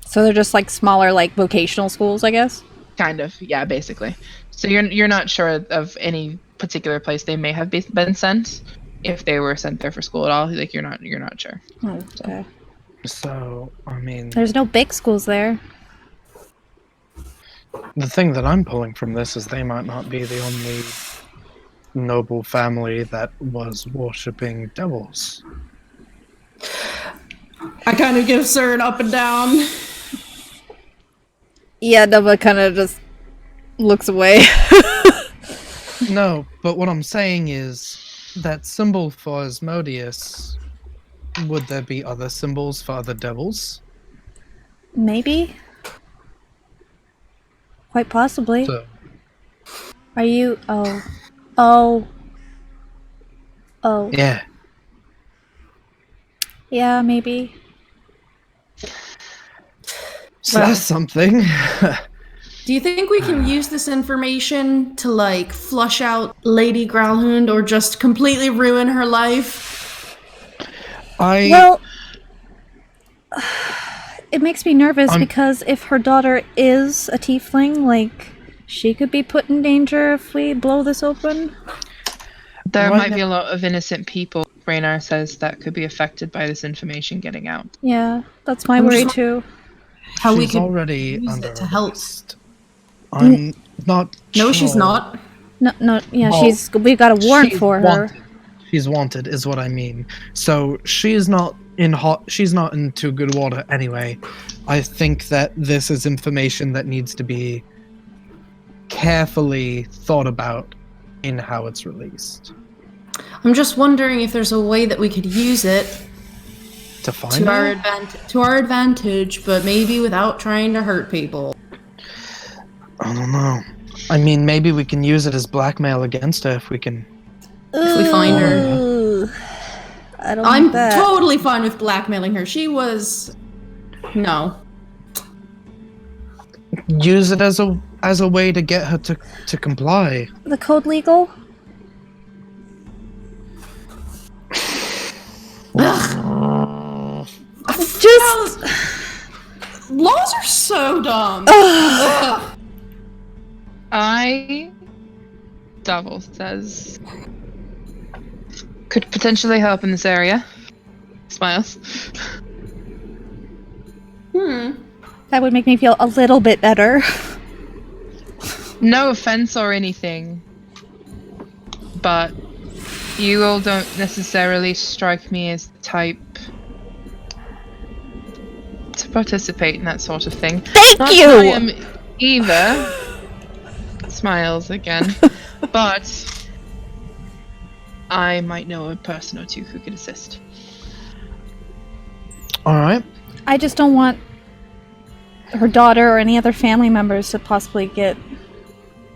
So they're just like smaller, like vocational schools, I guess? Kind of, yeah, basically. So you're not sure of any particular place they may have been sent, if they were sent there for school at all. Like you're not sure. Okay. So, I mean, There's no big schools there. the thing that I'm pulling from this is they might not be the only noble family that was worshipping devils. I kind of give Sir an up and down. Yeah, Nova kind of just looks away. No, but what I'm saying is that symbol for Asmodeus, would there be other symbols for other devils? Maybe. Quite possibly. So, Are you... Oh. yeah. Yeah, maybe. So that's something. Do you think we can use this information to, like, flush out Lady Growlhound or just completely ruin her life? Well, it makes me nervous because if her daughter is a tiefling, like, she could be put in danger if we blow this open. There might be a lot of innocent people, Raynar says, that could be affected by this information getting out. Yeah, that's my worry too. How we She's could already use under it to help. arrest. I'm not No, sure. she's not. No, yeah, Well, we've got a warrant she's for her. wanted. She's wanted, is what I mean. So she's not she's not in too good water anyway. I think that this is information that needs to be carefully thought about in how it's released. I'm just wondering if there's a way that we could use it To find to her? our advantage, but maybe without trying to hurt people. I don't know. I mean, maybe we can use it as blackmail against her if we can. If we find her. Ooh, I don't I'm like that. totally fine with blackmailing her. She was... No. Use it as a way to get her to comply. The code legal? Just... Laws are so dumb. Davil says, could potentially help in this area. Smiles. That would make me feel a little bit better. No offense or anything, but you all don't necessarily strike me as the type to participate in that sort of thing. Thank Not you! that I am either. Smiles again. But I might know a person or two who could assist. All right. I just don't want her daughter or any other family members to possibly get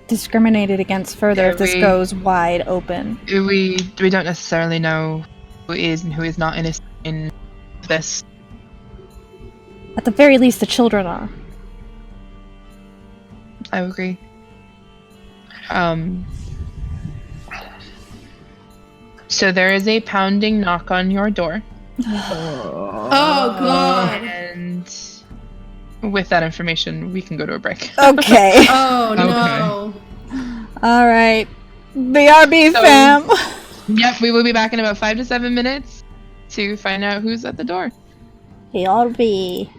discriminated against further if this goes wide open. We don't necessarily know who is and who is not innocent in this. At the very least, the children are. I agree. So there is a pounding knock on your door. Oh god. And with that information, we can go to a break. Okay. Oh no. All right. BRB So- fam. Yep, we will be back in about 5 to 7 minutes to find out who's at the door. BRB.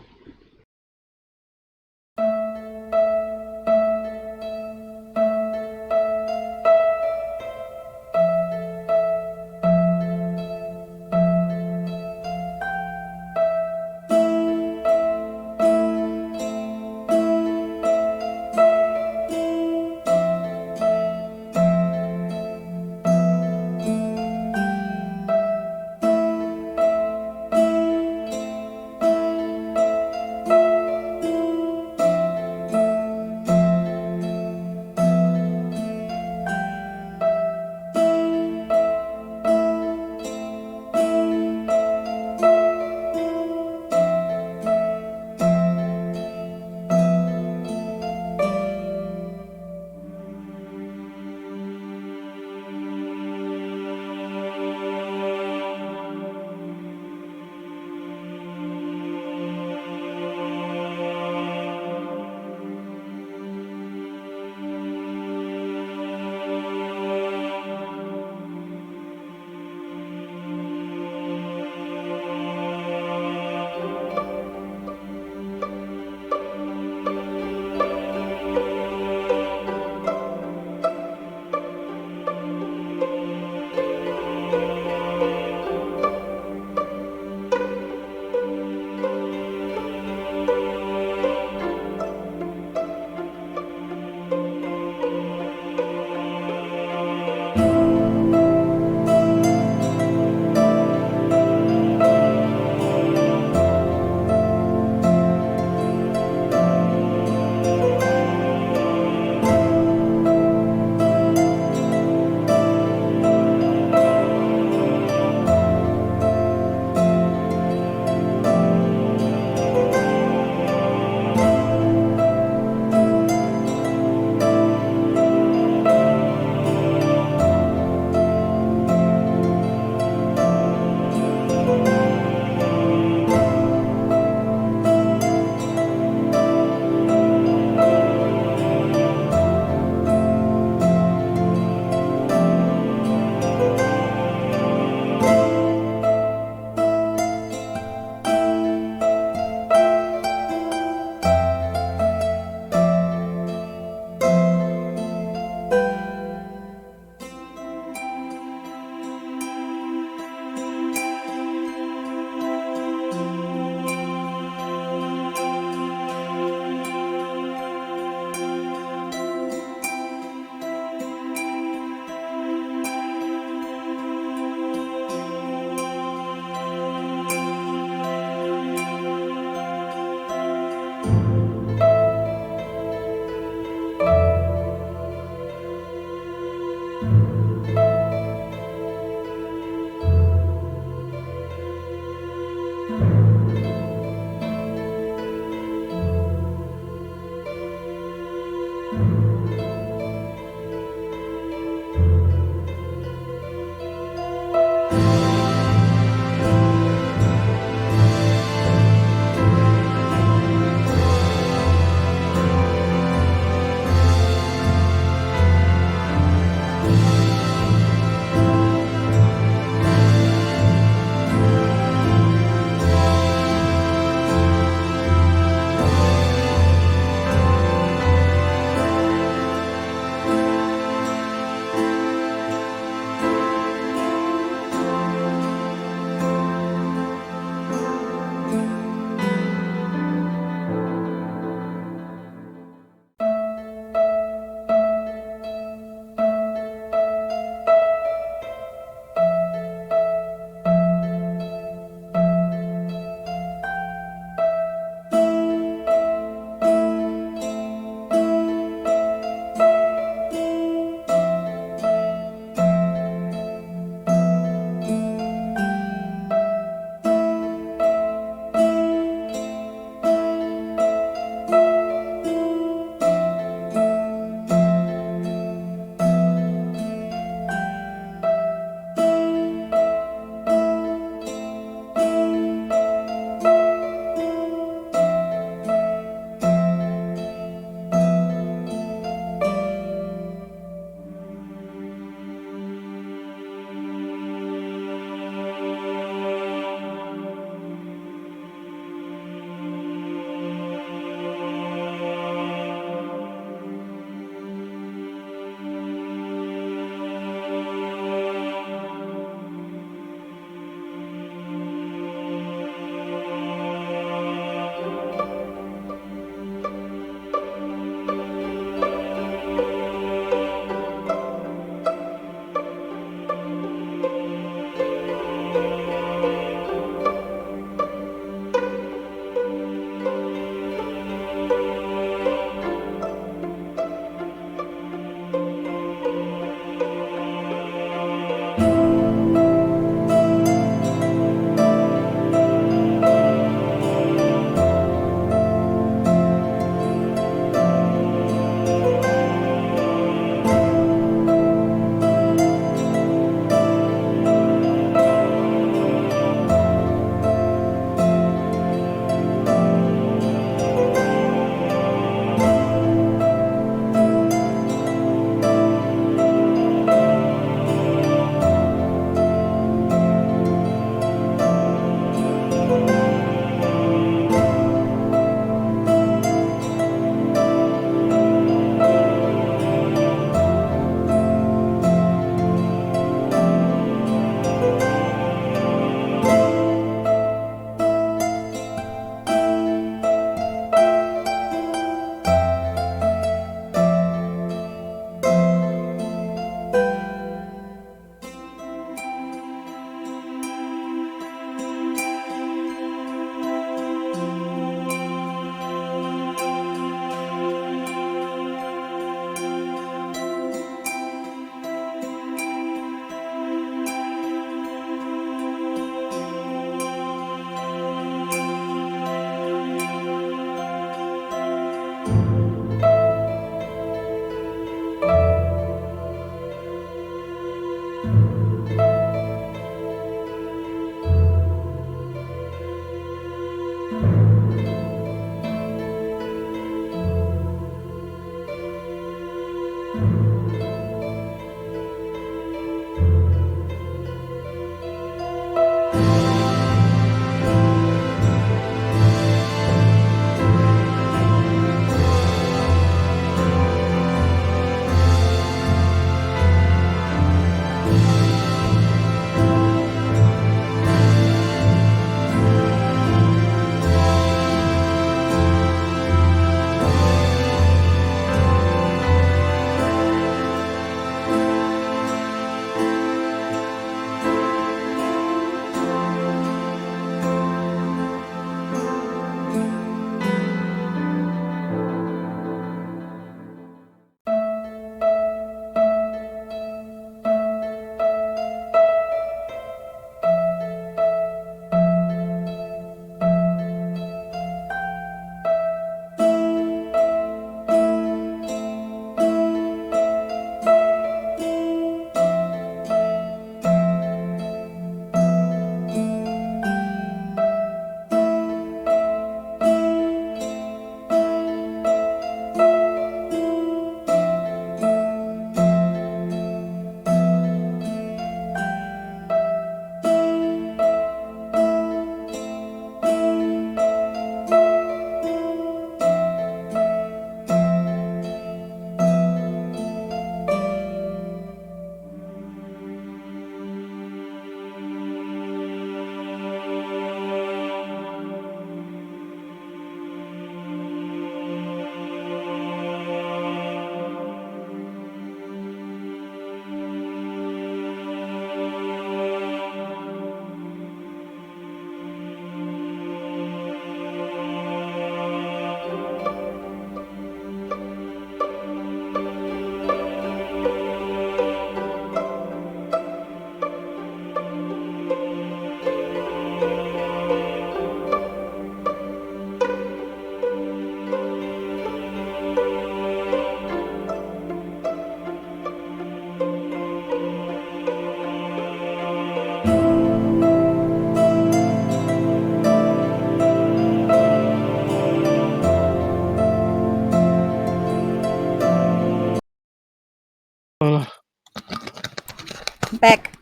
Back.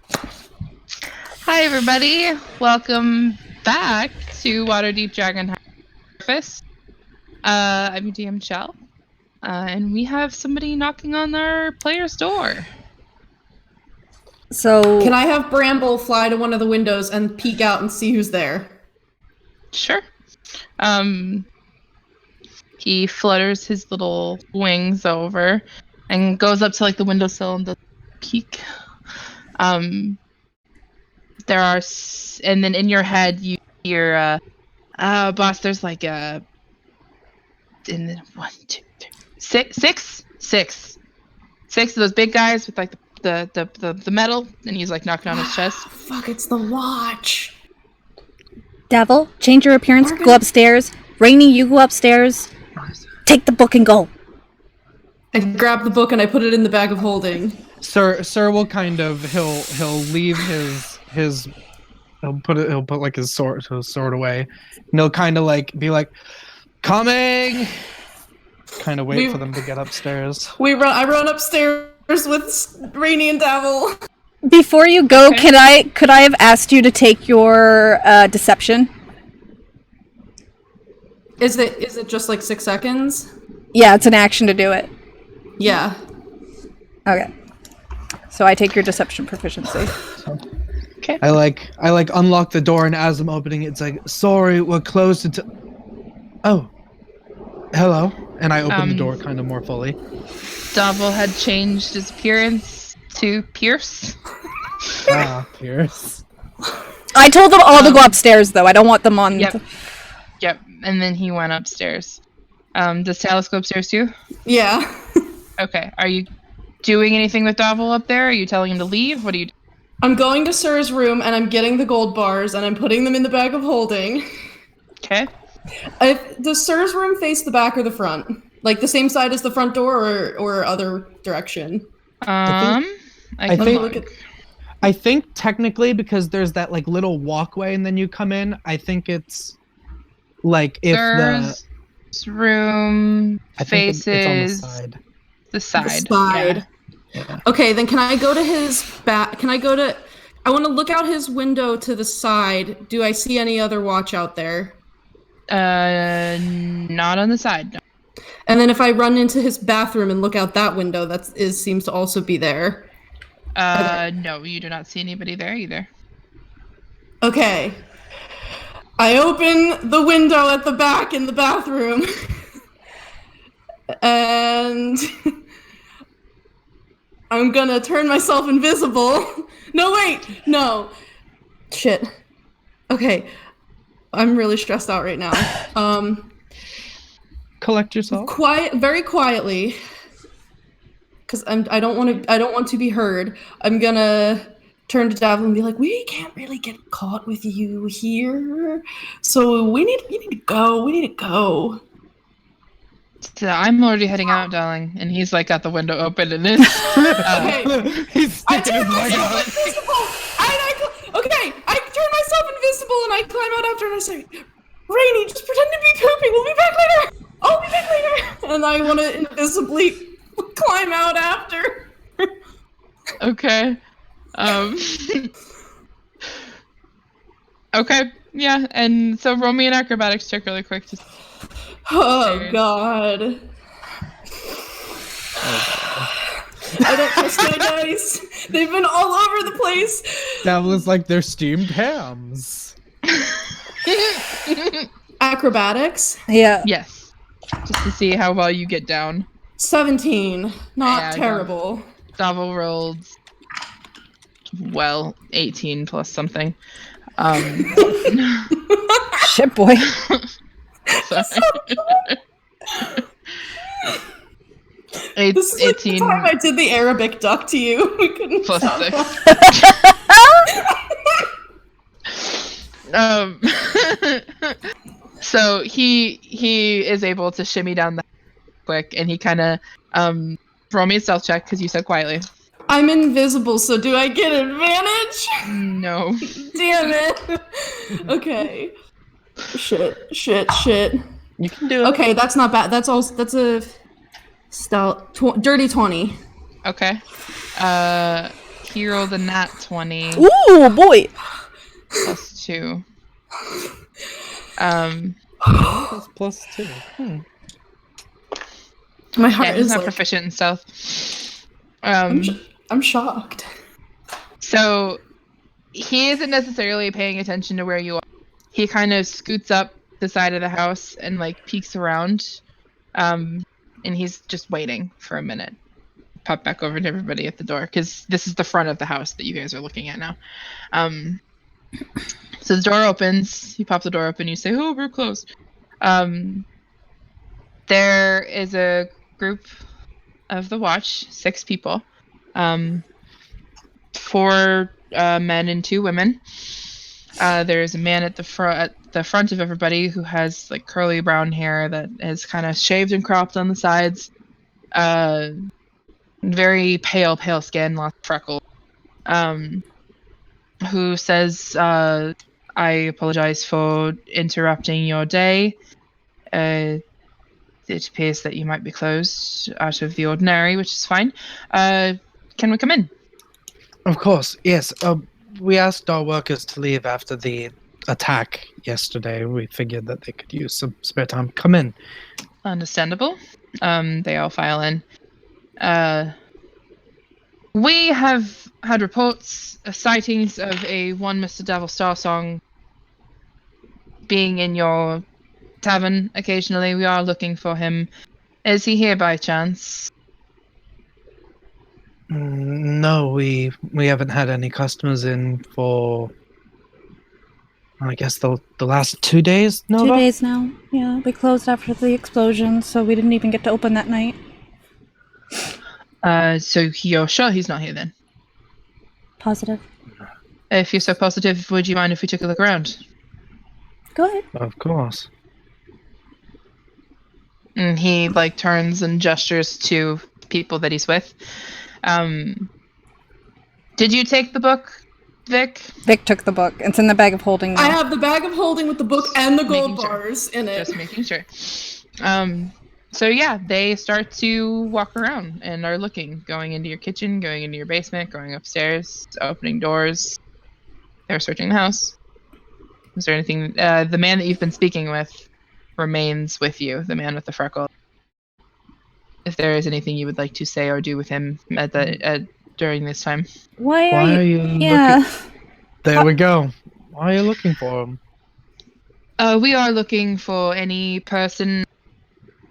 Hi, everybody. Welcome back to Waterdeep Dragon Harvest. I'm your DM Chel, and we have somebody knocking on our player's door. So Can I have Bramble fly to one of the windows and peek out and see who's there? Sure. He flutters his little wings over and goes up to like the windowsill and does a peek. There are, and then in your head you hear, boss, there's like in the 1, 2, 3, 6 of those big guys with like the metal, and he's like knocking on his chest. Fuck, it's the watch. Devil, change your appearance, We're go gonna- upstairs. Rainy, you go upstairs. Take the book and go. I grab the book and I put it in the bag of holding. Sir will kind of he'll leave his he'll put like his sword away, and he'll kind of like be like, coming. Kind of wait for them to get upstairs. I run upstairs with Rainy and Devil. Before you go, Okay. could I have asked you to take your deception? Is it just like 6 seconds? Yeah, it's an action to do it. Yeah. Okay. So I take your deception proficiency. Okay. I like unlock the door, and as I'm opening it, it's like, sorry, we're closed until. Oh, hello, and I open the door kind of more fully. Davil had changed his appearance to Pierce. Pierce. I told them all to go upstairs, though. I don't want them on. Yep. And then he went upstairs. Does Tallice go upstairs too? Yeah. Okay. Are you doing anything with Davil up there? Are you telling him to leave? What are you doing? I'm going to Sir's room and I'm getting the gold bars and I'm putting them in the bag of holding. Okay. Does Sir's room face the back or the front? Like the same side as the front door or other direction? I Let me think- look at. I think technically because there's that like little walkway and then you come in, I think it's like if There's room I think faces it's on the side. The side. Yeah. Okay, then can I go to his back? I want to look out his window to the side. Do I see any other watch out there? Not on the side. No. And then if I run into his bathroom and look out that window, seems to also be there. No, you do not see anybody there either. Okay. I open the window at the back in the bathroom. And I'm gonna turn myself invisible. No, wait! No. Shit. Okay. I'm really stressed out right now. Collect yourself. Very quietly. Because I don't want to be heard. I'm gonna turn to Davin and be like, we can't really get caught with you here. So we need to go. So I'm already heading out, darling, and he's like got the window open and is He's sticking his leg out. I turn myself invisible and I climb out after and I say, Rainy, just pretend to be pooping. We'll be back later. I'll be back later. And I want to invisibly climb out after. Okay. Okay. Yeah. And so roll me an acrobatics check really quick. Oh God. I don't trust my dice. They've been all over the place. That was like their steamed hams. Acrobatics? Yeah. Yes. Just to see how well you get down. 17. Not Yeah, terrible. Davil rolled 18 plus something. Shit, boy. This is like 18 the time I did the Arabic duck to you. We couldn't plus tell. 6. So he is able to shimmy down that quick, and he kind of roll me a stealth check because you said quietly. I'm invisible, so do I get advantage? No. Damn it. Okay. Shit. You can do it. Okay, that's not bad. That's a stealth dirty 20. Okay. He rolled a nat 20 Ooh, boy. plus 2. Plus 2. My heart Yeah, he's is not like, proficient in stealth. I'm shocked. So he isn't necessarily paying attention to where you are. He kind of scoots up the side of the house and like peeks around. And he's just waiting for a minute. Pop back over to everybody at the door because this is the front of the house that you guys are looking at now. So the door opens. You pop the door open. You say, "Oh, we're closed." There is a group of the watch, 6 people, 4 men and 2 women. There's a man at the front of everybody who has like curly brown hair that is kind of shaved and cropped on the sides. Very pale skin, lots of freckles. Who says, "I apologize for interrupting your day. It appears that you might be closed out of the ordinary, which is fine. Can we come in?" Of course, yes. We asked our workers to leave after the attack yesterday. We figured that they could use some spare time. Come in. Understandable. They all file in. We have had reports of sightings of one Mr. Devil Star Song being in your tavern occasionally. We are looking for him. Is he here by chance? No, we haven't had any customers in for, I guess, the last 2 days, Nova? 2 days now. Yeah, we closed after the explosion, so we didn't even get to open that night. So you're sure he's not here then? Positive. If you're so positive, would you mind if we took a look around? Go ahead. Of course. And he like turns and gestures to people that he's with. Did you take the book, Vic? Vic took the book. It's in the bag of holding now. I have the bag of holding with the book and the gold Making sure. bars in it. Just making sure. So yeah, they start to walk around and are looking, going into your kitchen, going into your basement, going upstairs, opening doors. They're searching the house. Is there anything? The man that you've been speaking with remains with you. The man with the freckle. If there is anything you would like to say or do with him during this time. Why Why are are you? you Yeah. looking? There we go. Why are you looking for him? We are looking for any person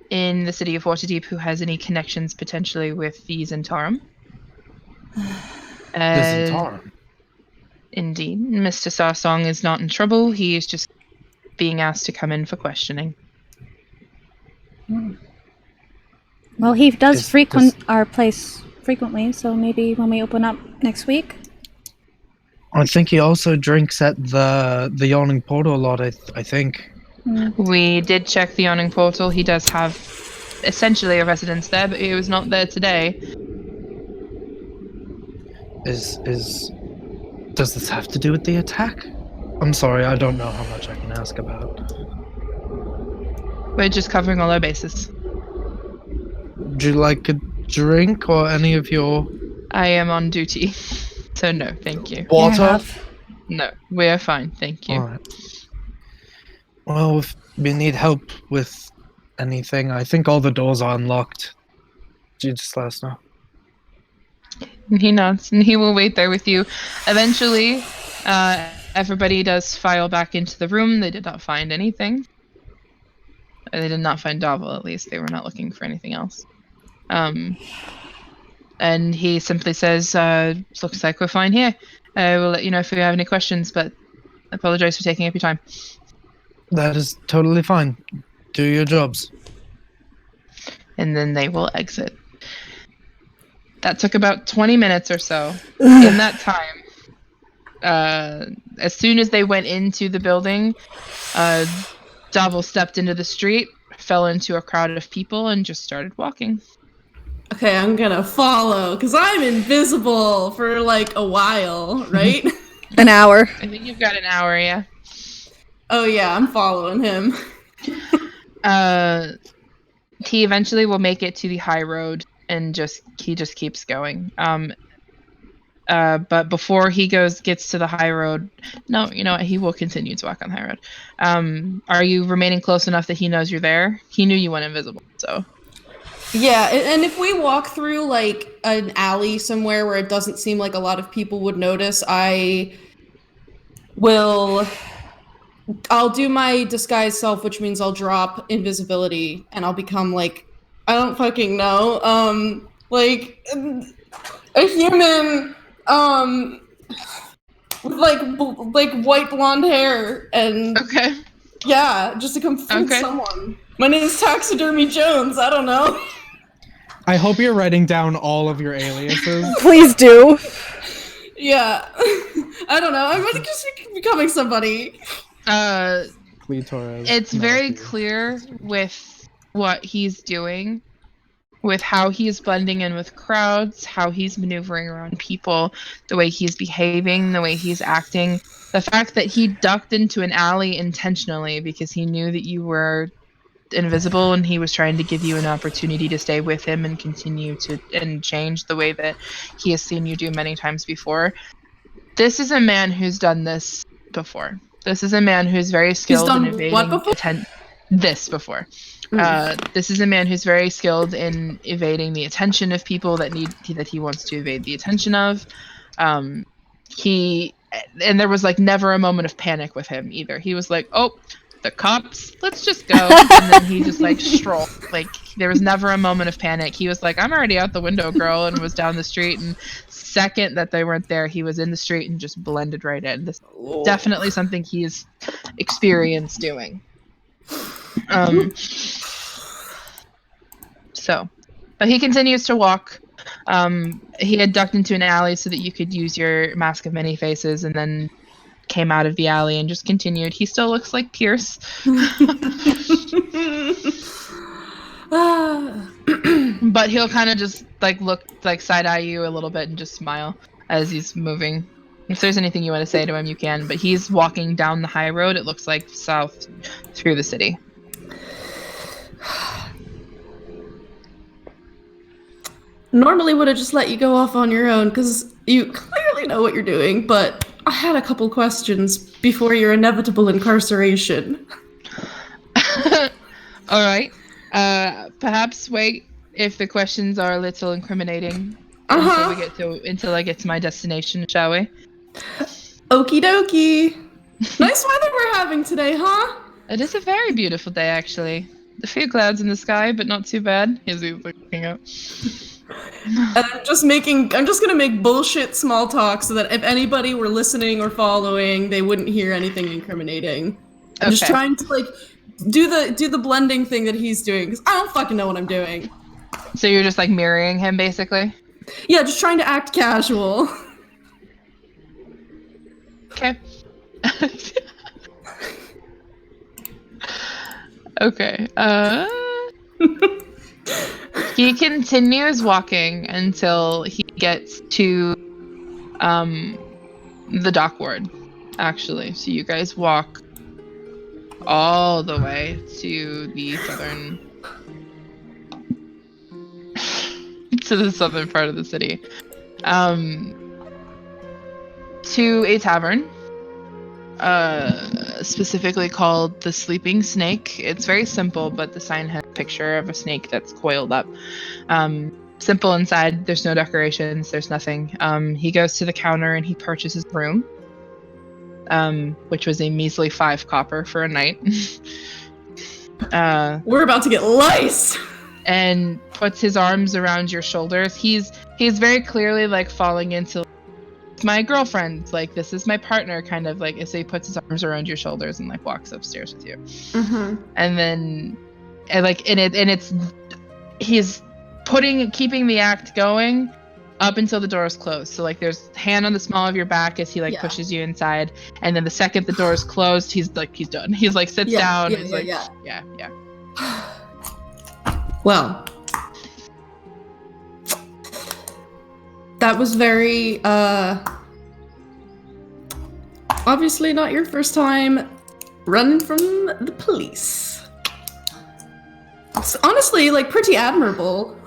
in the city of Waterdeep who has any connections potentially with the Zentarum. This Zentarum. Indeed. Mr. Sarsong is not in trouble. He is just being asked to come in for questioning. Well, he does Is frequent this- our place frequently, so maybe when we open up next week. I think he also drinks at the Yawning Portal a lot. I think. We did check the Yawning Portal. He does have essentially a residence there, but he was not there today. Does this have to do with the attack? I'm sorry, I don't know how much I can ask about. We're just covering all our bases. Would you like a drink or any of your I am on duty, so no, thank you. water? No, we are fine, thank you. Alright. Well, if we need help with anything, I think all the doors are unlocked. You just let us know. And he nods, and he will wait there with you. Eventually, everybody does file back into the room. They did not find anything. They did not find Davil, at least. They were not looking for anything else. And he simply says, looks like we're fine here. I will let you know if you have any questions, but I apologize for taking up your time. That is totally fine. Do your jobs. And then they will exit. That took about 20 minutes or so. In that time, as soon as they went into the building, Davil stepped into the street, fell into a crowd of people, and just started walking. Okay, I'm gonna follow, because I'm invisible for like a while, right? An hour. I think you've got an hour, yeah? Oh yeah, I'm following him. He eventually will make it to the high road, and he just keeps going. But before he gets to the high road, no, you know what, he will continue to walk on the high road. Are you remaining close enough that he knows you're there? He knew you went invisible, so. Yeah, and if we walk through like an alley somewhere where it doesn't seem like a lot of people would notice, I'll do my disguise self, which means I'll drop invisibility and I'll become like, I don't fucking know, like a human, with like white blonde hair and Okay. yeah, just to confront Okay. someone. My name is Taxidermy Jones. I don't know. I hope you're writing down all of your aliases. Please do. Yeah, I don't know. I'm just becoming somebody. Clitoris. It's very Matthew. clear with what he's doing, with how he's blending in with crowds, how he's maneuvering around people, the way he's behaving, the way he's acting. The fact that he ducked into an alley intentionally because he knew that you were invisible and he was trying to give you an opportunity to stay with him and continue to and change the way that he has seen you do many times before. This is a man who's done this before. This is a man who's very skilled done in evading what before? this before. This is a man who's very skilled in evading the attention of people that he wants to evade the attention of. And there was like never a moment of panic with him either. He was like, "Oh, the cops, let's just go." And then he just like strolled. Like there was never a moment of panic. He was like, "I'm already out the window, girl," and was down the street. And second that they weren't there, he was in the street and just blended right in. This is definitely something he is experienced doing. But he continues to walk. He had ducked into an alley so that you could use your Mask of Many Faces, and then came out of the alley and just continued. He still looks like Pierce. But he'll kind of just like look like side eye you a little bit and just smile. as he's moving. If there's anything you want to say to him, you can, but he's walking down the high road, it looks like, south through the city. Normally would have just let you go off on your own, because you clearly know what you're doing, but I had a couple questions before your inevitable incarceration. Alright. Perhaps wait if the questions are a little incriminating until I get to my destination, shall we? Okie dokie. Nice weather we're having today, huh? It is a very beautiful day, actually. A few clouds in the sky, but not too bad. He's looking up. And I'm just gonna make bullshit small talk so that if anybody were listening or following, they wouldn't hear anything incriminating. I'm just trying to like do the blending thing that he's doing, because I don't fucking know what I'm doing. So you're just like mirroring him, basically? Yeah, just trying to act casual. Okay. Okay. He continues walking until he gets to the dock ward, actually. So you guys walk all the way to the southern part of the city. To a tavern, specifically called the Sleeping Snake. It's very simple, but the sign has a picture of a snake that's coiled up. Simple inside, there's no decorations, there's nothing. He goes to the counter and he purchases a room, which was a measly 5 copper for a night. We're about to get lice! And puts his arms around your shoulders. He's very clearly like falling into my girlfriend, like this is my partner, kind of like. So he puts his arms around your shoulders and like walks upstairs with you. Mm-hmm. And then he's keeping the act going up until the door is closed. So like there's hand on the small of your back as he like pushes you inside, and then the second the door is closed, he's done. He's like sits down. Yeah. Well, that was very, obviously not your first time running from the police. It's honestly, like, pretty admirable.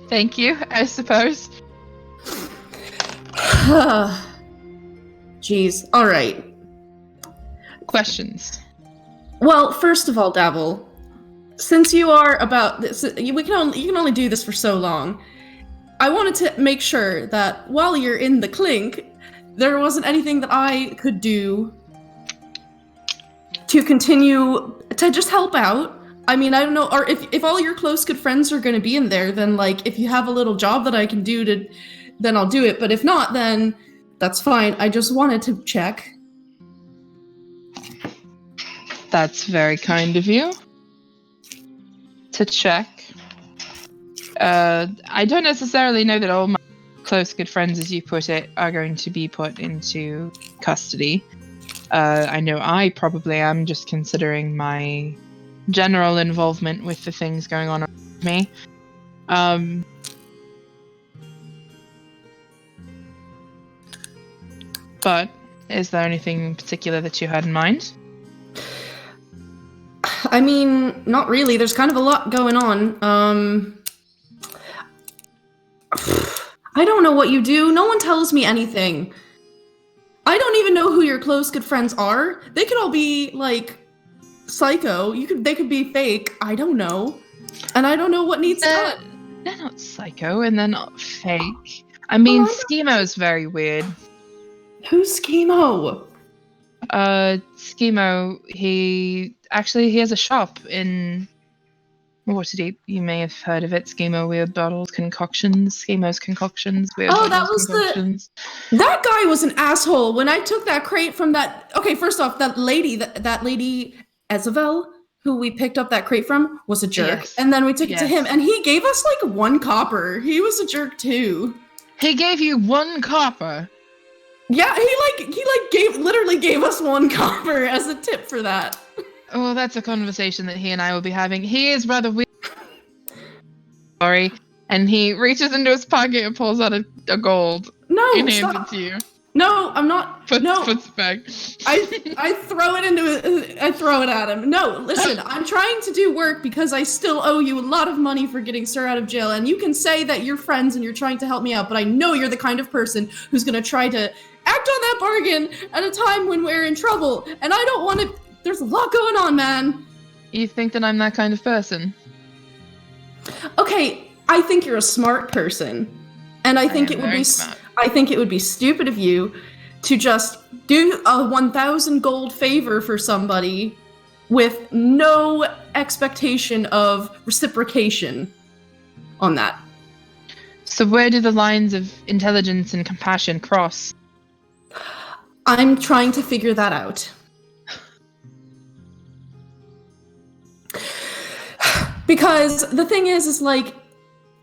Thank you, I suppose. Jeez, alright. Questions? Well, first of all, Davil, since you are about this, you can only do this for so long. I wanted to make sure that while you're in the clink, there wasn't anything that I could do to continue to just help out. I mean, I don't know, or if all your close good friends are going to be in there, then like if you have a little job that I can do then I'll do it. But if not, then that's fine. I just wanted to check. That's very kind of you to check. I don't necessarily know that all my close good friends, as you put it, are going to be put into custody. I know I probably am, just considering my general involvement with the things going on around me. But is there anything in particular that you had in mind? I mean, not really. There's kind of a lot going on. I don't know what you do. No one tells me anything. I don't even know who your close good friends are. They could all be, like, psycho. They could be fake. I don't know. And I don't know what needs done. They're not psycho and they're not fake. I mean, Schemo's very weird. Who's Schemo? Schemo, he has a shop in Waterdeep. You may have heard of it. Schemo Weird Bottles Concoctions. Schemo's Concoctions. Weird that was concoctions. That guy was an asshole. When I took that crate from that... Okay, first off, that lady Ezavel, who we picked up that crate from, was a jerk. Yes. And then we took it to him, and he gave us, like, 1 copper. He was a jerk, too. He gave you 1 copper? Yeah, he literally gave us 1 copper as a tip for that. Oh, that's a conversation that he and I will be having. He is rather weird. Sorry. And he reaches into his pocket and pulls out a gold. No, No, He hands stop. it to you. No, I'm not. No, Puts back. I throw it I throw it at him. No, listen, I'm trying to do work because I still owe you a lot of money for getting Sir out of jail, and you can say that you're friends and you're trying to help me out, but I know you're the kind of person who's gonna try to act on that bargain at a time when we're in trouble, and I don't want to. There's a lot going on, man. You think that I'm that kind of person? Okay, I think you're a smart person, and I think am it would very be. smart. I think it would be stupid of you to just do a 1,000 gold favor for somebody with no expectation of reciprocation on that. So where do the lines of intelligence and compassion cross? I'm trying to figure that out. Because the thing is like,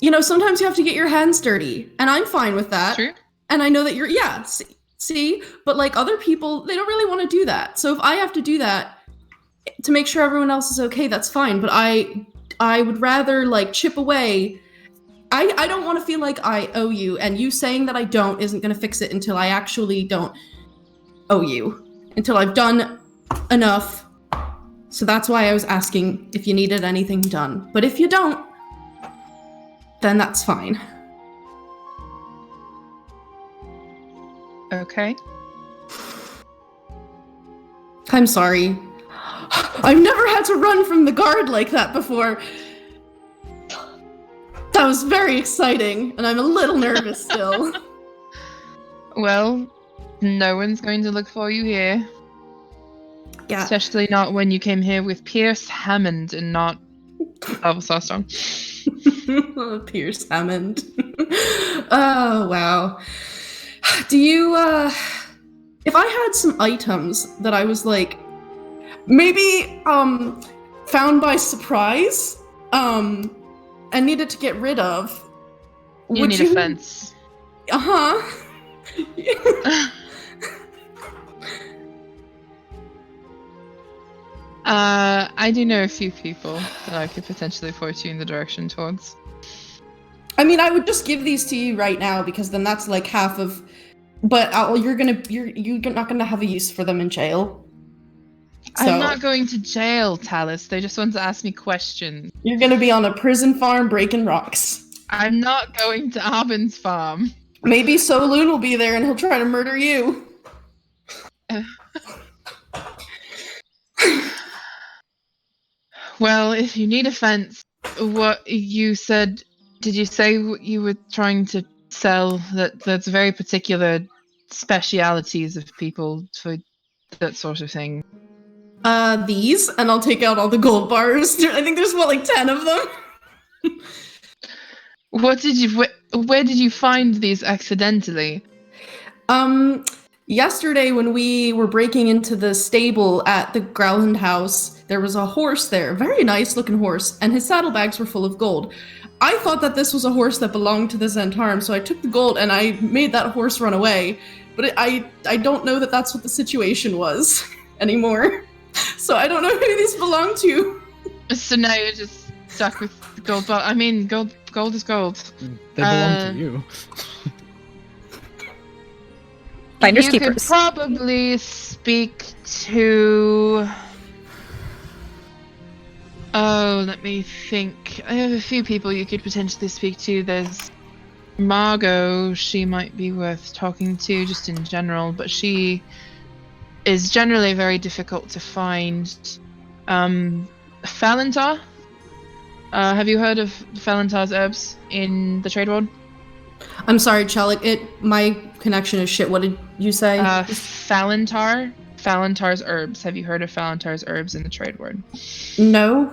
you know, sometimes you have to get your hands dirty, and I'm fine with that. True. And I know that you're, see, but like other people, they don't really want to do that. So if I have to do that to make sure everyone else is okay, that's fine. But I would rather like chip away. I don't want to feel like I owe you, and you saying that I don't isn't going to fix it until I actually don't owe you, until I've done enough. So that's why I was asking if you needed anything done. But if you don't, then that's fine. Okay. I'm sorry. I've never had to run from the guard like that before. That was very exciting, and I'm a little nervous still. Well, no one's going to look for you here. Yeah. Especially not when you came here with Pierce Hammond and not Alvasar Strong. Pierce Hammond. Oh, wow. Do you, if I had some items that I was like, maybe, found by surprise, and needed to get rid of, You would need a fence. Uh-huh. I do know a few people that I could potentially point you in the direction towards. I mean, I would just give these to you right now because then that's like half of. But you're not gonna have a use for them in jail. So, I'm not going to jail, Tallice. They just want to ask me questions. You're gonna be on a prison farm breaking rocks. I'm not going to Arbin's farm. Maybe Soloon will be there and he'll try to murder you. Well, if you need a fence, what you said, did you say you were trying to sell that's very particular specialities of people for that sort of thing? These, and I'll take out all the gold bars. I think there's like 10 of them. Where did you find these accidentally? Yesterday when we were breaking into the stable at the Growland house, there was a horse there, very nice looking horse, and his saddlebags were full of gold. I thought that this was a horse that belonged to the Zentarum, so I took the gold and I made that horse run away. But I don't know that that's what the situation was anymore. So I don't know who these belong to. So now you're just stuck with the gold. But I mean, gold is gold. They belong to you. Finders You keepers. could probably speak to. Oh, let me think. I have a few people you could potentially speak to. There's Margot. She might be worth talking to just in general, but she is generally very difficult to find. Falantar? Have you heard of Falantar's herbs in the trade world? I'm sorry, Chel, my connection is shit. What did you say? Falantar? Falantar's herbs. Have you heard of Falantar's herbs in the trade world? No.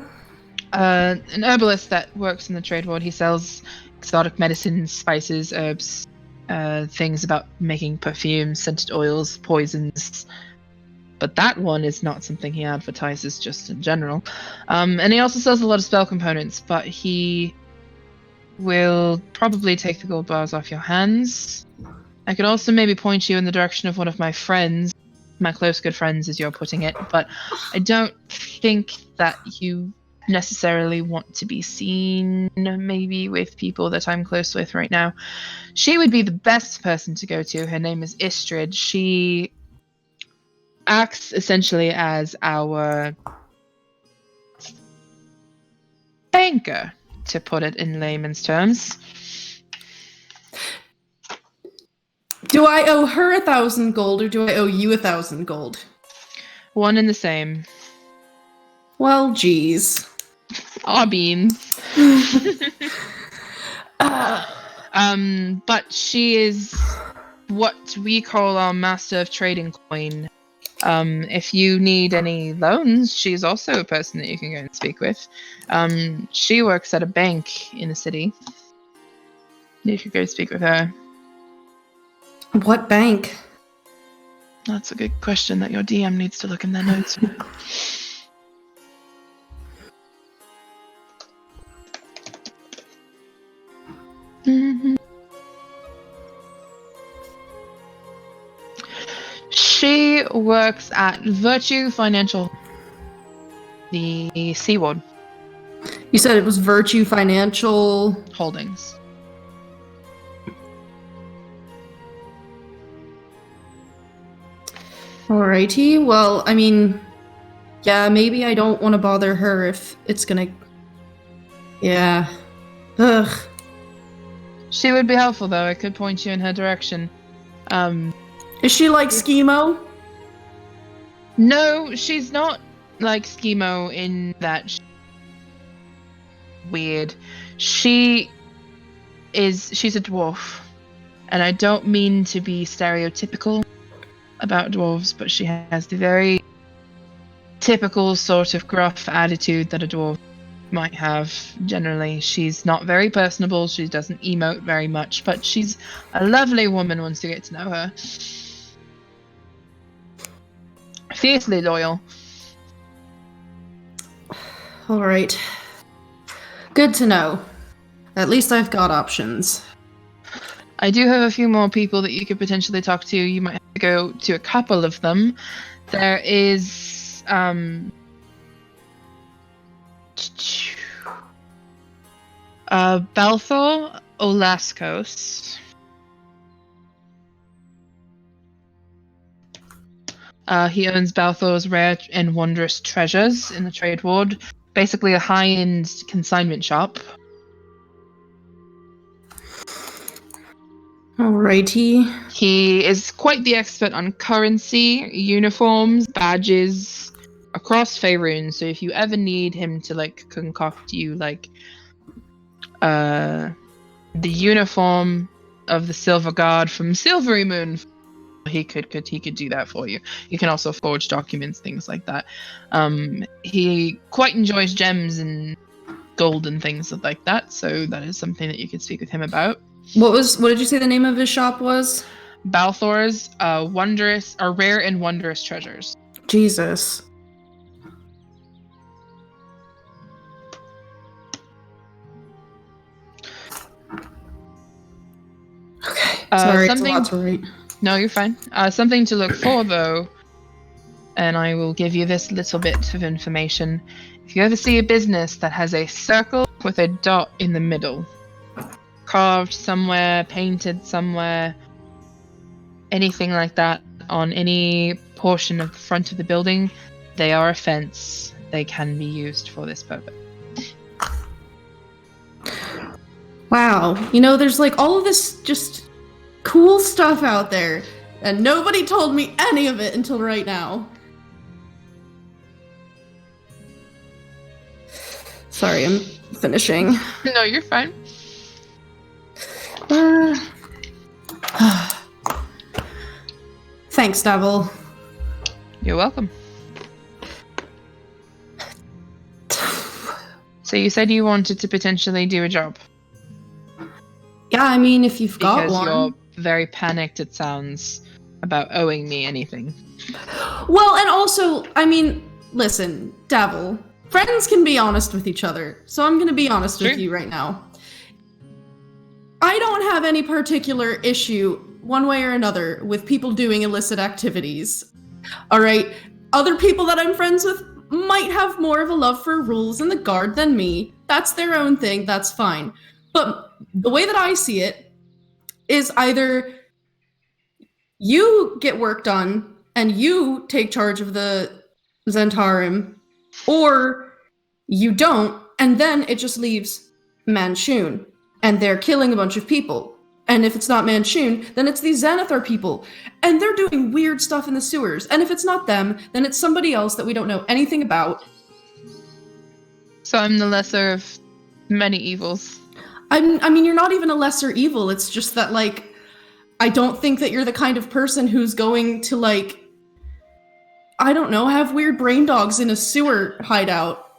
An herbalist that works in the trade world. He sells exotic medicines, spices, herbs, things about making perfumes, scented oils, poisons. But that one is not something he advertises just in general. And he also sells a lot of spell components, but he will probably take the gold bars off your hands. I could also maybe point you in the direction of one of my friends, my close good friends as you're putting it, but I don't think that you necessarily want to be seen maybe with people that I'm close with right now. She would be the best person to go to. Her name is Istrid. She acts essentially as our banker, to put it in layman's terms. Do I owe her 1,000 gold or do I owe you 1,000 gold? One and the same. Well, geez. Aw, beans. But she is what we call our master of trading coin. If you need any loans, she's also a person that you can go and speak with. She works at a bank in the city. You could go speak with her. What bank? That's a good question that your DM needs to look in their notes. Mm-hmm. She works at Virtue Financial, the Seaward You said it was Virtue Financial Holdings. Alrighty, well, I mean, yeah, maybe I don't want to bother her if it's gonna... Yeah. Ugh. She would be helpful, though. I could point you in her direction. Is she like Schemo? No, she's not like Schemo in that weird. She's a dwarf. And I don't mean to be stereotypical about dwarves, but she has the very typical sort of gruff attitude that a dwarf might have generally. She's not very personable, she doesn't emote very much, but she's a lovely woman once you get to know her. Fiercely loyal. Alright. Good to know. At least I've got options. I do have a few more people that you could potentially talk to. You might have to go to a couple of them. There is Balthor Olaskos. He owns Balthor's Rare and Wondrous Treasures in the Trade Ward. Basically a high-end consignment shop. Alrighty. He is quite the expert on currency, uniforms, badges across Faerun. So if you ever need him to like concoct you like the uniform of the Silver Guard from Silvery Moon, he could do that for you. You can also forge documents, things like that. He quite enjoys gems and gold and things like that. So that is something that you could speak with him about. What did you say the name of his shop was? Balthor's Rare and Wondrous Treasures. Jesus. Okay. Sorry, it's a lot to write. No, you're fine. Something to look for, though, and I will give you this little bit of information. If you ever see a business that has a circle with a dot in the middle, carved somewhere, painted somewhere, anything like that on any portion of the front of the building, they are a fence. They can be used for this purpose. Wow. You know, there's like all of this just cool stuff out there, and nobody told me any of it until right now. Sorry, I'm finishing. No, you're fine. Thanks, Devil. You're welcome. So you said you wanted to potentially do a job. Yeah, I mean, if you've got because one. You're very panicked, it sounds, about owing me anything. Well, and also, I mean, listen, Devil, friends can be honest with each other, so I'm gonna be honest with you right now. I don't have any particular issue, one way or another, with people doing illicit activities. Alright? Other people that I'm friends with might have more of a love for rules and the guard than me. That's their own thing, that's fine. But the way that I see it is either you get work done and you take charge of the Zentarim, or you don't, and then it just leaves Manchun, and they're killing a bunch of people. And if it's not Manchun, then it's these Xanathar people, and they're doing weird stuff in the sewers. And if it's not them, then it's somebody else that we don't know anything about. So I'm the lesser of many evils. I mean, you're not even a lesser evil. It's just that, like, I don't think that you're the kind of person who's going to, like, I don't know, have weird brain dogs in a sewer hideout.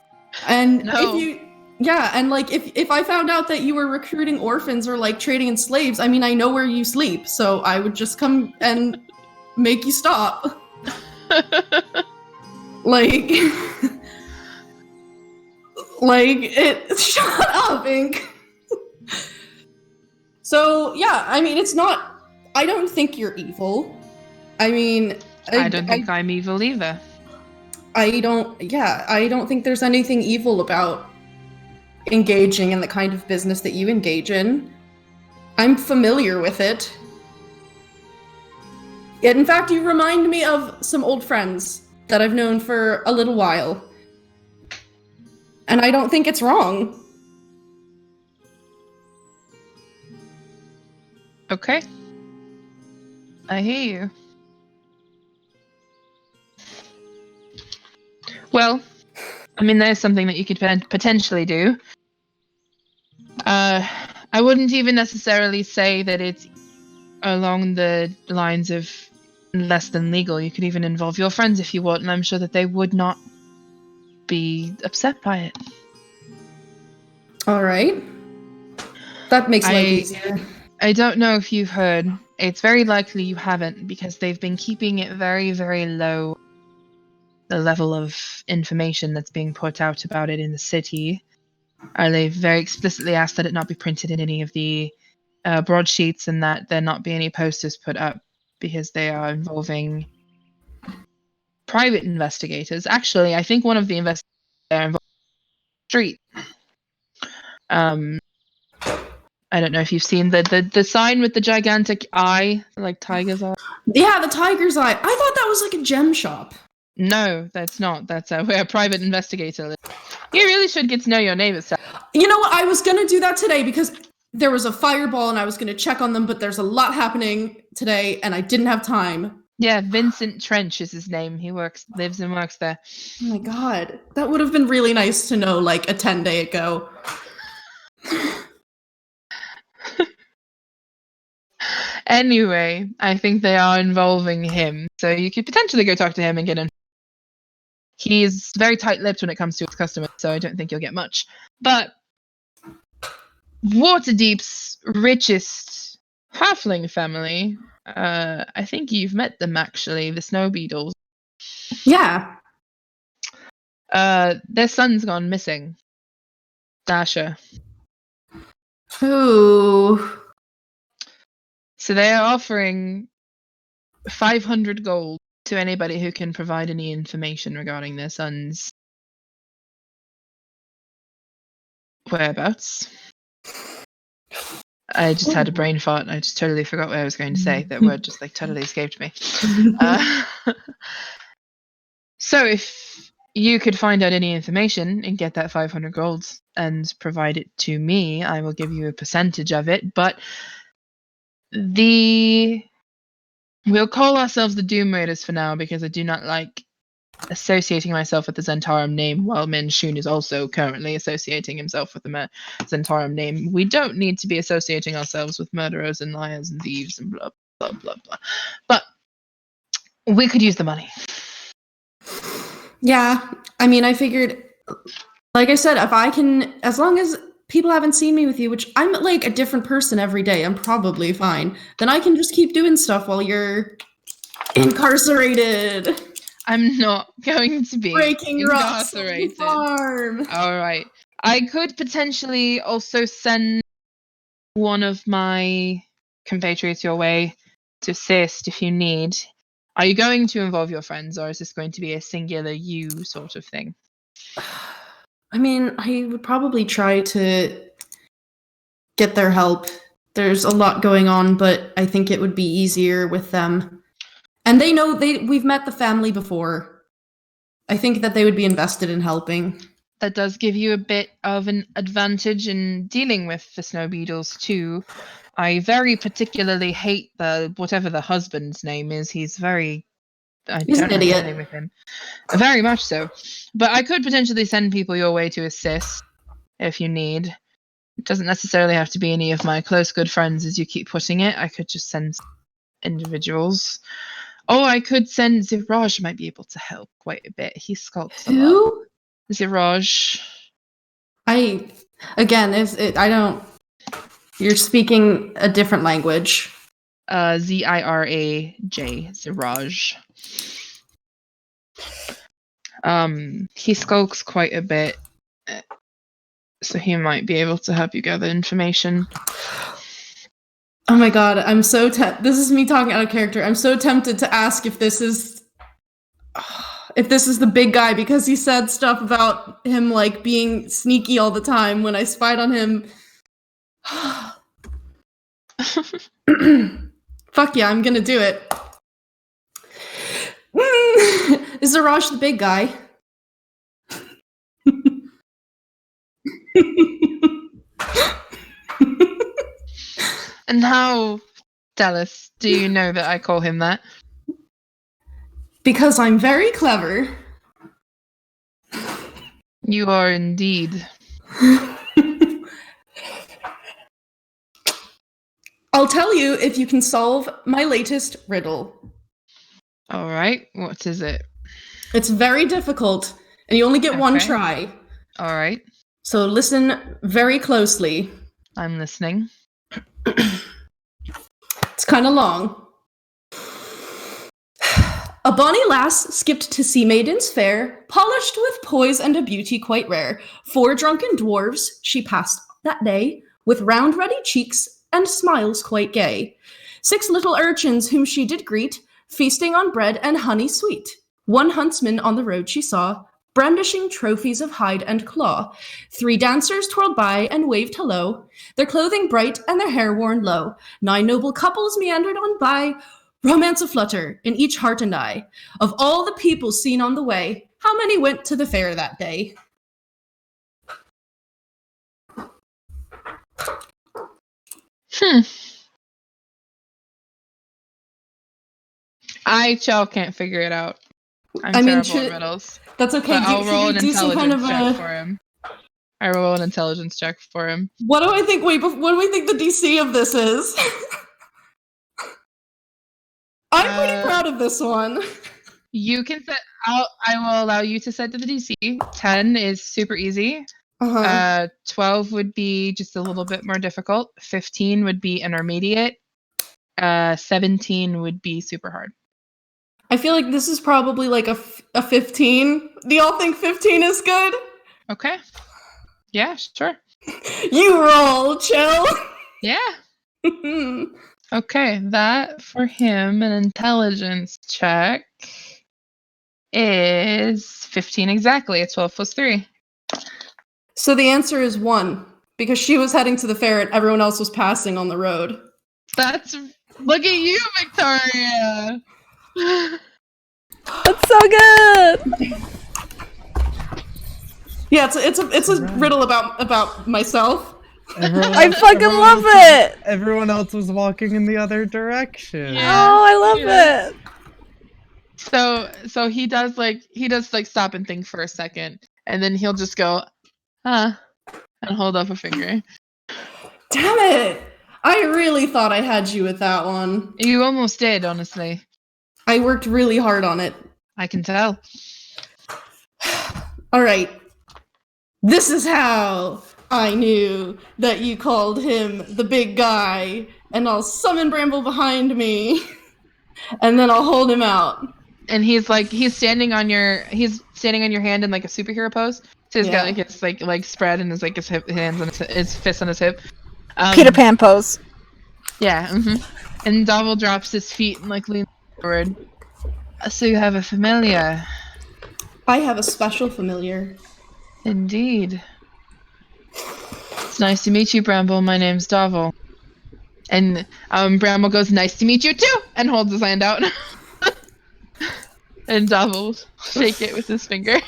And No. if I found out that you were recruiting orphans or, like, trading in slaves, I mean, I know where you sleep, so I would just come and make you stop. Like, shut up, Ink. So, yeah, I mean, it's not, I don't think you're evil. I mean, I don't think I'm evil either. I don't think there's anything evil about engaging in the kind of business that you engage in. I'm familiar with it. In fact, you remind me of some old friends that I've known for a little while. And I don't think it's wrong. Okay. I hear you. Well, I mean, there's something that you could potentially do. I wouldn't even necessarily say that it's along the lines of less than legal. You could even involve your friends if you want, and I'm sure that they would not be upset by it. All right. That makes life easier. I don't know if you've heard. It's very likely you haven't, because they've been keeping it very, very low, the level of information that's being put out about it in the city. They've very explicitly asked that it not be printed in any of the broadsheets, and that there not be any posters put up, because they are involving private investigators. Actually, I think one of the investigators are involved in the street. I don't know if you've seen the sign with the gigantic eye, like tiger's eye. Yeah, the tiger's eye. I thought that was like a gem shop. No, that's not. That's where a private investigator lives. You really should get to know your neighbors. You know what? I was going to do that today because there was a fireball and I was going to check on them, but there's a lot happening today and I didn't have time. Yeah, Vincent Trench is his name. He lives and works there. Oh my god. That would have been really nice to know like a 10-day ago. Anyway, I think they are involving him. So you could potentially go talk to him and get in. He's very tight-lipped when it comes to his customers, so I don't think you'll get much. But Waterdeep's richest halfling family, I think you've met them actually, the Snow Beetles. Yeah. Their son's gone missing. Dasher. Ooh. So they are offering 500 gold to anybody who can provide any information regarding their son's whereabouts. I just had a brain fart. I just totally forgot what I was going to say. That word just like totally escaped me. So if you could find out any information and get that 500 gold and provide it to me, I will give you a percentage of it. But we'll call ourselves the Doom Raiders for now, because I do not like associating myself with the Zentarum name, while Manchun is also currently associating himself with the Zentarum name. We don't need to be associating ourselves with murderers and liars and thieves and blah, blah, blah, blah. But we could use the money. Yeah, I mean, I figured, like I said, if I can, as long as people haven't seen me with you, which I'm like a different person every day, I'm probably fine, then I can just keep doing stuff while you're incarcerated. I'm not going to be Breaking rocks on the incarcerated. farm. All right. I could potentially also send one of my compatriots your way to assist if you need. Are you going to involve your friends, or is this going to be a singular you sort of thing? I mean, I would probably try to get their help. There's a lot going on, but I think it would be easier with them. And they know we've met the family before. I think that they would be invested in helping. That does give you a bit of an advantage in dealing with the snow beetles too. I very particularly hate whatever the husband's name is. He's an idiot with him. Very much so. But I could potentially send people your way to assist if you need. It doesn't necessarily have to be any of my close good friends, as you keep putting it. I could just send individuals. Oh, I could send Ziraj. Might be able to help quite a bit. He sculpts a lot. Who? Ziraj. I don't. You're speaking a different language. Ziraj. Ziraj. He skulks quite a bit, so he might be able to help you gather information. Oh my god, I'm so this is me talking out of character. I'm so tempted to ask if this is the big guy, because he said stuff about him like being sneaky all the time when I spied on him. Fuck yeah, I'm gonna do it. Is Ziraj the big guy? And how, Tallice, do you know that I call him that? Because I'm very clever. You are indeed. I'll tell you if you can solve my latest riddle. All right, what is it? It's very difficult, and you only get one try. All right. So listen very closely. I'm listening. It's kind of long. A bonny lass skipped to sea maidens fair, polished with poise and a beauty quite rare. 4 drunken dwarves she passed that day, with round ruddy cheeks and smiles quite gay. 6 little urchins whom she did greet, feasting on bread and honey sweet. 1 huntsman on the road she saw, brandishing trophies of hide and claw. 3 dancers twirled by and waved hello, their clothing bright and their hair worn low. 9 noble couples meandered on by, romance aflutter in each heart and eye. Of all the people seen on the way, how many went to the fair that day? Chel can't figure it out. I'm terrible at riddles. That's okay. I'll roll an intelligence check for him. I roll an intelligence check for him. What do I think? Wait, what do we think the DC of this is? I'm pretty proud of this one. You can set. I will allow you to set to the DC. 10 is super easy. 12 would be just a little bit more difficult. 15 would be intermediate. 17 would be super hard. I feel like this is probably like a 15. Do y'all think 15 is good? Okay. Yeah, sure. You roll, Chel. Yeah. Okay, that for him, an intelligence check is 15 exactly. It's 12 plus 3. So the answer is 1, because she was heading to the fair and everyone else was passing on the road. Look at you, Victoria! That's so good! Yeah, it's a riddle about myself. I fucking love it! Everyone else was walking in the other direction. Yeah. Oh, I love it! So he does stop and think for a second, and then he'll just go, and hold up a finger. Damn it! I really thought I had you with that one. You almost did, honestly. I worked really hard on it. I can tell. All right. This is how I knew that you called him the big guy, and I'll summon Bramble behind me, and then I'll hold him out. And he's standing on your hand in like a superhero pose. So he's got like his like spread and his hands on his fist on his hip. Peter Pan pose. Yeah. Mm-hmm. And Double drops his feet and like leans forward. So you have a familiar. I have a special familiar. Indeed. It's nice to meet you, Bramble. My name's Davil. And Bramble goes, nice to meet you too, and holds his hand out. And Davil will shake it with his finger.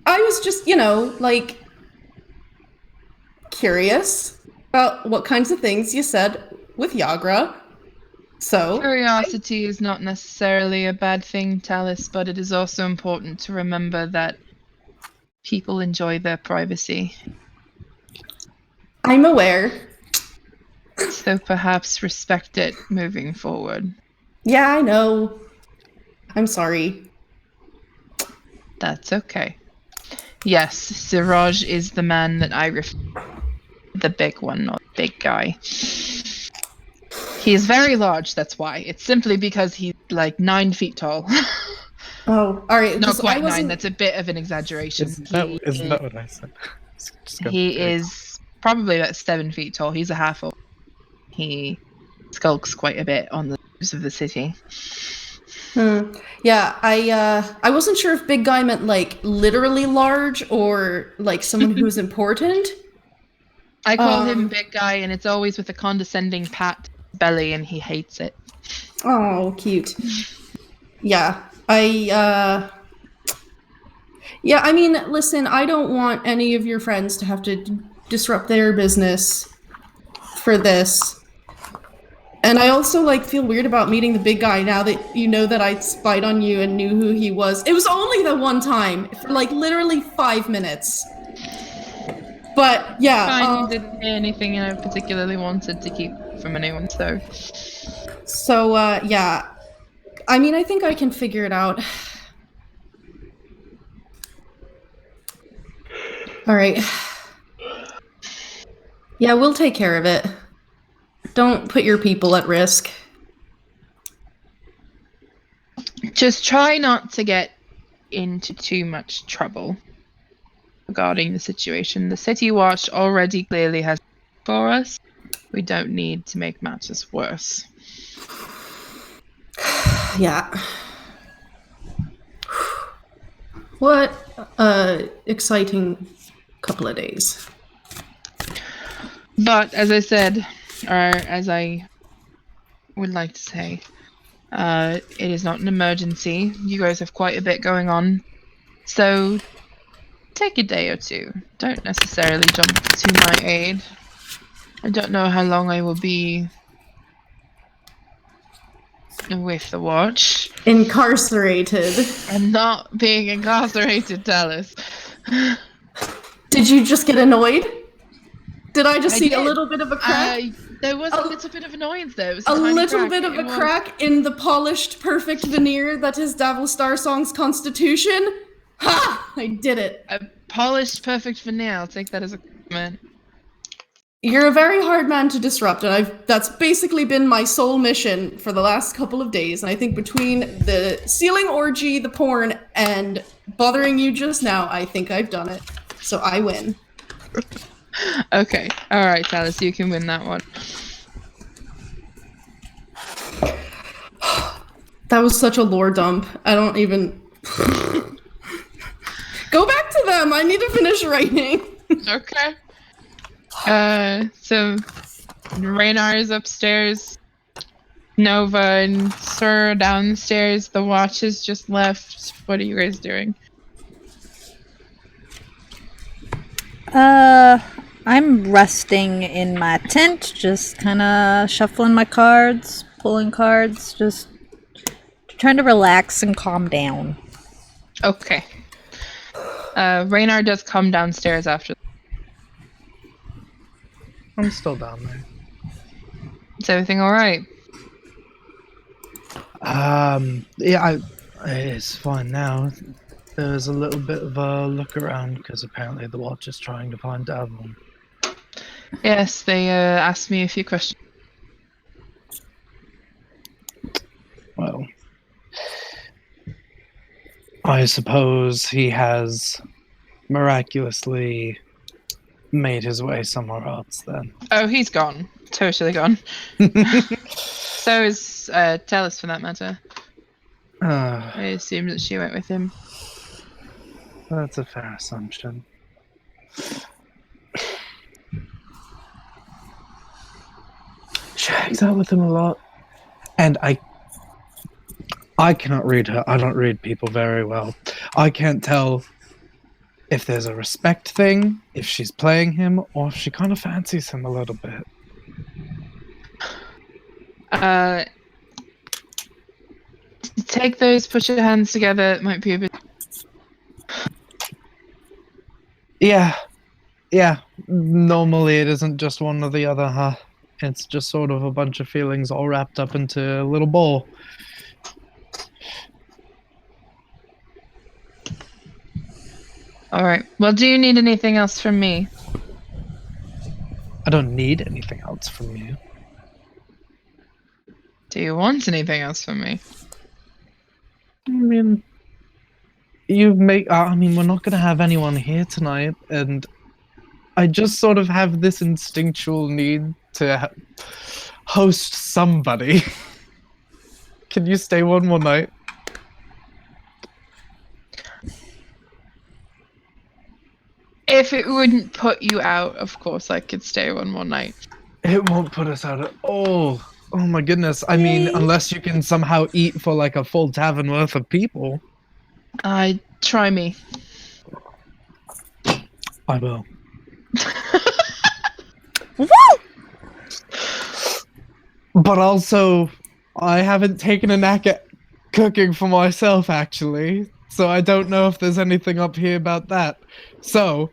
I was just, like, curious about what kinds of things you said with Yagra. So Curiosity is not necessarily a bad thing, Tallice, but it is also important to remember that people enjoy their privacy. I'm aware. So perhaps respect it moving forward. Yeah, I know. I'm sorry. That's okay. Yes, Siraj is the man that I the big one, not the big guy. He is very large, that's why. It's simply because he's like 9 feet tall. Oh, all right. Not quite 9, that's a bit of an exaggeration. Isn't that what I said? He is probably about 7 feet tall. He's a half-orc. He skulks quite a bit on the roofs of the city. Yeah, I wasn't sure if big guy meant like literally large or like someone who's important. I call him big guy, and it's always with a condescending pat belly, and he hates it. Oh, cute. Yeah, I mean, listen, I don't want any of your friends to have to disrupt their business for this. And I also, like, feel weird about meeting the big guy now that you know that I spied on you and knew who he was. It was only the one time, for, like, literally 5 minutes. But, yeah. Fine, you didn't say anything I particularly wanted to keep from anyone, so... So, yeah. I mean, I think I can figure it out. Alright. Yeah, we'll take care of it. Don't put your people at risk. Just try not to get into too much trouble regarding the situation. The City Watch already clearly has for us. We don't need to make matters worse. Yeah. What exciting couple of days. But as I said, or as I would like to say, it is not an emergency. You guys have quite a bit going on. So take a day or two. Don't necessarily jump to my aid. I don't know how long I will be with the watch. Incarcerated. I'm not being incarcerated, Tallice. Did you just get annoyed? Did I just see did. a little bit of a crack? There was a little bit of annoyance there. It was A tiny little crack. bit of It a was. crack in the polished, perfect veneer that is Davil Starsong's constitution? Ha! I did it. A polished, perfect veneer. I'll take that as a compliment. You're a very hard man to disrupt, and that's basically been my sole mission for the last couple of days. And I think between the ceiling orgy, the porn, and bothering you just now, I think I've done it. So I win. Okay. Alright, Tallice, you can win that one. That was such a lore dump. I don't even... Go back to them! I need to finish writing. Okay. So Raynar is upstairs. Nova and Sir are downstairs. The watch has just left. What are you guys doing? I'm resting in my tent, just kind of shuffling my cards, pulling cards, just trying to relax and calm down. Okay. Raynar does come downstairs after. I'm still down there. Is everything alright? Yeah, it's fine now. There's a little bit of a look around because apparently the watch is trying to find Tavern. Yes, they asked me a few questions. Well, I suppose he has miraculously made his way somewhere else then. Oh, he's gone. Totally gone. So is Tallice, for that matter. I assume that she went with him. That's a fair assumption. She hangs out with him a lot. And I cannot read her. I don't read people very well. I can't tell if there's a respect thing, if she's playing him, or if she kind of fancies him a little bit. Take those, put your hands together. It might be a bit. Yeah. Normally it isn't just one or the other, huh? It's just sort of a bunch of feelings all wrapped up into a little bowl. Alright. Well, do you need anything else from me? I don't need anything else from you. Do you want anything else from me? I mean, we're not gonna have anyone here tonight, and I just sort of have this instinctual need to host somebody. Can you stay one more night? If it wouldn't put you out, of course I could stay one more night. It won't put us out at all. Oh my goodness. I mean, unless you can somehow eat for like a full tavern worth of people. Try me. I will. But also, I haven't taken a knack at cooking for myself, actually. So I don't know if there's anything up here about that. So,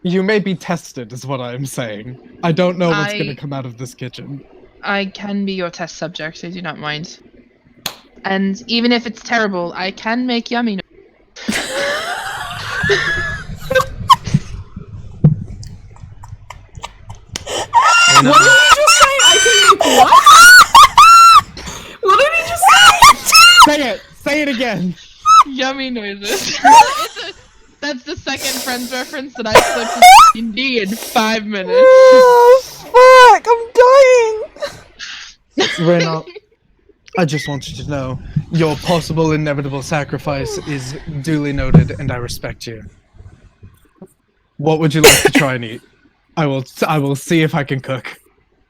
you may be tested, is what I'm saying. I don't know what's going to come out of this kitchen. I can be your test subject, I do not mind. And even if it's terrible, I can make yummy. What did he just say? I can make what? What did he just say? Say it! Say it again! Yummy noises. That's the second Friends reference that I slipped in D in 5 minutes. Oh, fuck! I'm dying! Reyna, I just want you to know, your possible inevitable sacrifice is duly noted, and I respect you. What would you like to try and eat? I will see if I can cook.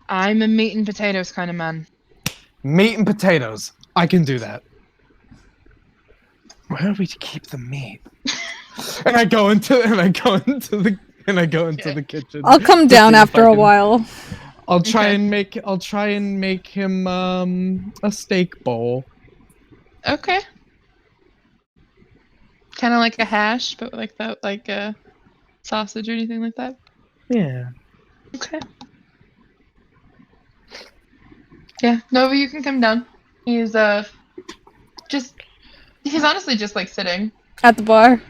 I'm a meat and potatoes kind of man. Meat and potatoes. I can do that. Where are we to keep the meat? And I go into the kitchen. I'll come down after a while. I'll try and make him a steak bowl. Okay. Kind of like a hash, but like a sausage or anything like that. Yeah. Okay. Yeah, Nova, you can come down. He's honestly just like sitting At the bar?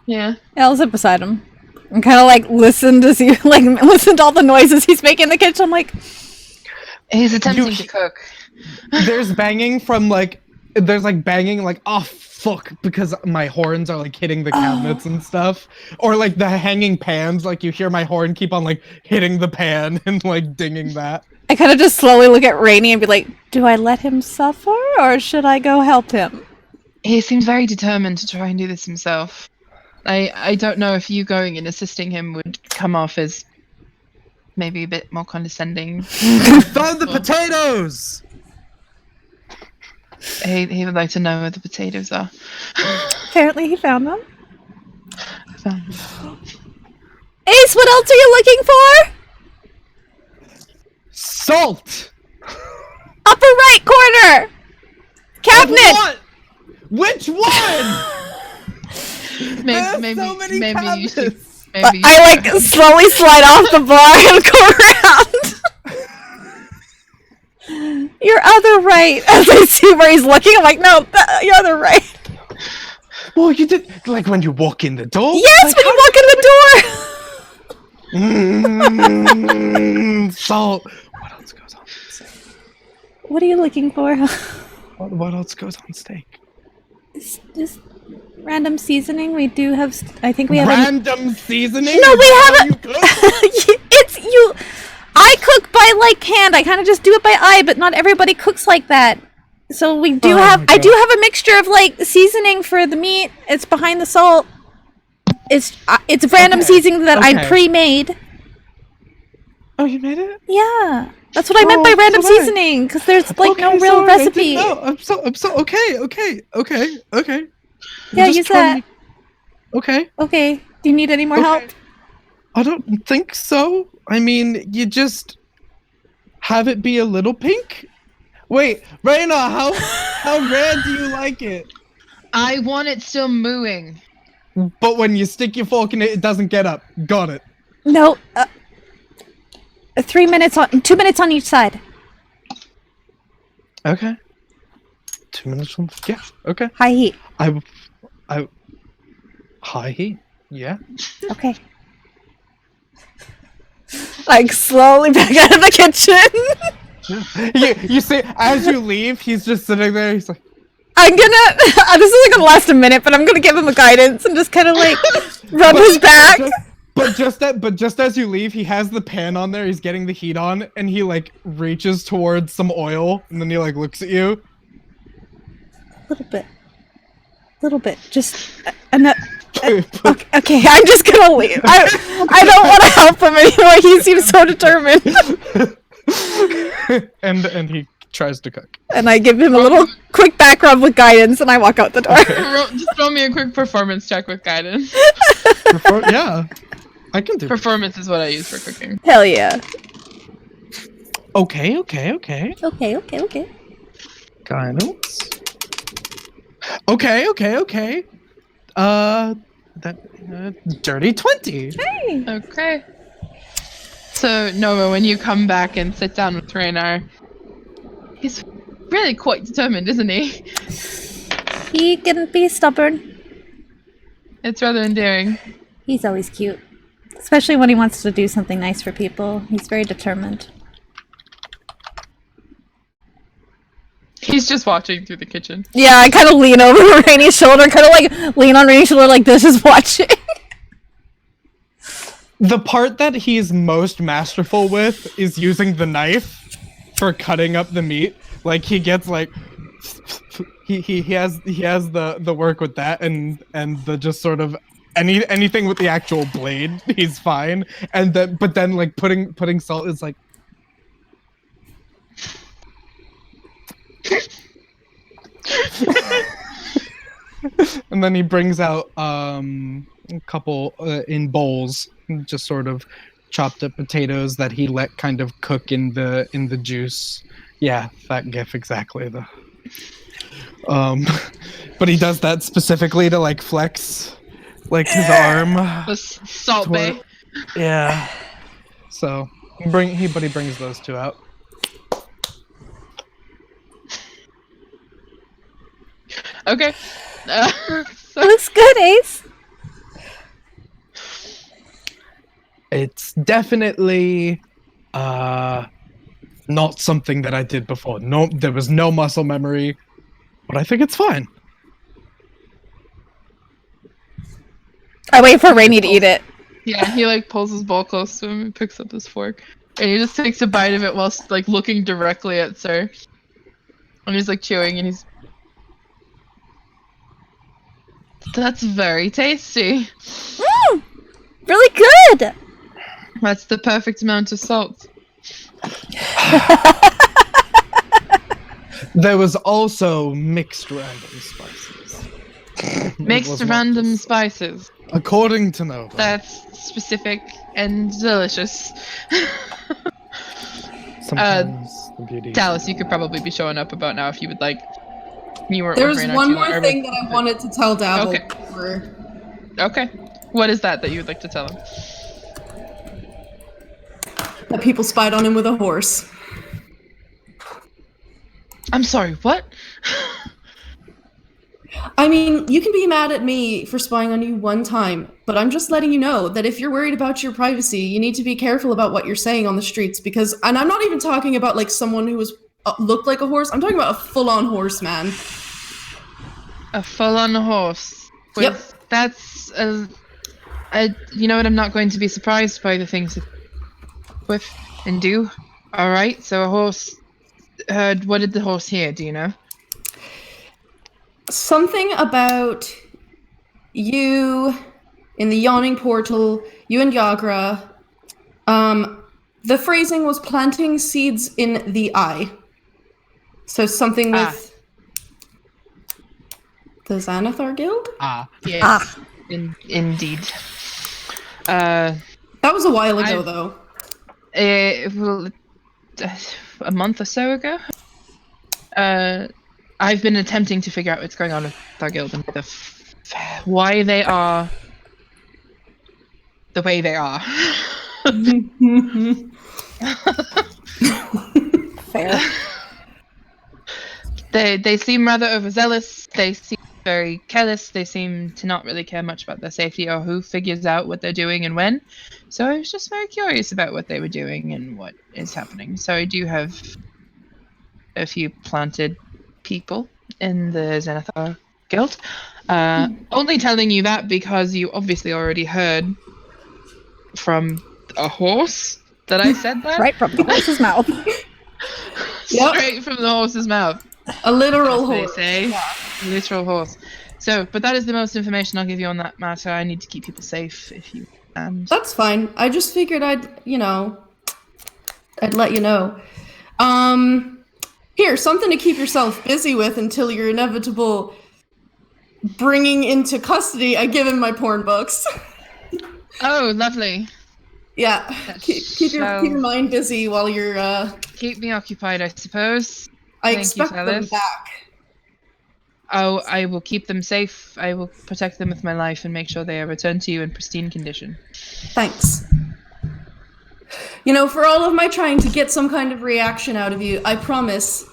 Yeah. Yeah, I'll sit beside him. And kind of like listen to see, listen to all the noises he's making in the kitchen. I'm like, he's attempting to cook. There's banging from oh fuck, because my horns are like hitting the cabinets and stuff, or like the hanging pans, like you hear my horn keep on like hitting the pan and like dinging that. I kind of just slowly look at Rainey and be like, do I let him suffer or should I go help him? He seems very determined to try and do this himself. I don't know if you going and assisting him would come off as maybe a bit more condescending. Found the potatoes! He would like to know where the potatoes are. Apparently he found them. Found them. Ace, what else are you looking for? Salt! Upper right corner! Cabinet! What? Which one? Maybe so many you should. cabinets. Maybe you I should. slowly slide off the bar and go around. Your other right. As I see where he's looking, I'm like, no, your other right. Well, you did, like when you walk in the door? Yes, when you walk in the door. Salt. What else goes on steak? What are you looking for? What else goes on steak? Just random seasoning. We do have, I think we have Random seasoning? No, we Is that have how you cook? backhand. I kind of just do it by eye, but not everybody cooks like that. So we do I do have a mixture of like seasoning for the meat. It's behind the salt. It's random seasoning that I pre-made. Oh, you made it? Yeah. That's what I meant by random seasoning, because there's like no real recipe. No, I'm so okay. Yeah, use that. Okay. Okay. Do you need any more help? I don't think so. I mean, you just have it be a little pink. Wait, Raina, how red do you like it? I want it still mooing. But when you stick your fork in it, it doesn't get up. Got it. No. 2 minutes on each side. Okay. 2 minutes on. Yeah. Okay. High heat. I. High heat. Yeah. Okay. Like slowly back out of the kitchen. You see, as you leave, he's just sitting there. He's like, I'm gonna. This is gonna last a minute, but I'm gonna give him a guidance and just kind of like rub his back. But just as you leave, he has the pan on there. He's getting the heat on, and he like reaches towards some oil, and then he like looks at you. Little bit. Just enough. Okay, I'm just gonna leave. I don't want to help him anymore. He seems so determined. and he tries to cook. And I give him a little quick back rub with guidance, and I walk out the door. Just throw me a quick performance check with guidance. Yeah, I can do. Performance is what I use for cooking. Hell yeah. Okay. Okay. Guidance. Okay. Dirty 20. Hey. Okay. So, Nova, when you come back and sit down with Raynar, he's really quite determined, isn't he? He can be stubborn. It's rather endearing. He's always cute. Especially when he wants to do something nice for people. He's very determined. He's just watching through the kitchen. Yeah, I kind of lean over Rainey's shoulder, kind of like lean on Rainey's shoulder like this, is watching. The part that he's most masterful with is using the knife for cutting up the meat. Like he gets like he has the work with that and the just sort of anything with the actual blade, he's fine. And but then like putting salt is like and then he brings out a couple in bowls, just sort of chopped up potatoes that he let kind of cook in the juice. Yeah, that gif exactly. But he does that specifically to like flex like his arm. The salt bay. Yeah. So he brings those two out. Okay. Looks good, Ace. It's definitely not something that I did before. No, there was no muscle memory, but I think it's fine. I wait for Rainey to eat it. Yeah, he like pulls his bowl close to him and picks up his fork. And he just takes a bite of it whilst like looking directly at Sir. And he's like chewing and he's... That's very tasty. Really good. That's the perfect amount of salt. There was also mixed random spices. Mixed random spices. According to Nova. That's specific and delicious. Sometimes the beauty. Tallice, you could probably be showing up about now if you would like. There's one more thing that I wanted to tell Dabble. Okay. Okay. What is that you would like to tell him? That people spied on him with a horse. I'm sorry, what? I mean, you can be mad at me for spying on you one time, but I'm just letting you know that if you're worried about your privacy, you need to be careful about what you're saying on the streets because, and I'm not even talking about like someone who was looked like a horse. I'm talking about a full-on horse, man. A full-on horse. Yep. That's you know what? I'm not going to be surprised by the things that with and do All right. So a horse heard. What did the horse hear? Do you know? Something about you in the yawning portal, you and Yagra. The phrasing was planting seeds in the eye. So something with the Xanathar Guild? Yes. Indeed. That was a while ago, though. A month or so ago. I've been attempting to figure out what's going on with our guild and why they are the way they are. Fair. They seem rather overzealous. They seem very careless. They seem to not really care much about their safety or who figures out what they're doing and when. So I was just very curious about what they were doing and what is happening. So I do have a few planted people in the Xanathar Guild. Only telling you that because you obviously already heard from a horse that I said that. Right from the horse's mouth. Straight from the horse's mouth. A literal They horse. say. Literal horse. So, but that is the most information I'll give you on that matter. I need to keep people safe if you can. That's fine. I just figured I'd let you know. Here, something to keep yourself busy with until your inevitable bringing into custody. I give him my porn books. Oh, lovely. Yeah, keep your mind busy while you're. Keep me occupied, I suppose. I Thank you, expect them Tallice. back. Oh, I will keep them safe. I will protect them with my life and make sure they are returned to you in pristine condition. Thanks. For all of my trying to get some kind of reaction out of you, I promise,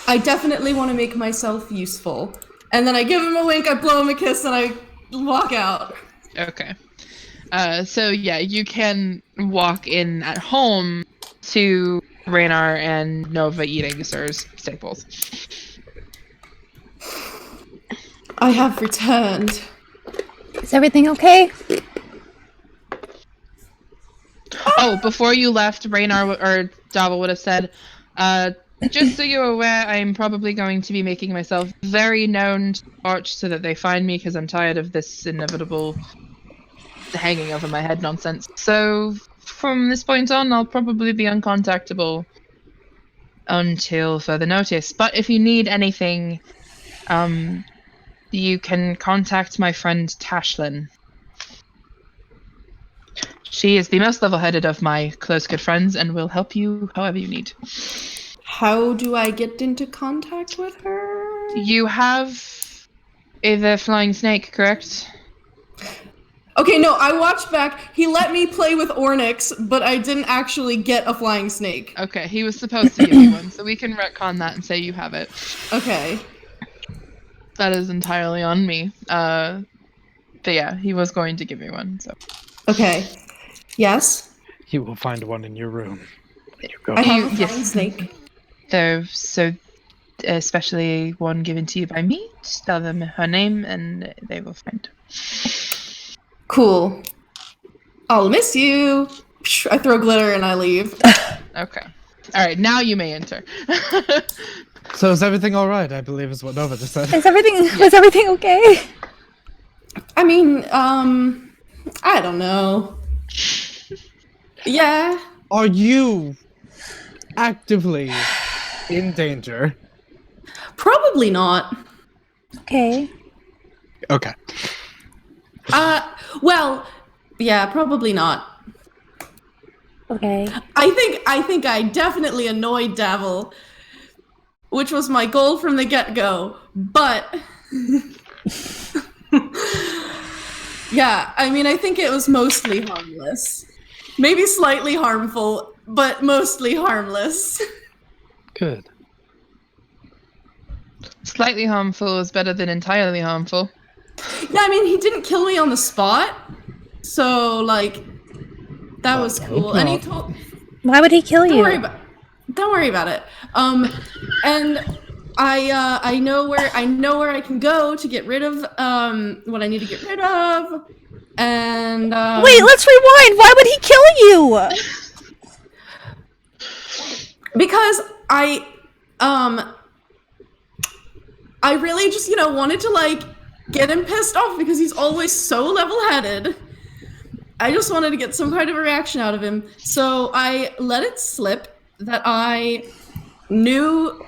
I definitely want to make myself useful. And then I give him a wink, I blow him a kiss, and I walk out. Okay. So yeah, you can walk in at home to Raynar and Nova eating Sir's staples. I have returned. Is everything okay? Oh, before you left, Raynar or Davil would have said, just so you're aware, I'm probably going to be making myself very known to Arch so that they find me because I'm tired of this inevitable hanging over my head nonsense. So from this point on, I'll probably be uncontactable until further notice. But if you need anything, you can contact my friend Tashlin. She is the most level-headed of my close good friends and will help you however you need. How do I get into contact with her? You have the flying snake, correct? Okay, no, I watched back. He let me play with Ornyx, but I didn't actually get a flying snake. Okay, he was supposed to give you one, so we can retcon that and say you have it. Okay. That is entirely on me. But yeah, he was going to give me one, so. Okay. Yes? You will find one in your room. You go. I have a Yes. flying snake. So especially one given to you by me. Just tell them her name and they will find. Cool. I'll miss you. I throw glitter and I leave. Okay. Alright, now you may enter. So is everything all right? I believe is what Nova just said. Was everything okay? I mean, I don't know. Yeah. Are you actively in danger? Probably not. Okay. Okay. Well, yeah, probably not. Okay. I think I definitely annoyed Davil, which was my goal from the get-go, but yeah, I mean, I think it was mostly harmless. Maybe slightly harmful, but mostly harmless. Good. Slightly harmful is better than entirely harmful. Yeah, I mean, he didn't kill me on the spot, so, like, that was cool. And he told... Why would he kill you? Don't worry about it. And I know where I can go to get rid of what I need to get rid of. And Wait, let's rewind. Why would he kill you? Because I really just, wanted to, like, get him pissed off because he's always so level-headed. I just wanted to get some kind of a reaction out of him. So I let it slip that I knew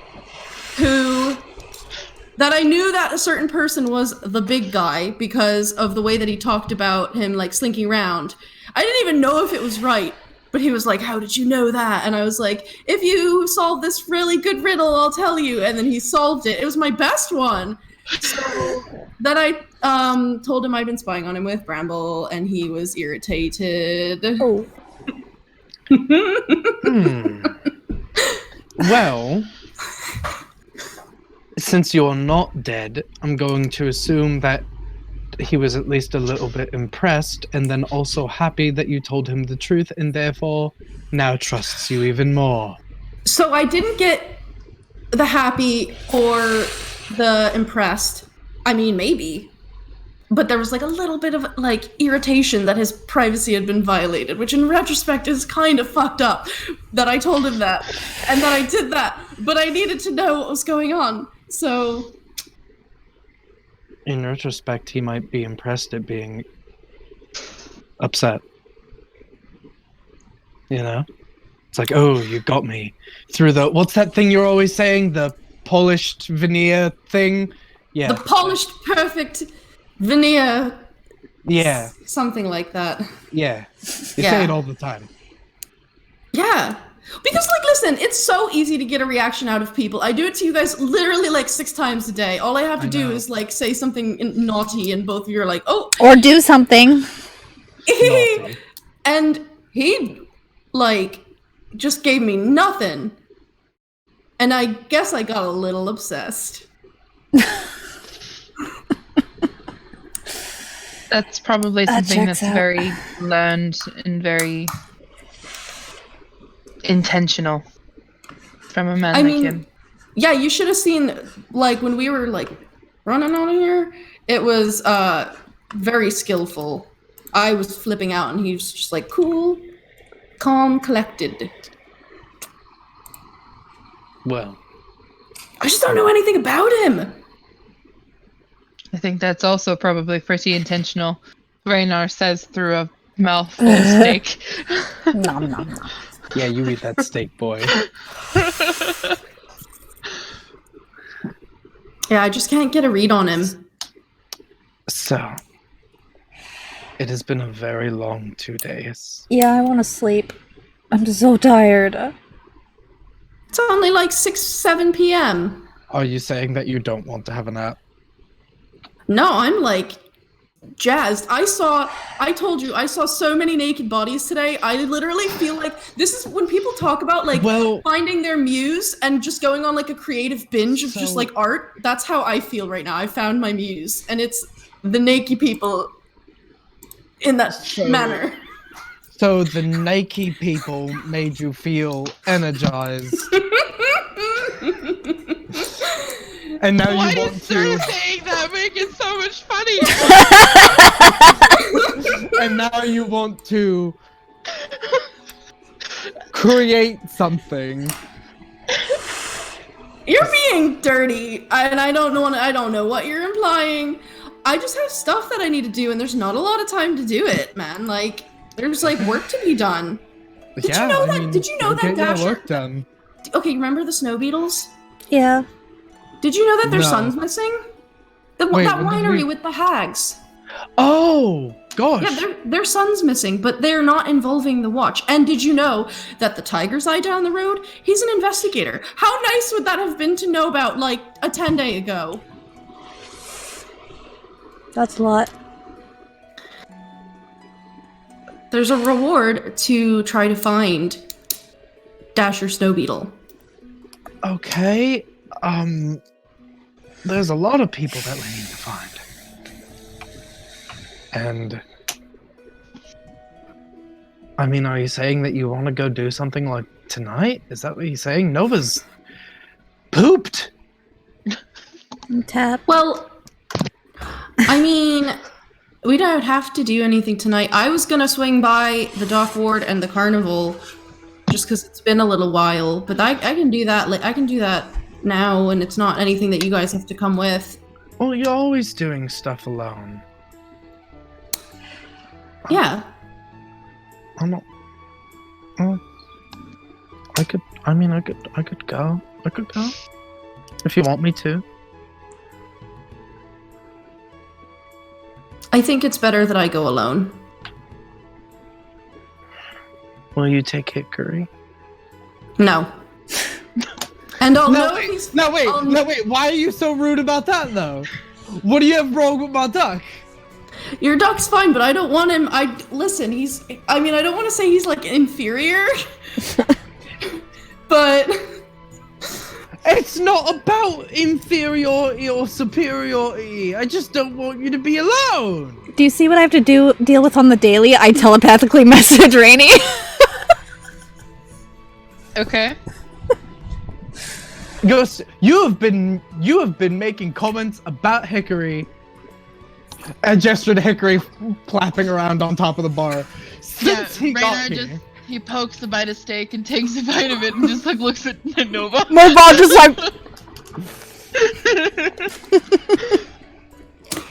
that a certain person was the big guy because of the way that he talked about him, like, slinking around. I didn't even know if it was right, but he was like, how did you know that? And I was like, if you solve this really good riddle, I'll tell you. And then he solved it. It was my best one. So then I told him I'd been spying on him with Bramble, and he was irritated. Oh. Well, since you're not dead, I'm going to assume that he was at least a little bit impressed, and then also happy that you told him the truth, and therefore now trusts you even more. So I didn't get the happy or the impressed. I mean, maybe. But there was, like, a little bit of, like, irritation that his privacy had been violated, which in retrospect is kind of fucked up that I told him that and that I did that. But I needed to know what was going on. So in retrospect, he might be impressed at being upset. You know? It's like, oh, you got me. Through the... What's that thing you're always saying? The polished veneer thing? Yeah. The polished, perfect veneer. Yeah. Something like that. Yeah. You say it all the time. Yeah. Because, like, listen, it's so easy to get a reaction out of people. I do it to you guys literally, like, 6 times a day. All I have to do is, like, say something naughty, and both of you are like, oh. Or do something. And he, like, just gave me nothing. And I guess I got a little obsessed. That's probably something that's very learned and very intentional from a man like him. Yeah, you should have seen, like, when we were, like, running out of here, it was very skillful. I was flipping out, and he was just like, cool, calm, collected. Well, I just don't know anything about him. I think that's also probably pretty intentional. Raynar says through a mouthful of steak. Nom, nom, nom. Yeah, you eat that steak, boy. Yeah, I just can't get a read on him. So, it has been a very long 2 days. Yeah, I want to sleep. I'm so tired. It's only like 7 p.m. Are you saying that you don't want to have a nap? No, I'm like jazzed. I told you, I saw so many naked bodies today. I literally feel like this is when people talk about like finding their muse and just going on like a creative binge of just like art. That's how I feel right now. I found my muse, and it's the naked people in that manner. So the naked people made you feel energized. And now Why you want did to saying that make it so much funnier? and now you want to create something. You're being dirty, and I don't know what you're implying. I just have stuff that I need to do, and there's not a lot of time to do it, man. Like, there's like work to be done. Did you know that? Did you know that, Dasher? Work done. Okay, you remember the snow beetles? Yeah. Did you know that their son's missing? That winery with the hags. Oh, gosh. Yeah, their son's missing, but they're not involving the watch. And did you know that the tiger's eye down the road, he's an investigator? How nice would that have been to know about, like, a 10-day ago? That's a lot. There's a reward to try to find Dasher Snow Beetle. Okay, there's a lot of people that we need to find. And I mean, are you saying that you want to go do something like tonight? Is that what you're saying? Nova's pooped. Tap. Well, I mean, we don't have to do anything tonight. I was gonna swing by the Dock Ward and the Carnival just because it's been a little while. But I can do that. Like I can do that now, and it's not anything that you guys have to come with. Well, you're always doing stuff alone. Yeah. I'm not. Well, I could go. I could go. If you want me to. I think it's better that I go alone. Will you take Hickory? No. And I'll No, know wait, he's- no, wait, I'll- no, wait. Why are you so rude about that, though? What do you have wrong with my duck? Your duck's fine, but I don't want him. Listen. I don't want to say he's like inferior, but It's not about inferiority or superiority. I just don't want you to be alone. Do you see what I have to deal with on the daily? I telepathically message Rainy. Okay. Ghost, you have been making comments about Hickory. I gestured to Hickory flapping around on top of the bar since he got Raynor here. he pokes a bite of steak and takes a bite of it and just like looks at Nova. My ball just like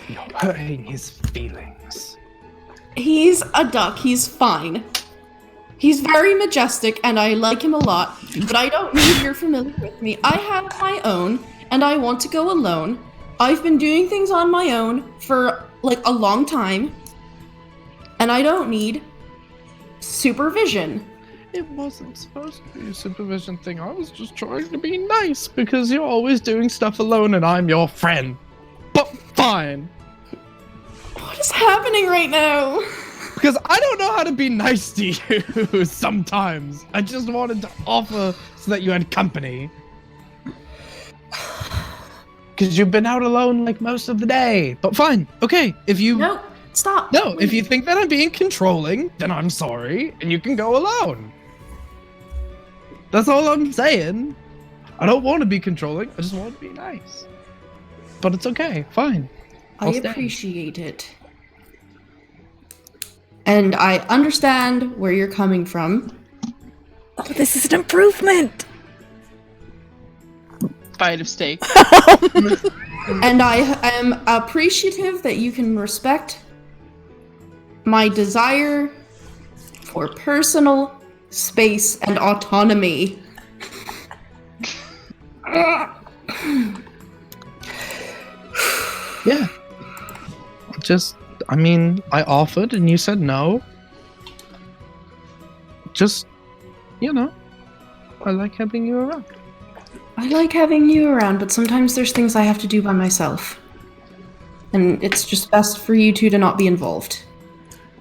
You're hurting his feelings. he's a duck. He's fine. He's very majestic, and I like him a lot. But I don't need your familiar with me. I have my own, and I want to go alone. I've been doing things on my own for like a long time, and I don't need supervision. It wasn't supposed to be a supervision thing. I was just trying to be nice because you're always doing stuff alone and I'm your friend. But fine. What is happening right now? Because I don't know how to be nice to you sometimes. I just wanted to offer so that you had company. Because you've been out alone like most of the day. But fine. Okay. If you No, stop. No, if you think that I'm being controlling, then I'm sorry, and you can go alone. That's all I'm saying. I don't want to be controlling, I just want to be nice. But it's okay, fine. I I'll stay. appreciate it. And I understand where you're coming from. oh, this is an improvement. Bite of steak. And I am appreciative that you can respect my desire for personal space and autonomy. Yeah. I offered and you said no. Just, I like having you around. I like having you around, but sometimes there's things I have to do by myself. And it's just best for you two to not be involved.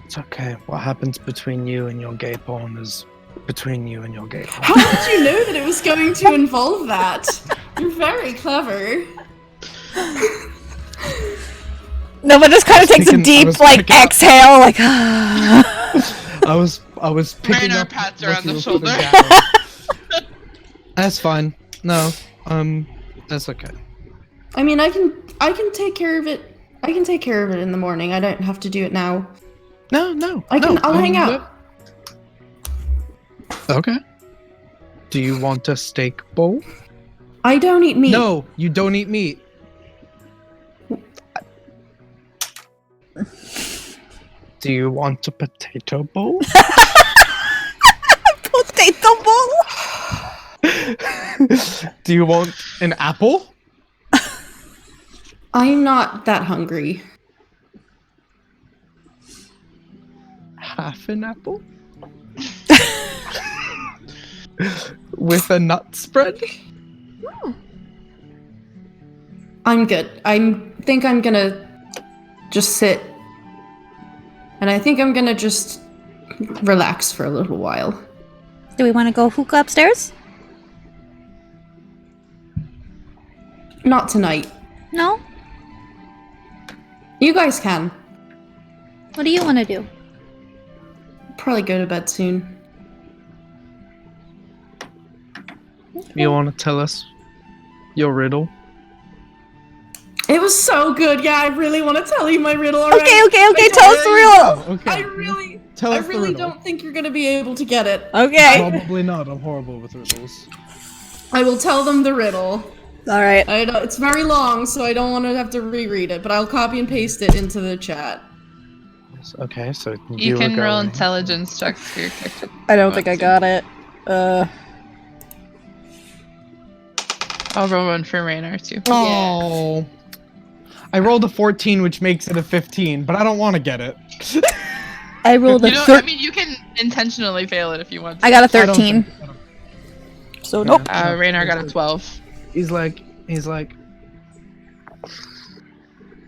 It's okay. What happens between you and your gay porn is between you and your gay porn. How did you know that it was going to involve that? You're very clever. Nova just kind of takes a thinking- I deep, was like, picking up- exhale, like, I was picking Raynor up pats her what on you the were shoulder. putting down. That's fine. No, that's okay. I mean, I can take care of it. I can take care of it in the morning. I don't have to do it now. No. I'll hang out. Okay. Do you want a steak bowl? I don't eat meat. No, you don't eat meat. Do you want a potato bowl? potato bowl? Do you want An apple? I'm not that hungry. half an apple? With a nut spread? I'm good. I think I'm gonna just sit. And I think I'm gonna just relax for a little while. Do we want to go hookah upstairs? Not tonight. No? You guys can. What do you want to do? Probably go to bed soon. You want to tell us your riddle? It was so good. Yeah, I really want to tell you my riddle already. Okay, tell us the riddle. Okay. I really Tell I us the really riddle. don't think you're gonna be able to get it. Okay. Probably not. I'm horrible with riddles. I will tell them the riddle. All right. It's very long, so I don't want to have to reread it, but I'll copy and paste it into the chat. Okay, so You were can roll going- intelligence checks for your character. I don't think I got it. I'll roll one for Raynor too. Oh. I rolled a 14, which makes it a 15, but I don't want to get it. I rolled You a know, I 13. mean, you can intentionally fail it if you want to. I got a I don't 13. think- I don't- So nope. Raynor got a 12. He's like,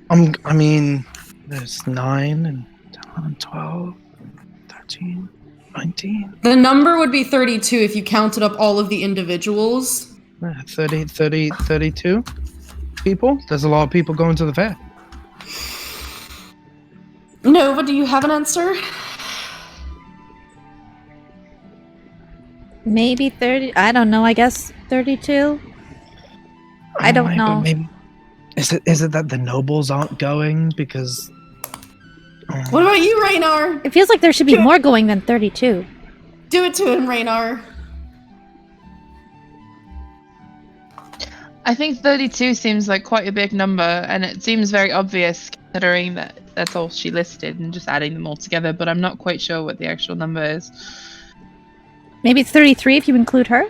I mean, there's 9 and 10, 12, 13, 19, The number would be 32 if you counted up all of the individuals. 30, 32 people. There's a lot of people going to the fair. Nova, do you have an answer? Maybe 30. I don't know. I guess 32. I don't But know. maybe is it that the nobles aren't going because? What about you, Raynar? It feels like there should be more going than 32. Do it to him, Raynar. I think 32 seems like quite a big number, and it seems very obvious considering that that's all she listed and just adding them all together, but I'm not quite sure what the actual number is. Maybe it's 33 if you include her.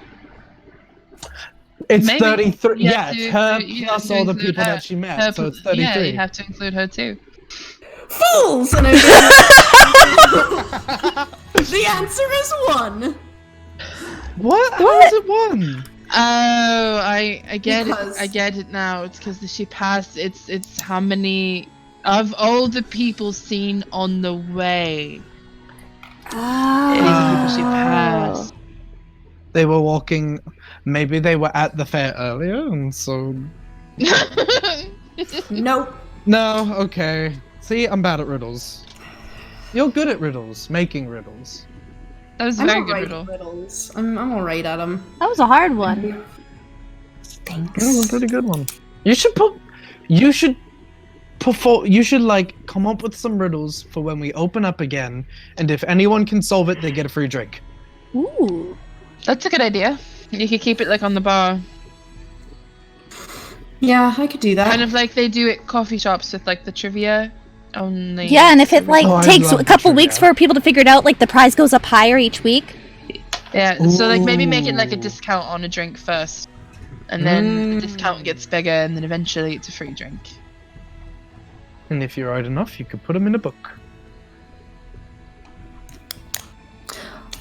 It's Maybe 33. you Yeah, have it's to- her you have plus to all the include people her. that she met, Her so it's pl- 33. Yeah, you have to include her too. Fools! And I the answer is 1. What? How is it 1? Oh, I get Because- it. I get it now. It's because she passed. It's how many of all the people seen on the way. It is the people she passed. They were walking. Maybe they were at the fair earlier, and so. Nope. No, okay. See, I'm bad at riddles. You're good at riddles, making riddles. That was a I'm very alright good at riddle. riddles. I'm alright at them. That was a hard one. Thanks. That was a pretty good one. You should perform. You should like come up with some riddles for when we open up again, and if anyone can solve it, they get a free drink. Ooh. That's a good idea. You could keep it like on the bar, Yeah, I could do that. kind of like they do at coffee shops with like the trivia. Only Yeah, and if it like Oh, I takes love a couple the weeks trivia. for people to figure it out, like the prize goes up higher each week. Yeah, so like maybe make it like a Ooh. discount on a drink first, and then the discount gets bigger, and then eventually it's a free drink. And if you're right enough, you could put them in a book.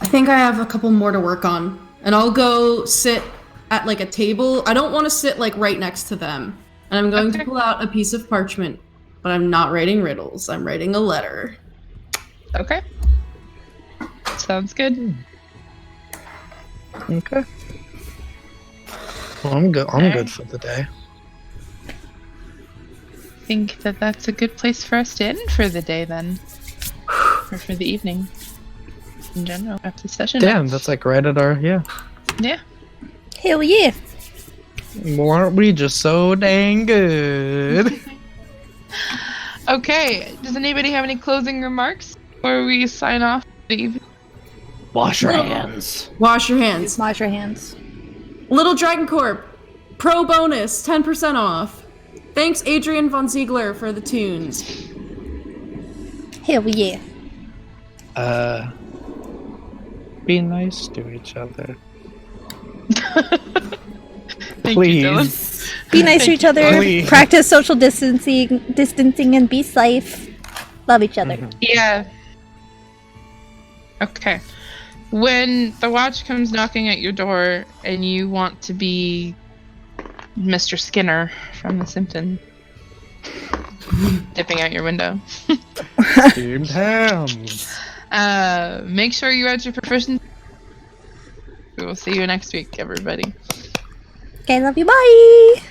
I think I have a couple more to work on. And I'll go sit at like a table. I don't want to sit like right next to them. And I'm going Okay. to pull out a piece of parchment. But I'm not writing riddles. I'm writing a letter. Okay. Sounds good. Okay. Well, I'm good. I'm Alright. good for the day. I think that that's a good place for us to end for the day then, or for the evening in general after the session. Damn, that's like right at our Yeah. Hell yeah. Well, aren't we just so dang good? Okay. Does anybody have any closing remarks before we sign off? for the evening? Wash your hands. Wash your hands. Wash your hands. Little Dragon Corp. Pro bonus. 10% off. Thanks Adrian Von Ziegler for the tunes. Hell yeah. Be nice to each other. Thank Please. you, Dylan. Be nice to each other. Please. Practice social distancing, and be safe. Love each other. Yeah. Okay. When the watch comes knocking at your door and you want to be Mr. Skinner from The Simpsons, dipping out your window, Steamed hams. make sure you add your proficiency. We will see you next week, everybody. Okay, love you. Bye.